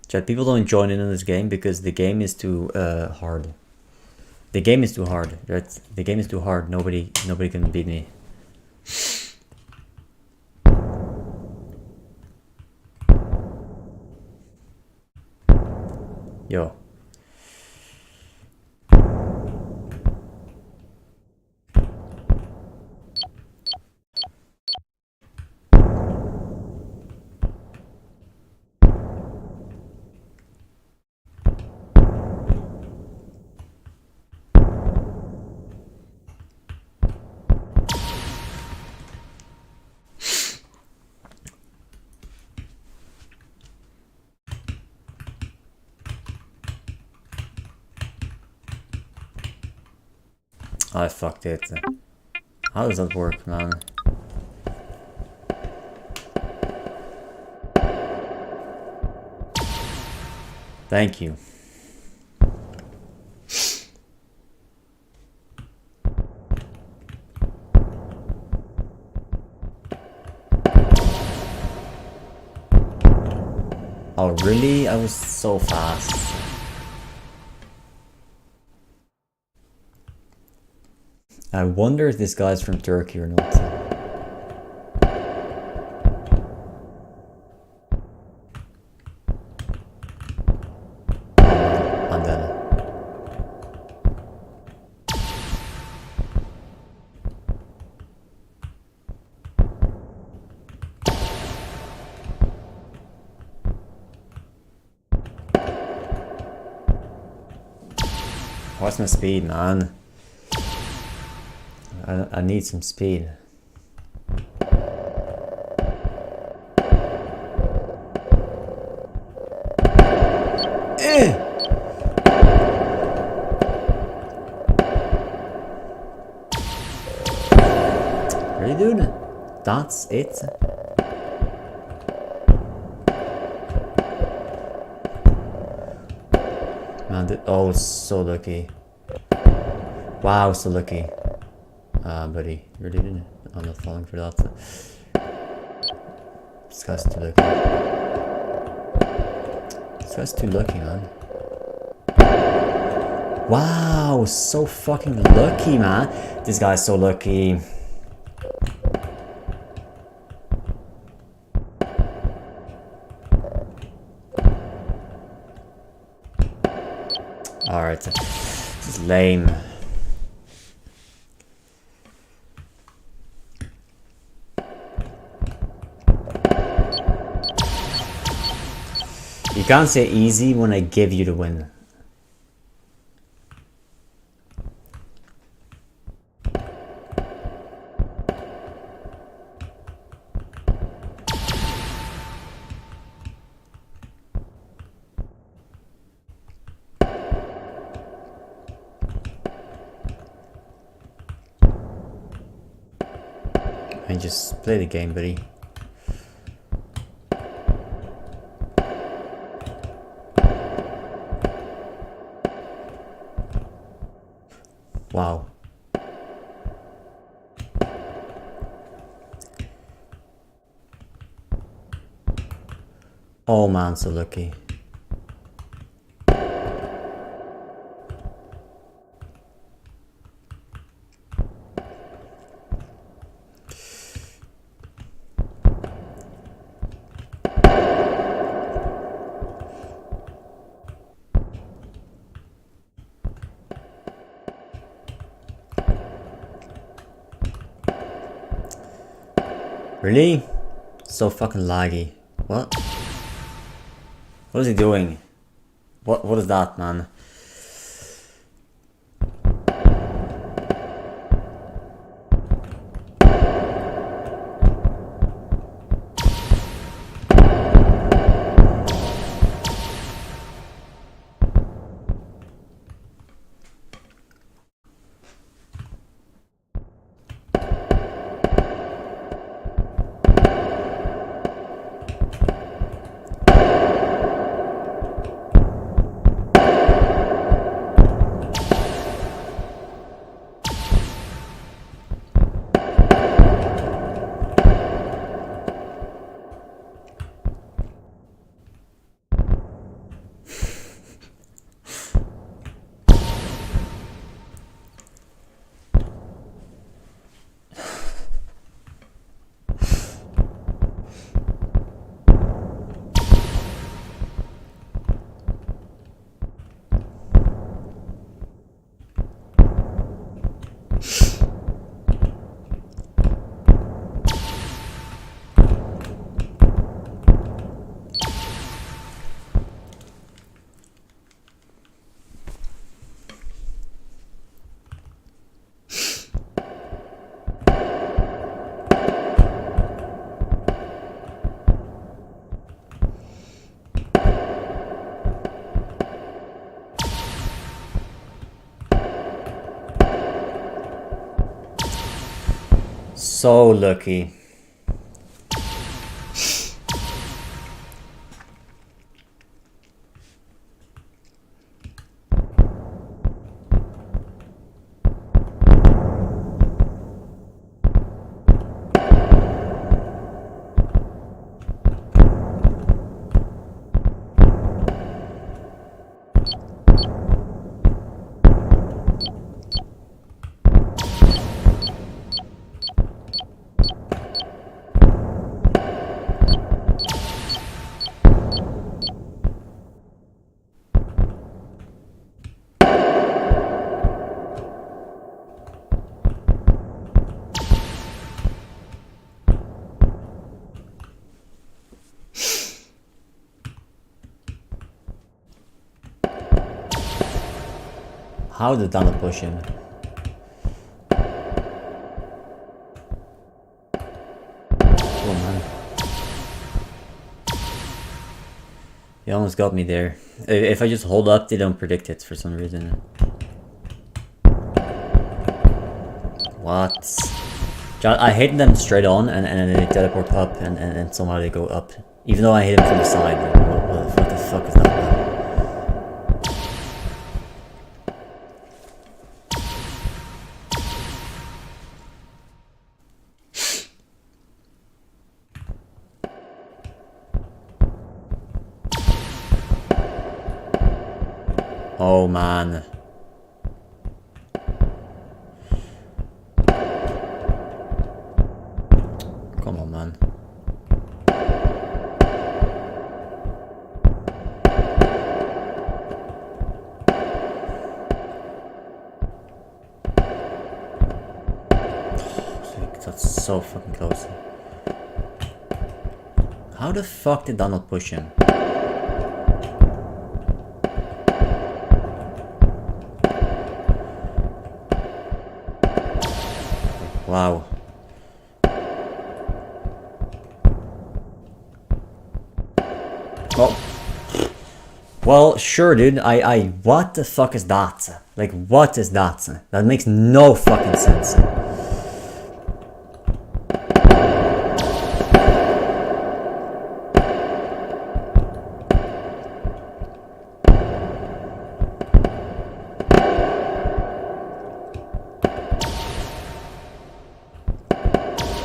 Chat, people don't join in on this game because the game is too hard. The game is too hard, right? The game is too hard. Nobody can beat me. Yo. I fucked it. How does that work, man? Thank you. Oh, really? I was so fast. I wonder if this guy's from Turkey or not. I'm dead. What's my speed, man? I need some speed. Really, dude? That's it? Man, oh, so lucky. Wow, so lucky. Buddy, you really didn't. I'm not falling for that. This guy's too lucky. This guy's too lucky, man. Wow, so fucking lucky, man. This guy's so lucky. Alright, this is lame. You can't say easy when I give you the win. And just play the game, buddy. Wow. Oh man, so lucky. Really? So fucking laggy. What? What is he doing? What is that, man? So lucky. How did Donald push him? Oh man. He almost got me there. If I just hold up, they don't predict it for some reason. What? I hit them straight on and then they teleport up and somehow they go up. Even though I hit them from the side. Like, what the fuck is that about? Oh man. Come on, man. That's so fucking close. How the fuck did that not push him? Wow. Oh. Well, sure, dude. What the fuck is that? Like, what is that? That makes no fucking sense.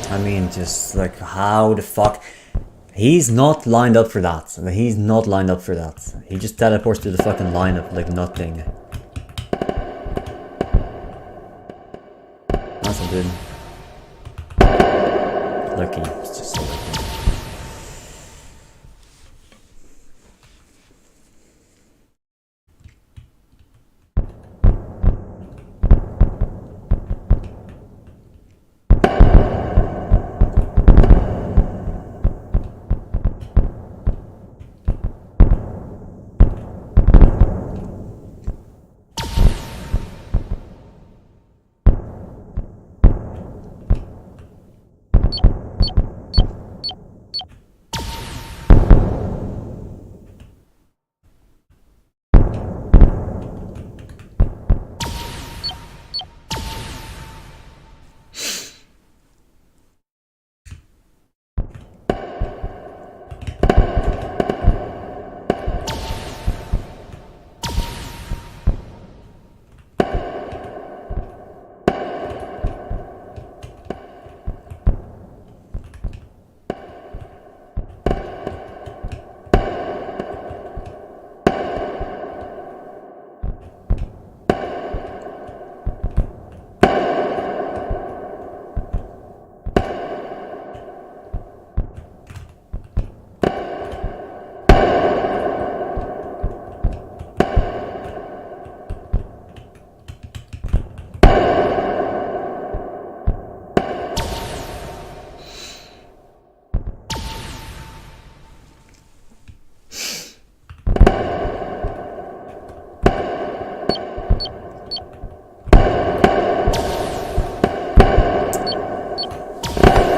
I mean, just like, how the fuck? He's not lined up for that. He's not lined up for that. He just teleports to the fucking lineup like nothing. That's not good. Lucky. It's just so lucky.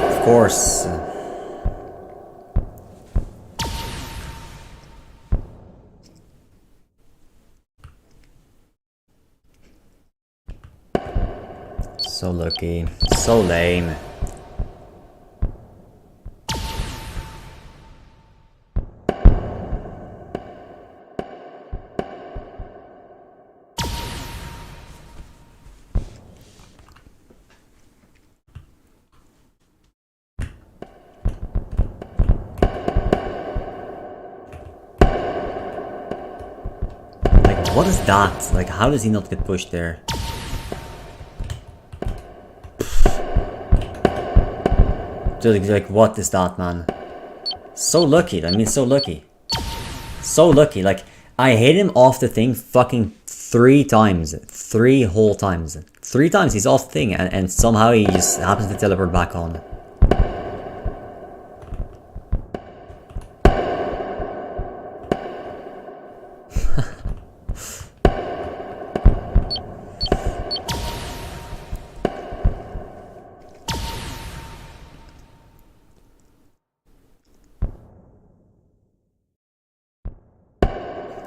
Of course. So lucky. So lame. What is that? Like, how does he not get pushed there? Dude, like, what is that, man? So lucky, I mean, so lucky. So lucky, like, I hit him off the thing fucking 3 times. 3 whole times. 3 times he's off the thing, and somehow he just happens to teleport back on.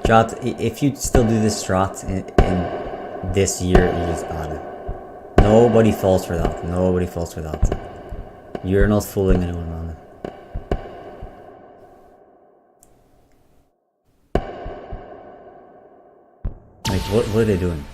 Chat, if you still do this strat in this year, you're just bad. Nobody falls for that. Nobody falls for that. You're not fooling anyone, man. Like, what are they doing?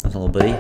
Little buddy.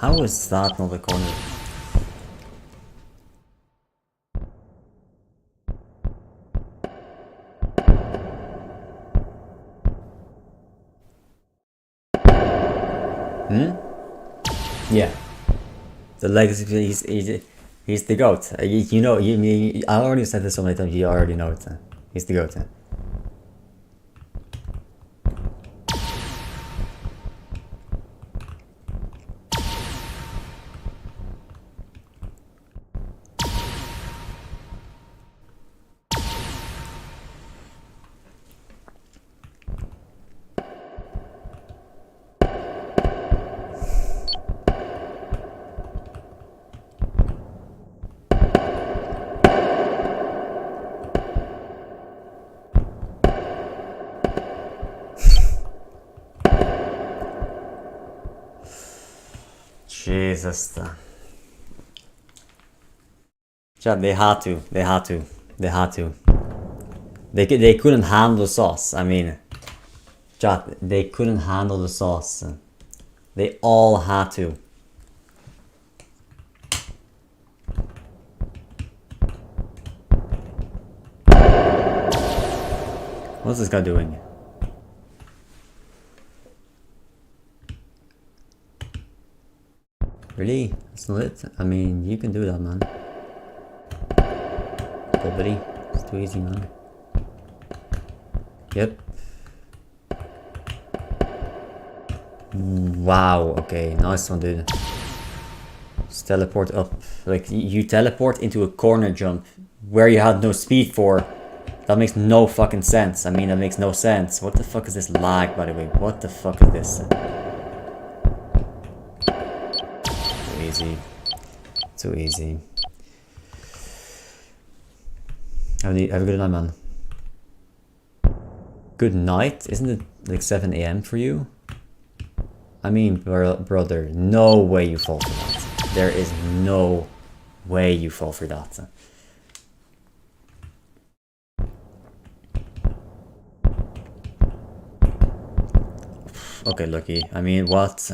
How is that not a corner? Hmm? Yeah. The legacy, he's the GOAT. You know, I already said this so many times, you already know it. He's the GOAT. Jesus. Chad, they had to. They couldn't handle the sauce. I mean, chat, they couldn't handle the sauce. They all had to. What's this guy doing? Really? That's not it? I mean, you can do that, man. Go, buddy. It's too easy, man. Yep. Wow, okay, nice one, dude. Just teleport up. Like, you teleport into a corner jump where you had no speed for. That makes no fucking sense. I mean, that makes no sense. What the fuck is this lag, by the way? What the fuck is this? Too easy. Too easy. Have a good night, man. Good night? Isn't it like 7 AM for you? I mean, brother, no way you fall for that. There is no way you fall for that. Okay, lucky. I mean, what?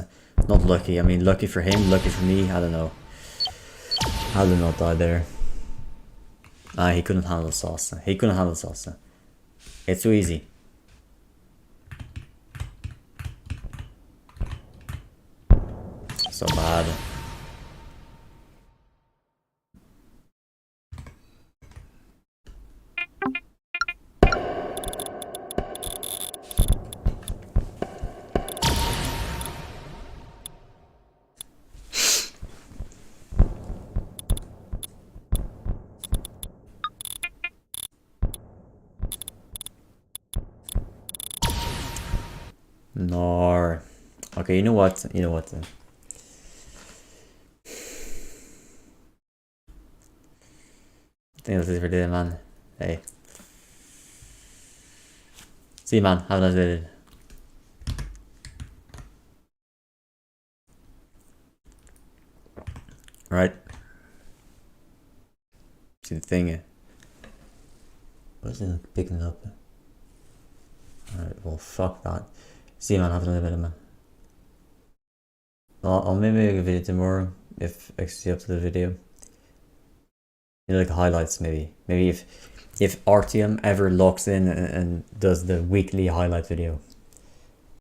Not lucky. I mean, lucky for him, lucky for me. I don't know. How did not die there? Ah, he couldn't handle the sauce. He couldn't handle the sauce. It's too easy. So bad. No. Okay, you know what? You know what? I think that's it for today, man. Hey. See you, man. Have a nice day. Right. See the thing. What's it picking up? Alright, well, fuck that. See you, man. Have a nice day, man. I'll maybe make a video tomorrow if XQc up to the video. You know, like highlights, maybe. Maybe if Artyom ever logs in and does the weekly highlight video.